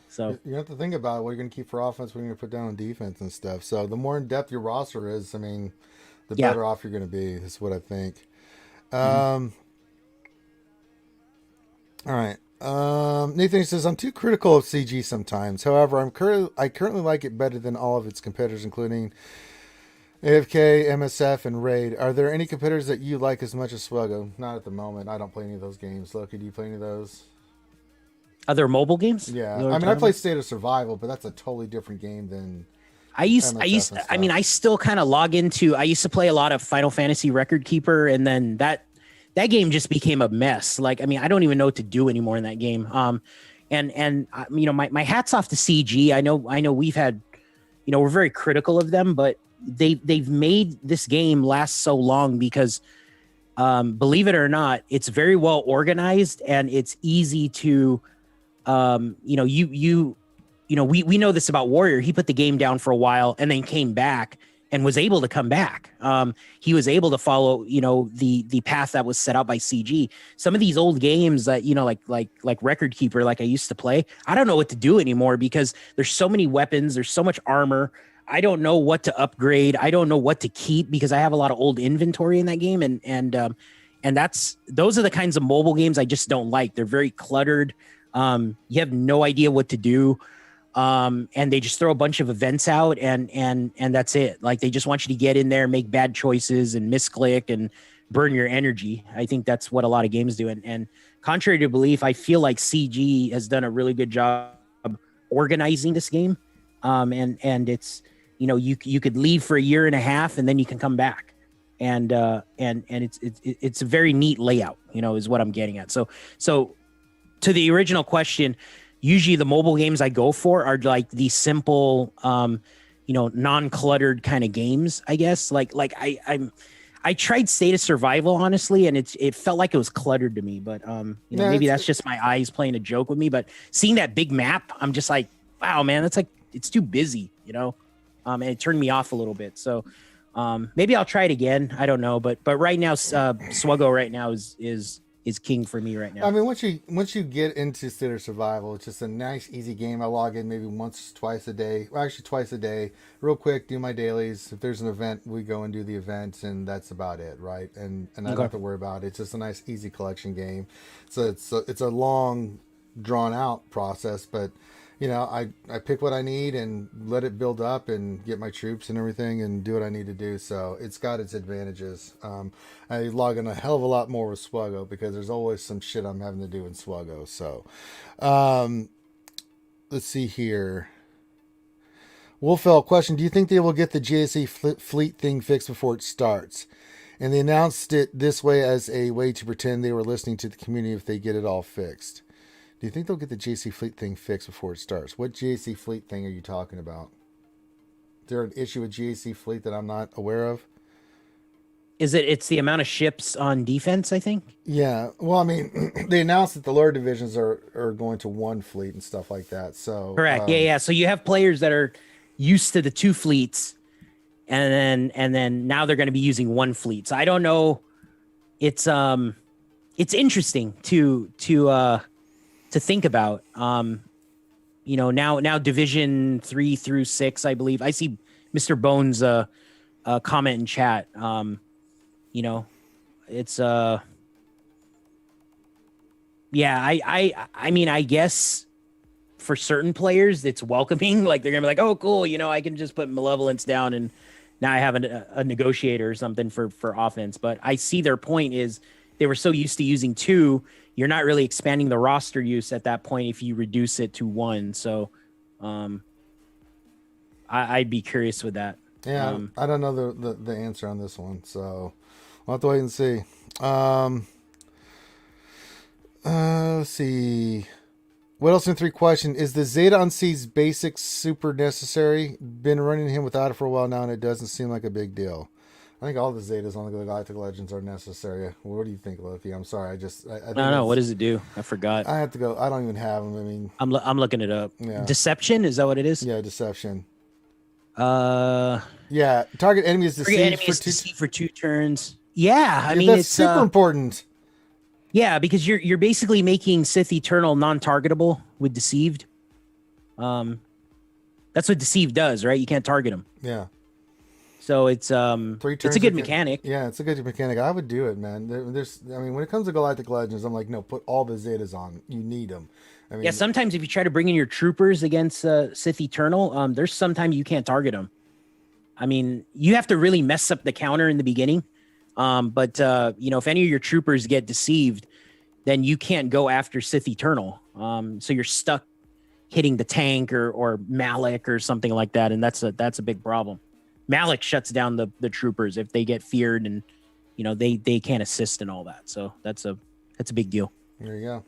So you have to think about what you're going to keep for offense, what you're going to put down on defense and stuff. So the more in depth your roster is, the better off you're going to be. Is what I think. All right. Nathan says, I'm too critical of CG sometimes. However, I currently like it better than all of its competitors, including AFK, MSF, and Raid. Are there any competitors that you like as much as SWGOH? Not at the moment. I don't play any of those games. Loki, do you play any of those? Other mobile games? Yeah. I play State of Survival, but that's a totally different game than I still kind of log into, I used to play a lot of Final Fantasy Record Keeper, and then that game just became a mess. Like, I don't even know what to do anymore in that game. My hat's off to CG. I know we've had, we're very critical of them, but they've made this game last so long because, believe it or not, it's very well organized and it's easy to you know, we know this about Warrior. He put the game down for a while and then came back and was able to come back. He was able to follow, you know, the path that was set out by CG. Some of these old games that, you know, like Record Keeper, like I used to play, I don't know what to do anymore because there's so many weapons, there's so much armor. I don't know what to upgrade. I don't know what to keep because I have a lot of old inventory in that game, and those are the kinds of mobile games I just don't like. They're very cluttered. You have no idea what to do. And they just throw a bunch of events out and that's it. Like they just want you to get in there, make bad choices and misclick and burn your energy. I think that's what a lot of games do. And contrary to belief, I feel like CG has done a really good job organizing this game. And it's, you know, you could leave for a year and a half and then you can come back. And it's a very neat layout, you know, is what I'm getting at. So to the original question, usually the mobile games I go for are like these simple, you know, non-cluttered kind of games, I guess. Like I tried State of Survival, honestly, and it felt like it was cluttered to me. But you know, maybe that's just my eyes playing a joke with me. But seeing that big map, I'm just like, wow, man, that's like it's too busy, you know. And it turned me off a little bit. So maybe I'll try it again. I don't know, but right now, SWGOH right now is king for me right now. I mean, once you get into State of Survival, it's just a nice, easy game. I log in maybe twice a day. Well, actually, twice a day. Real quick, do my dailies. If there's an event, we go and do the events, and that's about it, right? And I don't have to worry about it. It's just a nice, easy collection game. So it's a long, drawn out process, but you know, I pick what I need and let it build up and get my troops and everything and do what I need to do. So it's got its advantages. I log in a hell of a lot more with SWGOH because there's always some shit I'm having to do in SWGOH. So let's see here. Wolfell question: do you think they will get the JSA fleet thing fixed before it starts? And they announced it this way as a way to pretend they were listening to the community if they get it all fixed. Do you think they'll get the JC Fleet thing fixed before it starts? What JC Fleet thing are you talking about? Is there an issue with JC Fleet that I'm not aware of? It's the amount of ships on defense, I think? Yeah. Well, I mean, they announced that the lower divisions are going to one fleet and stuff like that. So correct. Yeah. So you have players that are used to the two fleets and then now they're going to be using one fleet. So I don't know. It's interesting to think about. You know, now Division 3 through 6, I believe. I see Mr. Bones comment in chat. You know, it's yeah, I mean, I guess for certain players it's welcoming. Like they're gonna be like, oh cool, you know, I can just put malevolence down and now I have a negotiator or something for offense. But I see their point is they were so used to using two, you're not really expanding the roster use at that point if you reduce it to one. So I'd be curious with that. Yeah, I don't know the answer on this one, so we'll have to wait and see. Let's see. What else in 3 question? Is the Zeta on C's basics super necessary? Been running him without it for a while now, and it doesn't seem like a big deal. I think all the Zetas on the Galactic Legends are necessary. What do you think, Luffy? I'm sorry. I don't know. What does it do? I forgot. I have to go. I don't even have them. I mean, I'm looking it up. Yeah. Deception? Is that what it is? Yeah, deception. Yeah. Target enemy is deceived for 2 turns. Yeah, I mean, that's it's super important. Yeah, because you're basically making Sith Eternal non-targetable with Deceived. That's what Deceived does, right? You can't target him. Yeah. So it's 3 turns. It's a good mechanic. Yeah, it's a good mechanic. I would do it, man. I mean, when it comes to Galactic Legends, I'm like, no, put all the Zetas on. You need them. I mean, yeah, sometimes if you try to bring in your troopers against Sith Eternal, there's sometimes you can't target them. I mean, you have to really mess up the counter in the beginning. But you know, if any of your troopers get deceived, then you can't go after Sith Eternal. So you're stuck hitting the tank or Malik or something like that, and that's a big problem. Malik shuts down the troopers if they get feared, and you know they can't assist and all that. So that's a big deal. There you go.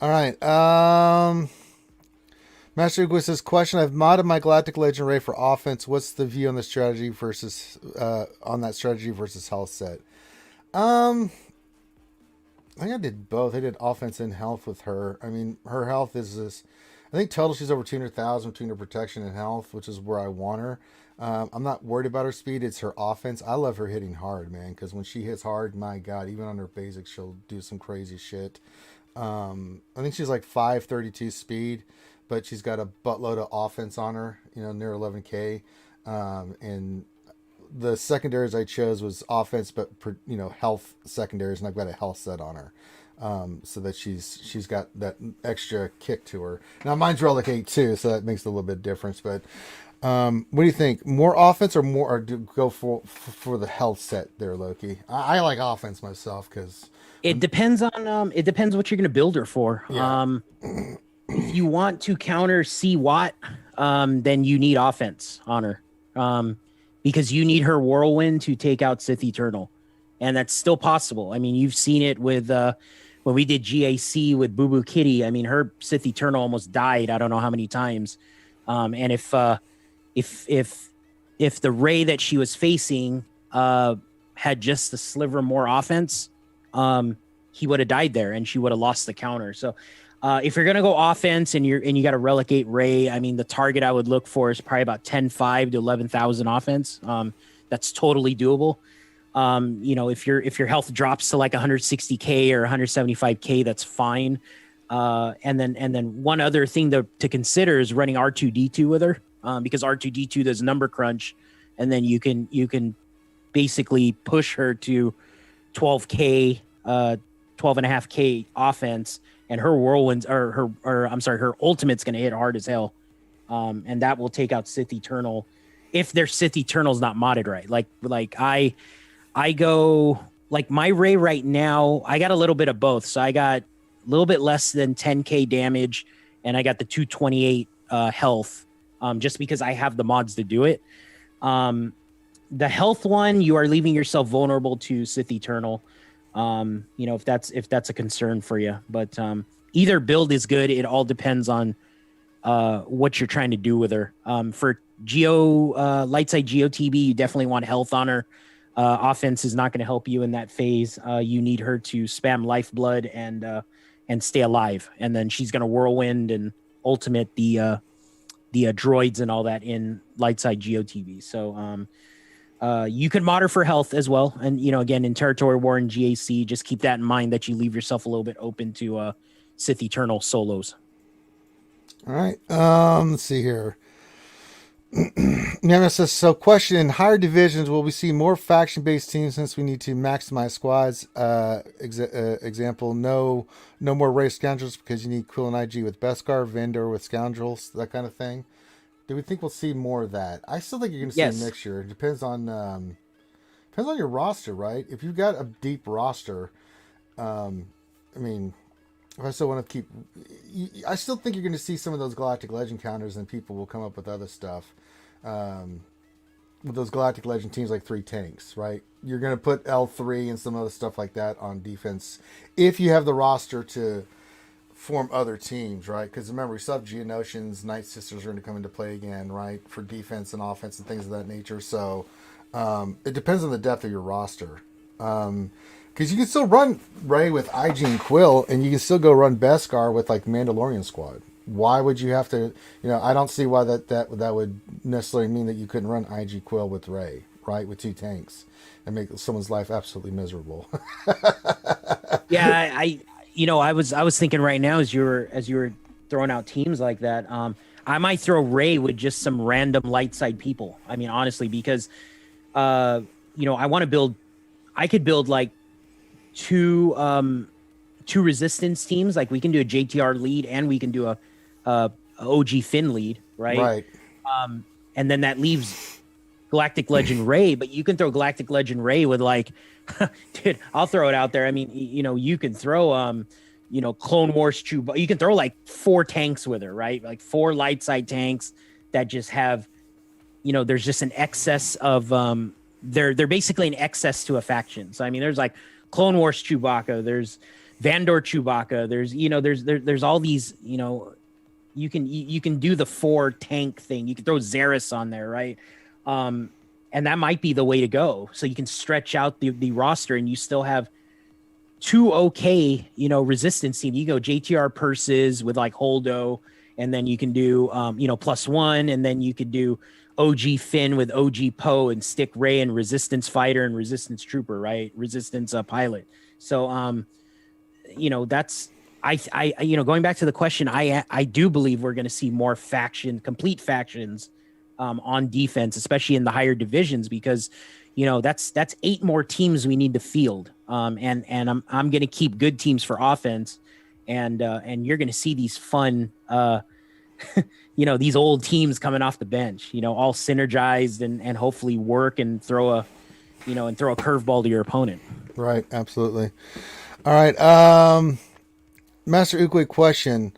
All right. Master Uguis says, question: I've modded my Galactic Legend Rey for offense. What's the view on the strategy versus health set? I think I did both. I did offense and health with her. I mean, her health is this. I think total she's over 200,000 between her protection and health, which is where I want her. I'm not worried about her speed. It's her offense. I love her hitting hard, man, because when she hits hard, my God, even on her basics, she'll do some crazy shit. I think she's like 532 speed, but she's got a buttload of offense on her, near 11K. And the secondaries I chose was offense, but health secondaries, and I've got a health set on her, so that she's got that extra kick to her. Now mine's Relic 8 too, so that makes a little bit difference. But what do you think? More offense or go for the health set there, Loki? I like offense myself because it depends on it depends what you're going to build her for. Yeah. If you want to counter C Watt, then you need offense on her. Because you need her whirlwind to take out Sith Eternal. And that's still possible. I mean, you've seen it with when we did GAC with Boo Boo Kitty. I mean, her Sith Eternal almost died. I don't know how many times. And if the Rey that she was facing had just a sliver more offense, he would have died there, and she would have lost the counter. So if you're gonna go offense and you got to relegate Rey, I mean, the target I would look for is probably about 10,500 to 11,000 offense. That's totally doable. If your health drops to like 160K or 175K, that's fine. And then one other thing to consider is running R2D2 with her, because R2D2 does number crunch, and then you can basically push her to 12K, 12.5K offense. And her whirlwinds her ultimate's going to hit hard as hell. And that will take out Sith Eternal if their Sith Eternal's not modded right. Like I go, like my Rey right now, I got a little bit of both. So I got a little bit less than 10K damage, and I got the 228 health, just because I have the mods to do it. The health one, you are leaving yourself vulnerable to Sith Eternal. If that's a concern for you, but either build is good. It all depends on what you're trying to do with her. For light side GOTB, you definitely want health on her. Offense is not going to help you in that phase. You need her to spam lifeblood and stay alive, and then she's going to whirlwind and ultimate the droids and all that in light side GOTB. So you could mod her for health as well. And, again, in Territory War and GAC, just keep that in mind, that you leave yourself a little bit open to Sith Eternal solos. All right. Let's see here. Nemesis, so question, in higher divisions, will we see more faction-based teams since we need to maximize squads? Example, no more Rey Scoundrels because you need Quill and IG with Beskar, Vendor with Scoundrels, that kind of thing. Do we think we'll see more of that? I still think you're going to see a mixture. It depends on your roster, right? If you've got a deep roster, I mean, if I still want to keep, I still think you're going to see some of those Galactic Legend counters, and people will come up with other stuff. With those Galactic Legend teams like 3 tanks, right? You're going to put L3 and some other stuff like that on defense if you have the roster to form other teams, right? Because remember, we still have Geonosians, Night Sisters are going to come into play again, right? For defense and offense and things of that nature. So it depends on the depth of your roster. Because you can still run Rey with IG and Quill, and you can still go run Beskar with like Mandalorian squad. Why would you have to? I don't see why that would necessarily mean that you couldn't run IG Quill with Rey, right? With 2 tanks and make someone's life absolutely miserable. Yeah, I was thinking right now as you were throwing out teams like that, I might throw Rey with just some random light side people. I mean, honestly, because I want to build. I could build like two resistance teams. Like we can do a JTR lead and we can do a OG Finn lead, right? Right. And then that leaves Galactic Legend Rey, but you can throw Galactic Legend Rey with like, dude, I'll throw it out there. I mean, you can throw, Clone Wars Chewbacca. You can throw like 4 tanks with her, right? Like 4 light side tanks that just have, there's just an excess of, they're basically an excess to a faction. So, I mean, there's like Clone Wars Chewbacca, there's Vandor Chewbacca, there's all these, you can do the 4 tank thing. You can throw Zetas on there, right? And that might be the way to go. So you can stretch out the roster, and you still have two okay, resistance team. You go JTR purses with like Holdo, and then you can do +1, and then you could do OG Finn with OG Poe and stick Rey and resistance fighter and resistance trooper, right? Resistance pilot. So that's going back to the question, I do believe we're going to see more complete factions on defense, especially in the higher divisions, because that's 8 more teams we need to field. And I'm going to keep good teams for offense, and you're going to see these fun these old teams coming off the bench, all synergized and hopefully work and throw a curveball to your opponent. Right. Absolutely. All right. Master Ukwe question.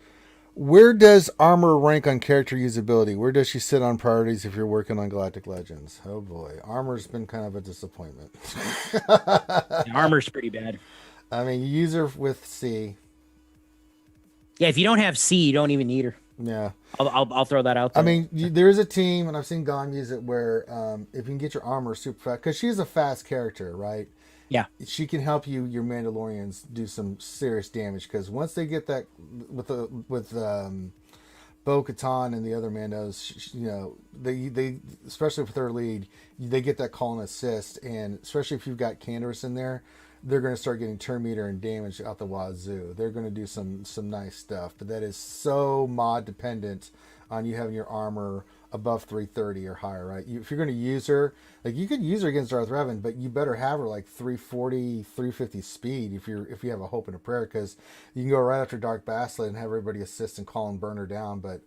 Where does armor rank on character usability? Where does she sit on priorities if you're working on Galactic Legends? Oh boy. Armor's been kind of a disappointment. Armor's pretty bad. I mean, you use her with C. Yeah, if you don't have C, you don't even need her. Yeah, I'll throw that out there. I mean, there is a team, and I've seen Gon use it, where if you can get your armor super fast, because she's a fast character, right? Yeah, she can help your Mandalorians do some serious damage, because once they get that with Bo-Katan and the other Mandos, they especially with their lead, they get that call and assist, and especially if you've got Canderous in there, they're going to start getting turn meter and damage out the wazoo. They're going to do some nice stuff, but that is so mod dependent on you having your armor above 330 or higher, right? If you're going to use her, like you could use her against Darth Revan, but you better have her like 340, 350 speed if you have a hope and a prayer, because you can go right after Dark Bastila and have everybody assist and call and burn her down. But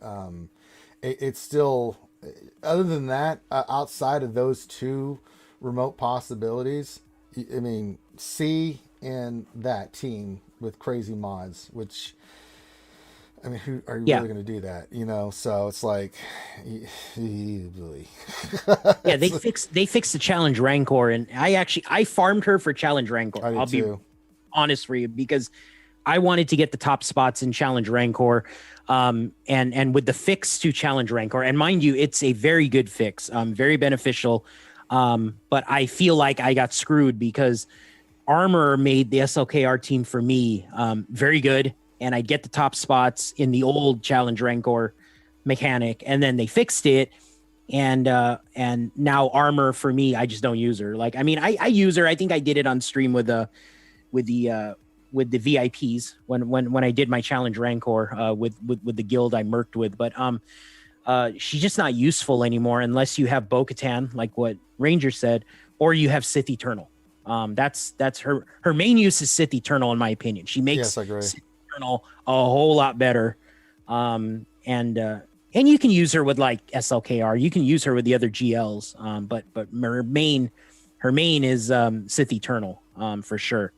it's still, other than that, outside of those two remote possibilities, I mean, C and that team with crazy mods, which, I mean, who are you really going to do that? So it's like, yeah, they fixed the challenge Rancor, and I farmed her for challenge Rancor. I'll be honest for you, because I wanted to get the top spots in challenge Rancor, and with the fix to challenge Rancor, and mind you, it's a very good fix, very beneficial. But I feel like I got screwed, because armor made the SLKR team for me very good, and I'd get the top spots in the old challenge Rancor mechanic, and then they fixed it, and now armor for me, I just don't use her. Like, I mean, I use her. I think I did it on stream with the VIPs when I did my challenge Rancor with the guild I merked with, but she's just not useful anymore unless you have Bo-Katan, like what Ranger said, or you have Sith Eternal. That's her main use is Sith Eternal, in my opinion. She makes Sith Eternal a whole lot better. And you can use her with like SLKR. You can use her with the other GLs. But her main is Sith Eternal for sure.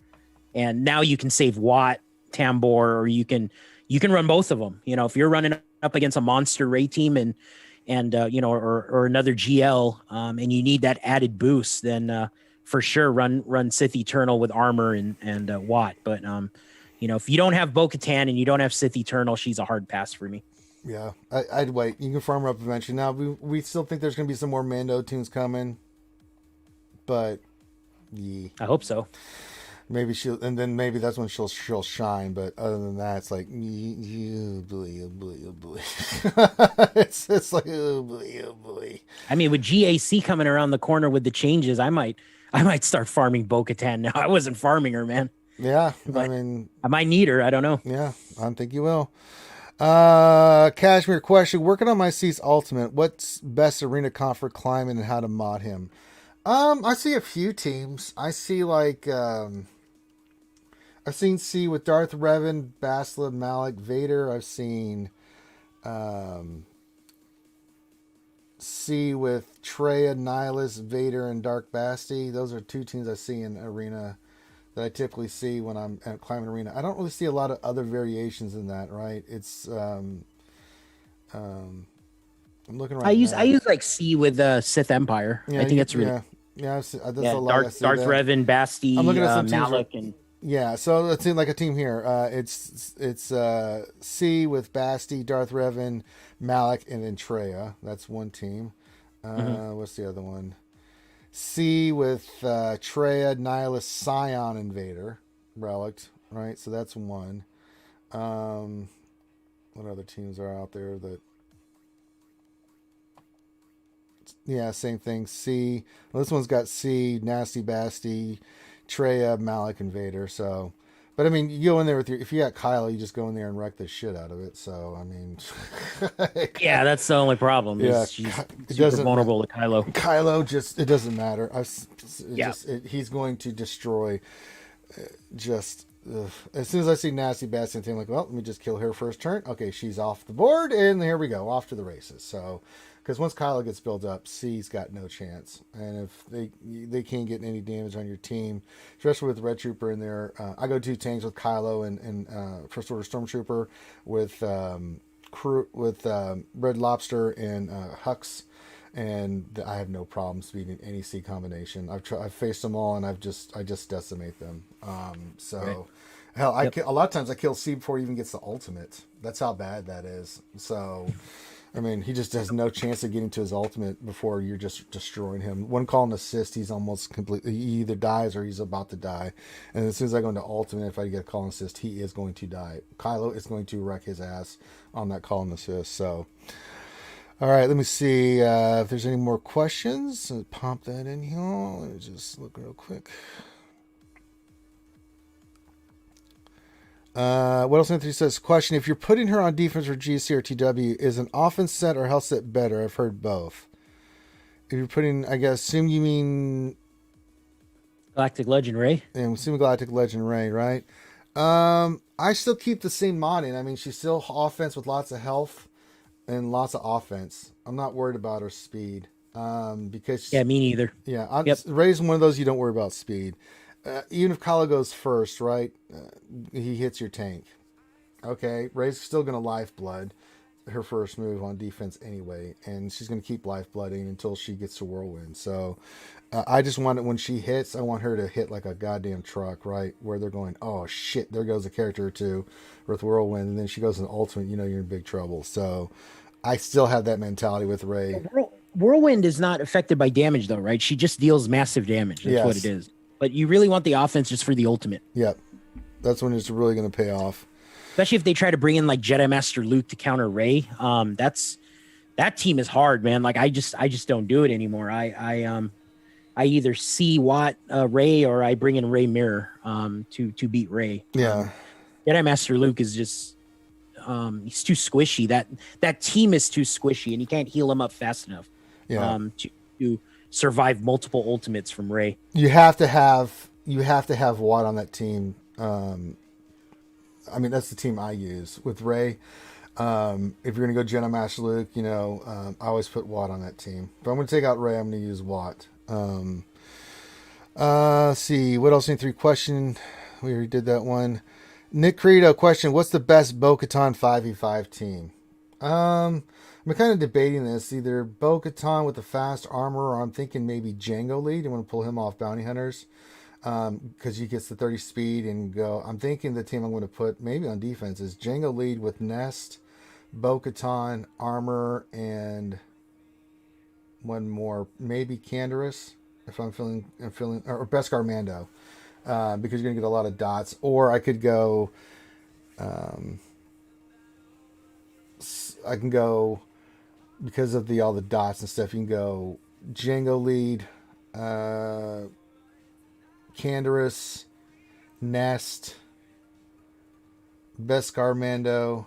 And now you can save Watt, Tambor, or you can run both of them. If you're running up against a monster Rey team and or another GL, and you need that added boost, then for sure run Sith Eternal with armor and Watt. But if you don't have Bo-Katan and you don't have Sith Eternal, she's a hard pass for me. Yeah, I'd wait. You can farm her up eventually. Now we still think there's going to be some more Mando tunes coming, but yeah, I hope so. Maybe maybe that's when she'll shine. But other than that, it's like, oh boy. It's like, oh boy. I mean, with GAC coming around the corner with the changes, I might start farming Bo-Katan now. I wasn't farming her, man. Yeah, but I mean, I might need her. I don't know. Yeah, I don't think you will. Cashmere question: working on my Cease Ultimate. What's best arena comfort climbing and how to mod him? I see a few teams. I see like I've seen C with Darth Revan, Bastila, Malik, Vader. I've seen C with Traya, Nihilus, Vader, and Dark Basti. Those are two teams I see in arena that I typically see when I'm at climbing arena. I don't really see a lot of other variations in that, right? It's I'm looking right. I use like C with Sith Empire. Yeah, I think that's really that's a lot. Darth Revan, Basti, I'm looking at some Malik, and so let's see, like a team here. It's C with Basti, Darth Revan, Malik, and then Traya. That's one team. What's the other one? C with Traya, Nihilus, Scion, and Vader. relicked, right? So that's one. What other teams are out there that? Yeah, same thing. C. Well, this one's got C, Nasty Basti, Treya, Malik, and Vader. So, but I mean, you go in there with your. If you got Kylo, you just go in there and wrect the shit out of it. So, I mean, Yeah, that's the only problem. yeah, Is she's it super doesn't vulnerable to Kylo. Kylo just it doesn't matter. Yeah. He's going to destroy. Just as soon as I see Nasty Basti, I'm like, well, let me just kill her first turn. Okay, she's off the board, and here we go, off to the races. So. Because once Kylo gets built up, C's got no chance, and if they can't get any damage on your team, especially with Red Trooper in there. I go 2 tanks with Kylo and First Order Stormtrooper with Red Lobster and Hux, and I have no problem speeding any C combination. I've faced them all, and I just decimate them. Right. Hell, a lot of times I kill C before he even gets the ultimate. That's how bad that is. So. I mean, he just has no chance of getting to his ultimate before you're just destroying him. One call and assist, he's almost completely, he either dies or he's about to die. And as soon as I go into ultimate, if I get a call and assist, he is going to die. Kylo is going to wreck his ass on that call and assist. So, all right, let me see if there's any more questions. I'll pop that in here. Let me just look real quick. What else? Anthony says, question: if you're putting her on defense for GC or TW, is an offense set or health set better? I've heard both. If you're putting, I guess, assume you mean Galactic Legend Rey. I'm assuming Galactic Legend Rey, right? I still keep the same modding. I mean, she's still offense with lots of health and lots of offense. I'm not worried about her speed. Because me neither. Yeah, Rey's one of those you don't worry about speed. Even if Kylo goes first, right? He hits your tank. Okay, Rey's still going to lifeblood her first move on defense anyway, and she's going to keep lifeblooding until she gets to Whirlwind. So I just want it when she hits, I want her to hit like a goddamn truck, right? Where they're going, oh shit, there goes a character or two with Whirlwind, and then she goes in ultimate, you know you're in big trouble. So I still have that mentality with Rey. Whirlwind is not affected by damage though, right? She just deals massive damage. That's what it is. But you really want the offense just for the ultimate. Yep. That's when it's really going to pay off. Especially if they try to bring in like Jedi Master Luke to counter Rey. That team is hard, man. Like I just don't do it anymore. I either see Watt Rey or I bring in Rey Mirror to beat Rey. Yeah. Jedi Master Luke is just he's too squishy. That team is too squishy, and you can't heal him up fast enough. Yeah. To survive multiple ultimates from Rey. You have to have Watt on that team. I mean, that's the team I use with Rey. If you're gonna go Jedi Master Luke, I always put Watt on that team. If I'm gonna take out Rey, I'm gonna use Watt. See what else? 3 question. We already did that one. Nick Credo question: what's the best Bo-Katan 5v5 team? I'm kind of debating this. Either Bo-Katan with the fast armor, or I'm thinking maybe Django lead. You want to pull him off bounty hunters because he gets the 30 speed and go. I'm thinking the team I'm going to put maybe on defense is Django lead with Nest, Bo-Katan, armor, and one more, maybe Canderous if I'm feeling, or Beskar Mando because you're going to get a lot of dots. Or I could go. I can go because of all the dots and stuff. You can go Django lead, Canderous, Nest, Beskar Mando.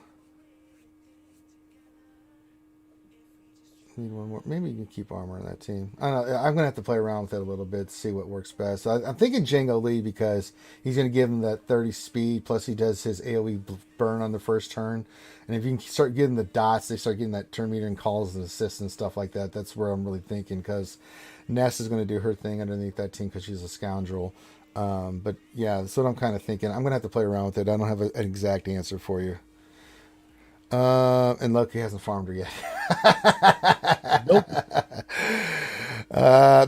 Need one more. Maybe you can keep armor on that team. I don't know. I'm gonna have to play around with it a little bit to see what works best. So I'm thinking Django lead because he's gonna give him that 30 speed. Plus he does his AOE burn on the first turn. And if you can start getting the dots, they start getting that turn meter and calls and assists and stuff like that. That's where I'm really thinking because Ness is going to do her thing underneath that team because she's a scoundrel. But yeah, that's what I'm kind of thinking. I'm going to have to play around with it. I don't have an exact answer for you. And Loki hasn't farmed her yet. Nope.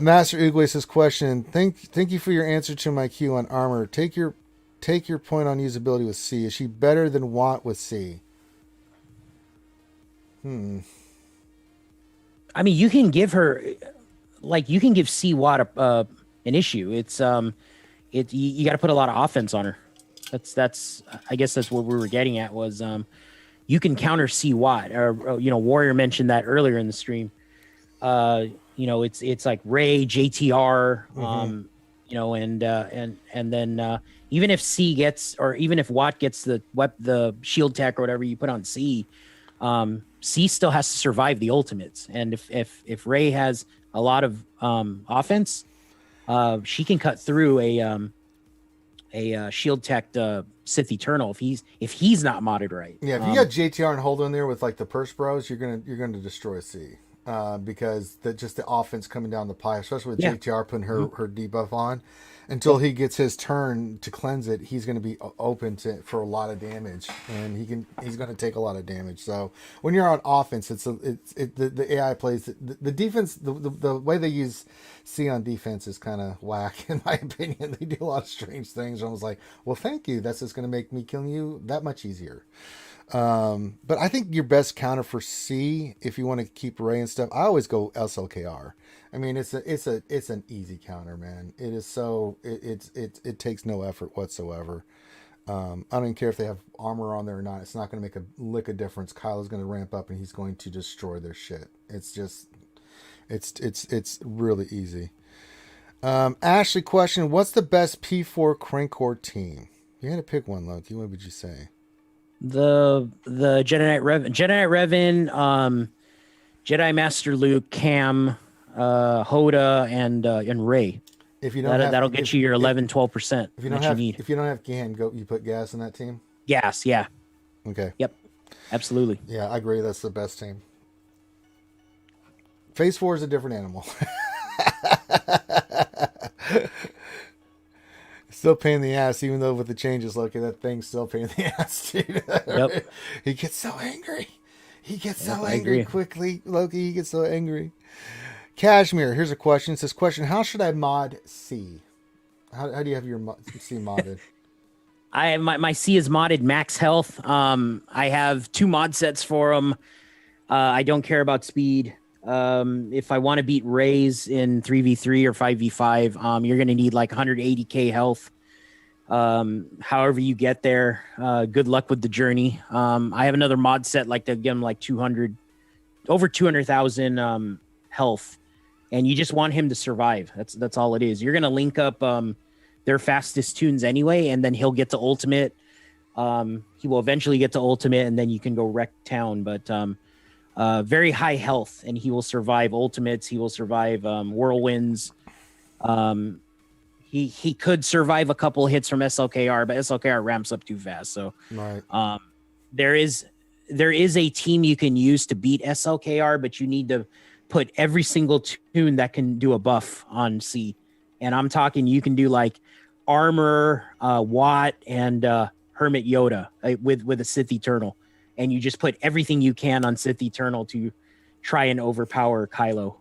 Master Uguay says, question. Thank you for your answer to my Q on armor. Take your point on usability with C. Is she better than Watt with C? I mean, you can give her, you can give C Watt an issue. It's you got to put a lot of offense on her. That's I guess that's what we were getting at was you can counter C Watt or Warrior mentioned that earlier in the stream. It's like Rey, JTR, and then even if C gets, or even if Watt gets the shield tech or whatever you put on C, C still has to survive the ultimates. And if Rey has a lot of offense, she can cut through a shield tech Sith Eternal if he's not modded right. Yeah, if you got JTR and Holdo in there with like the Purse Bros, you're gonna destroy C. Because just the offense coming down the pipe, especially with JTR putting her debuff on, until he gets his turn to cleanse it, he's going to be open for a lot of damage, and he's going to take a lot of damage. So when you're on offense, the AI plays the defense. The way they use C on defense is kind of whack in my opinion. They do a lot of strange things. I was like, well, thank you. That's just going to make me killing you that much easier. But I think your best counter for C, if you want to keep Rey and stuff, I always go SLKR. I mean, it's an easy counter, man. It is so it takes no effort whatsoever. I don't even care if they have armor on there or not. It's not going to make a lick of difference. Kylo's going to ramp up and he's going to destroy their shit. It's just, it's really easy. Ashley question: what's the best P4 Crankcore team? You had to pick one, Loki. What would you say? The Jedi Knight Revan, Jedi Master Luke, Cam, Hoda, and Rey. If you don't that'll get you your 11-12%. If you don't have Gan, you put Gas in that team. Gas, yeah. Okay. Yep. Absolutely. Yeah, I agree. That's the best team. Phase 4 is a different animal. Still pain in the ass, even though with the changes, Loki, that thing's still pain in the ass, dude. Yep. He gets so angry. He gets so angry quickly, Loki. He gets so angry. Kashmir, here's a question. It says, how should I mod C? How do you have your C modded? My C is modded max health. I have 2 mod sets for them. I don't care about speed. If I want to beat Rey's in 3v3 or 5v5, you're going to need like 180k health. However you get there, good luck with the journey. I have another mod set like to give him like 200,000 health, and you just want him to survive. That's all it is. You're going to link up their fastest tunes anyway, and then he'll get to ultimate. He will eventually get to ultimate, and then you can go wreck town. But very high health, and he will survive ultimates. He will survive whirlwinds. He could survive a couple hits from SLKR, but SLKR ramps up too fast. So right. There is a team you can use to beat SLKR, but you need to put every single tune that can do a buff on C. And I'm talking, you can do like Armor, Watt, and Hermit Yoda with a Sith Eternal. And you just put everything you can on Sith Eternal to try and overpower Kylo.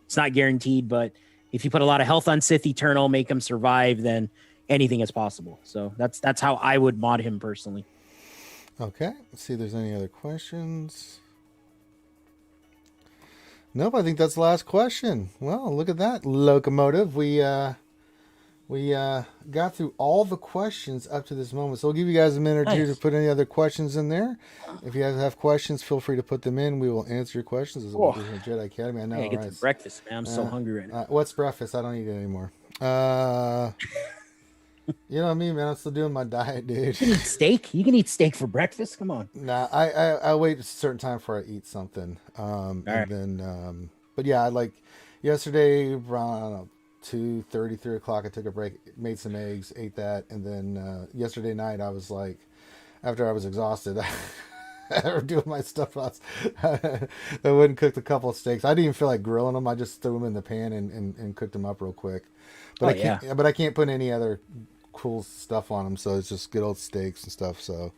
It's not guaranteed, but if you put a lot of health on Sith Eternal, make him survive, then anything is possible. So that's how I would mod him personally. Okay, let's see if there's any other questions. Nope, I think that's the last question. Well, look at that, Locomotive. We got through all the questions up to this moment. So I'll give you guys a minute or two to put any other questions in there. If you guys have questions, feel free to put them in. We will answer your questions. This is Jedi Academy. I know. Yeah, get some breakfast, man. I'm so hungry right now. What's breakfast? I don't eat it anymore. You know what I mean, man? I'm still doing my diet, dude. You can eat steak. You can eat steak for breakfast. Come on. Nah, I wait a certain time before I eat something. And then, but yeah, I like yesterday around 2:30, 3 o'clock. I took a break, made some eggs, ate that, and then yesterday night I was like, after I was exhausted, I was doing my stuff. I went and cooked a couple of steaks. I didn't even feel like grilling them. I just threw them in the pan and cooked them up real quick. But I can't put any other cool stuff on them, so it's just good old steaks and stuff. So,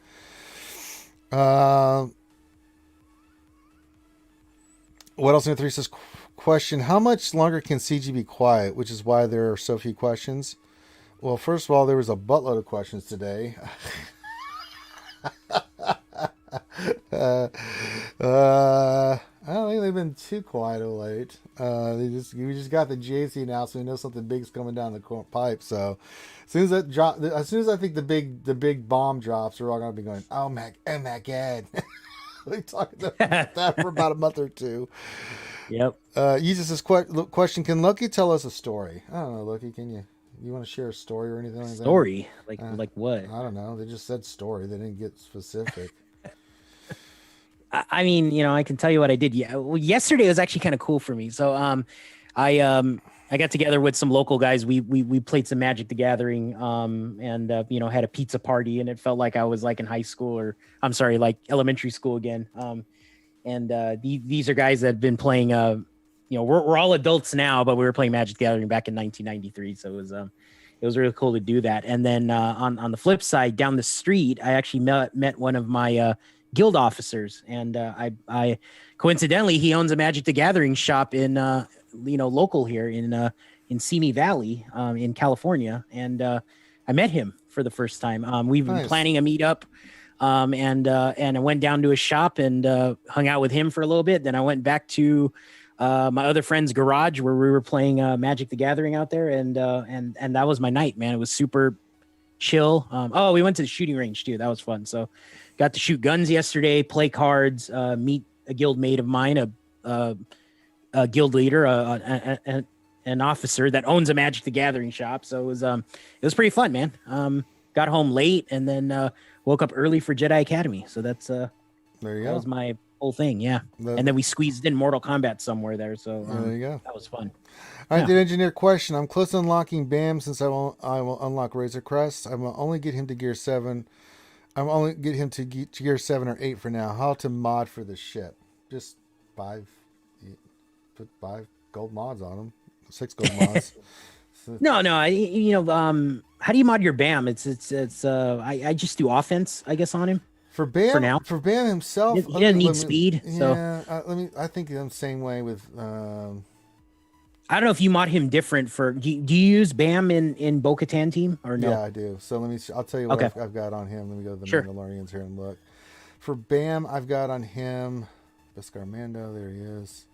what else in the 3 says? Question: how much longer can CG be quiet? Which is why there are so few questions. Well, first of all, there was a buttload of questions today. I don't think they've been too quiet of late. We just got the JC announcement. We know something big's coming down the pipe. So as soon as I think the big bomb drops, we're all gonna be going, oh my god. We talked about that for about a month or two. Yep. Uses this question: can Loki tell us a story? I don't know, Loki. Can you want to share a story or anything like that? Story? Like what? I don't know. They just said story. They didn't get specific. I mean, I can tell you what I did. Yeah, well, yesterday was actually kind of cool for me. So, I got together with some local guys. We played some Magic the Gathering, and had a pizza party, and it felt like I was like in high school, or I'm sorry, like elementary school again. These are guys that have been playing. We're all adults now, but we were playing Magic the Gathering back in 1993. So it was really cool to do that. And then on the flip side, down the street, I actually met one of my guild officers, and I coincidentally, he owns a Magic the Gathering shop in local here in Simi Valley in California, and I met him for the first time. We've been planning a meetup, and I went down to his shop and hung out with him for a little bit. Then I went back to my other friend's garage where we were playing Magic the Gathering out there, and that was my night, man. It was super chill. We went to the shooting range too. That was fun. So got to shoot guns yesterday, play cards, meet a guild mate of mine, a guild leader, an officer that owns a Magic the Gathering shop. So it was pretty fun, man. Got home late and then woke up early for Jedi Academy. So that's there you go. That was my whole thing, yeah. And then we squeezed in Mortal Kombat somewhere there. So there you go. That was fun. All right, the engineer question. I'm close to unlocking Bam since I will unlock Razor Crest. I will only get him to Gear 7. I'm only get him to Gear 7 or 8 for now. How to mod for the ship? Just put 5 gold mods on him. 6 gold mods. No. How do you mod your Bam? I just do offense, I guess, on him. For Bam, for now. For Bam himself, he doesn't need speed. Yeah, I think I'm the same way with. I don't know if you mod him different for. Do you use Bam in Bo-Katan team or no? Yeah, I do. So I'll tell you what I've got on him. Let me go to the Mandalorians here and look. For Bam, I've got on him Beskar Mando. There he is.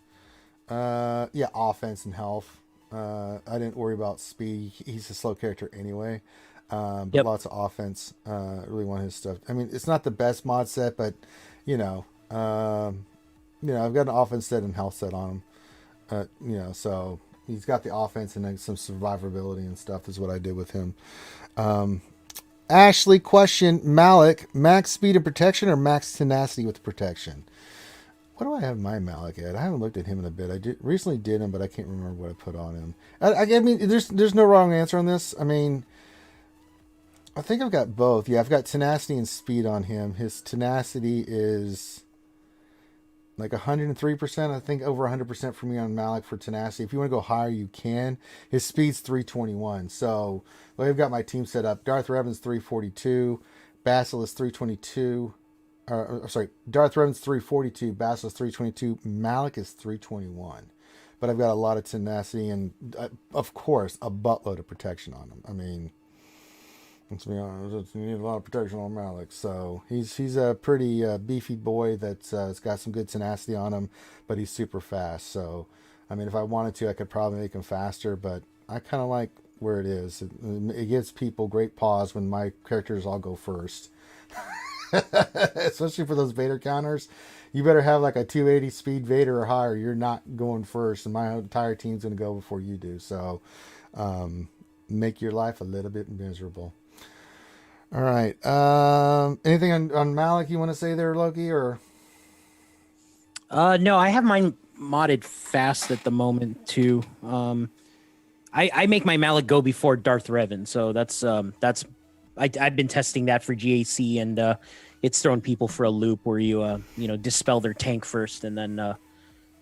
Offense and health. I didn't worry about speed. He's a slow character anyway. But lots of offense. Really want his stuff. I mean, it's not the best mod set, but I've got an offense set and health set on him. So he's got the offense and then some survivability and stuff is what I did with him. Ashley question: Malik, max speed and protection or max tenacity with protection? What do I have my Malik at? I haven't looked at him in a bit. I recently did him, but I can't remember what I put on him. I mean, there's no wrong answer on this. I mean, I think I've got both. Yeah, I've got tenacity and speed on him. His tenacity is like 103%. I think over 100% for me on Malik for tenacity. If you want to go higher, you can. His speed's 321. So I've got my team set up. Darth Revan's 342. Basil is 322. Darth Revan's 342. Basil is 322. Malik is 321. But I've got a lot of tenacity and, of course, a buttload of protection on him. I mean, let's be honest, you need a lot of protection on Malik. So he's a pretty beefy boy that's got some good tenacity on him, but he's super fast. So, I mean, if I wanted to, I could probably make him faster, but I kind of like where it is. It gives people great pause when my characters all go first. Especially for those Vader counters. You better have like a 280 speed Vader or higher. You're not going first, and my entire team's going to go before you do. So, make your life a little bit miserable. All right. Anything on Malik you want to say there, Loki? Or no, I have mine modded fast at the moment too. I make my Malik go before Darth Revan, so that's I've been testing that for GAC, and it's thrown people for a loop where you dispel their tank first, and then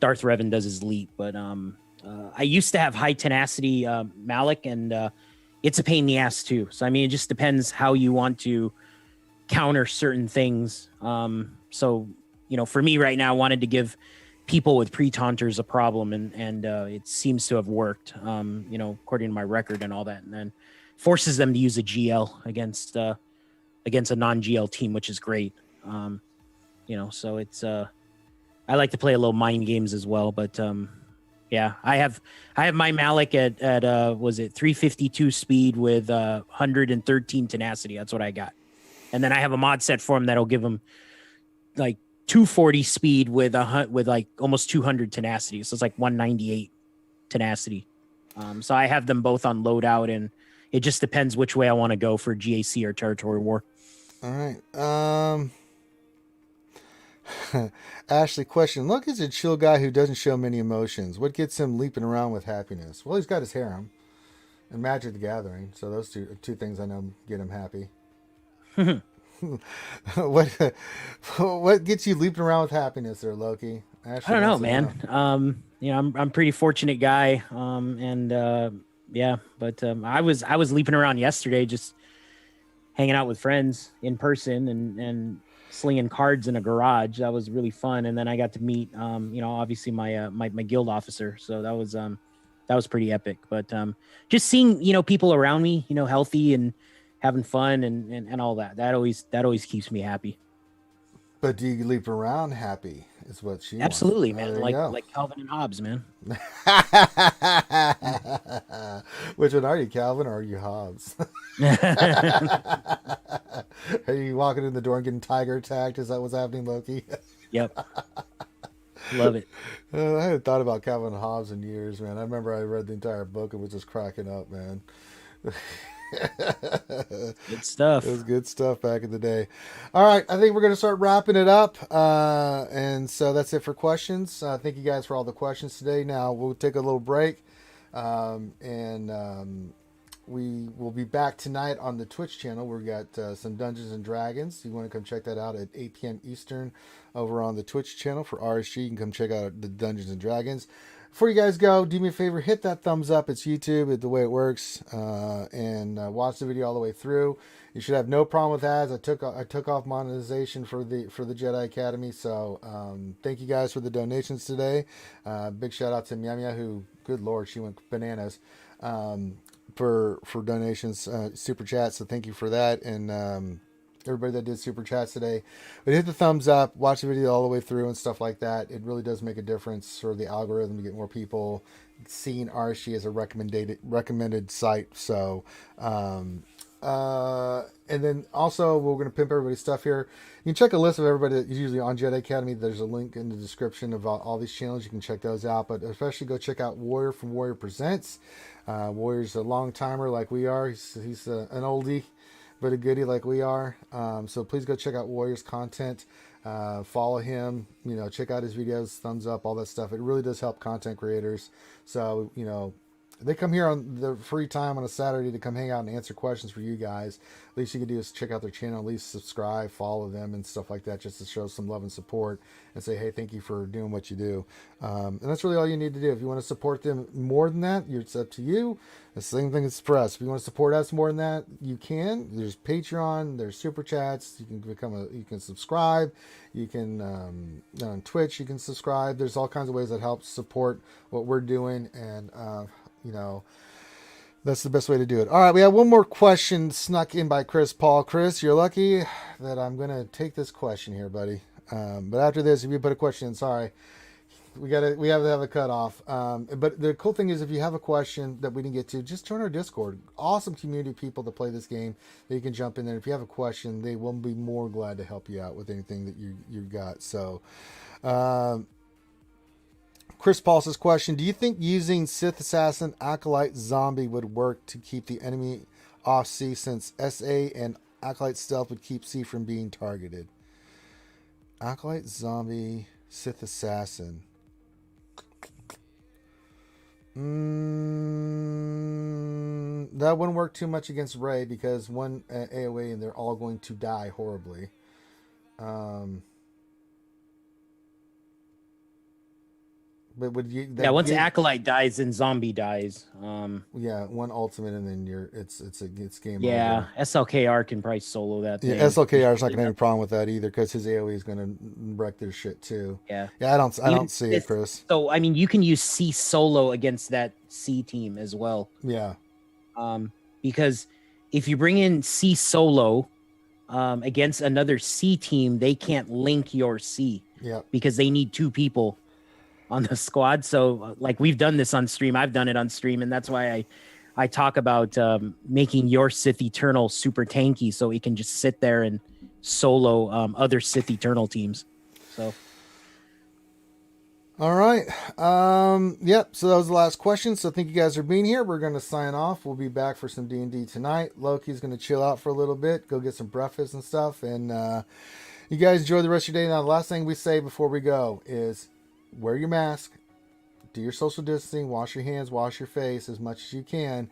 Darth Revan does his leap. But I used to have high tenacity Malik, and it's a pain in the ass too. So I mean, it just depends how you want to counter certain things. So for me right now, I wanted to give people with pre-taunters a problem, and it seems to have worked. According to my record and all that, and then forces them to use a GL against a non-GL team, which is great. So it's I like to play a little mind games as well, but yeah, I have my Malik at was it 352 speed with 113 tenacity. That's what I got. And then I have a mod set for him that'll give him like 240 speed with like almost 200 tenacity. So it's like 198 tenacity. So I have them both on loadout, and it just depends which way I want to go for GAC or territory war. All right. Ashley, question. Look, is a chill guy who doesn't show many emotions. What gets him leaping around with happiness? Well, he's got his harem and Magic the Gathering. So those two things I know get him happy. What gets you leaping around with happiness there, Loki? Ashley, I don't know, man. I'm a pretty fortunate guy. Yeah, but I was leaping around yesterday, just hanging out with friends in person and slinging cards in a garage. That was really fun. And then I got to meet, obviously my guild officer. So that was pretty epic. But just seeing, people around me, healthy and having fun and all that. That always keeps me happy. But do you leap around happy? Is what she absolutely, wants. man. Like Calvin and Hobbes, man. Which one are you, Calvin, or are you Hobbes? Are you walking in the door and getting tiger attacked? Is that what's happening, Loki? Yep. Love it. I hadn't thought about Calvin and Hobbes in years, man. I remember I read the entire book and was just cracking up, man. Good stuff. It was good stuff back in the day. All right, I think we're going to start wrapping it up. And so that's it for questions. Thank you guys for all the questions today. Now we'll take a little break. We will be back tonight on the Twitch channel. We've got some Dungeons and Dragons. You want to come check that out at 8 p.m. Eastern over on the Twitch channel for RSG. You can come check out the Dungeons and Dragons. Before you guys go, do me a favor, hit that thumbs up. It's YouTube, it's the way it works, and watch the video all the way through. You should have no problem with ads. I took off monetization for the Jedi Academy, so thank you guys for the donations today. Big shout out to Mia, who, good lord, she went bananas for donations, super chat. So thank you for that, and everybody that did super chats today. But hit the thumbs up, watch the video all the way through and stuff like that. It really does make a difference for the algorithm to get more people seeing RSG as a recommended site. So and then also we're going to pimp everybody's stuff here. You can check a list of everybody that's usually on Jedi Academy. There's a link in the description of all these channels. You can check those out, but especially go check out Warrior from Warrior Presents. Warrior's a long timer like we are. He's an oldie but a goodie like we are. So please go check out Warrior's content. Follow him, check out his videos, thumbs up, all that stuff. It really does help content creators. So, they come here on the free time on a Saturday to come hang out and answer questions for you guys. Least you can do is check out their channel, at least subscribe, follow them and stuff like that, just to show some love and support and say, hey, thank you for doing what you do. And that's really all you need to do. If you want to support them more than that, it's up to you. The same thing is for us. If you want to support us more than that, you can. There's Patreon, there's super chats. You can you can subscribe. You can on Twitch, you can subscribe. There's all kinds of ways that help support what we're doing, and that's the best way to do it. All right, we have one more question snuck in by Chris Paul. Chris, you're lucky that I'm going to take this question here, buddy. But after this, if you put a question in, sorry, we have to have a cutoff. But the cool thing is, if you have a question that we didn't get to, just join our Discord. Awesome community of people that play this game that you can jump in there. If you have a question, they will be more glad to help you out with anything that you got. So, Chris Paul says, question, do you think using Sith Assassin Acolyte Zombie would work to keep the enemy off C, since SA and Acolyte Stealth would keep C from being targeted? Acolyte Zombie, Sith Assassin. That wouldn't work too much against Rey, because one AoE and they're all going to die horribly. But would you? Once Acolyte dies, then Zombie dies. Yeah, one ultimate, and then it's game over. Yeah, SLKR can probably solo that thing. Yeah, SLKR is not gonna have any problem with that either, because his AoE is gonna wreck their shit too. Yeah. I don't see it, Chris. So I mean, you can use C solo against that C team as well. Yeah. Because if you bring in C solo against another C team, they can't link your C. Yep. because they need 2 people on the squad. So like we've done this on stream. I've done it on stream, and that's why I talk about making your Sith Eternal super tanky so it can just sit there and solo other Sith Eternal teams. So. All right. Yep. So that was the last question. So thank you guys for being here. We're going to sign off. We'll be back for some D&D tonight. Loki's going to chill out for a little bit, go get some breakfast and stuff. And you guys enjoy the rest of your day. Now, the last thing we say before we go is wear your mask, do your social distancing, wash your hands, wash your face as much as you can.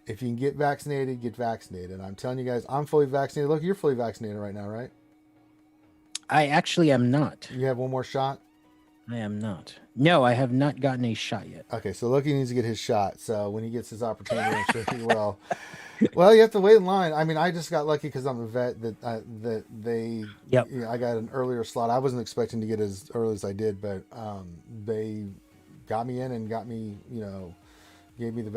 If you can get vaccinated, get vaccinated. And I'm telling you guys, I'm fully vaccinated. Look, you're fully vaccinated right now, right? I actually am not. You have one more shot? I am not. No, I have not gotten a shot yet. Okay, so Loki needs to get his shot. So when he gets his opportunity, I'm sure he will. Well, you have to wait in line. I mean, I just got lucky because I'm a vet that they. Yep. You know, I got an earlier slot. I wasn't expecting to get as early as I did, but they got me in and got me. You know, gave me the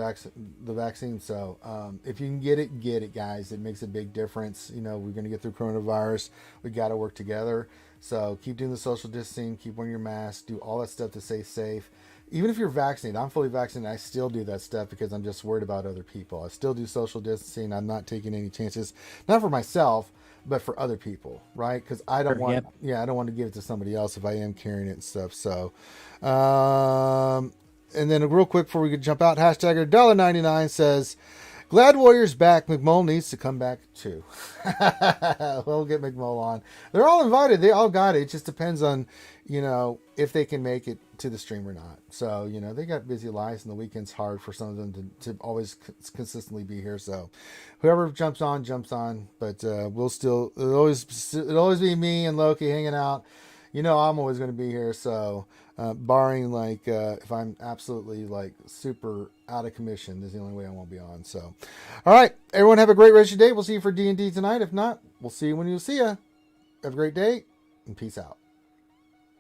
vaccine. So if you can get it, guys. It makes a big difference. You know, we're going to get through coronavirus. We got to work together. So keep doing the social distancing, keep wearing your mask, do all that stuff to stay safe. Even if you're vaccinated, I'm fully vaccinated, I still do that stuff because I'm just worried about other people. I still do social distancing. I'm not taking any chances, not for myself, but for other people, right? Because I don't want, I don't want to give it to somebody else if I am carrying it and stuff. So, and then real quick before we could jump out, hashtag $1.99 says, Glad Warrior's back. McMull needs to come back too. We'll get McMull on. They're all invited. They all got it. It just depends on, you know, if they can make it to the stream or not. So, you know, they got busy lives and the weekend's hard for some of them to always consistently be here. So whoever jumps on. But it'll always be me and Loki hanging out. You know, I'm always going to be here. So barring like if I'm absolutely like super out of commission, this is the only way I won't be on. So, all right, everyone have a great rest of your day. We'll see you for D&D tonight. If not, we'll see you when you see you. Have a great day and peace out.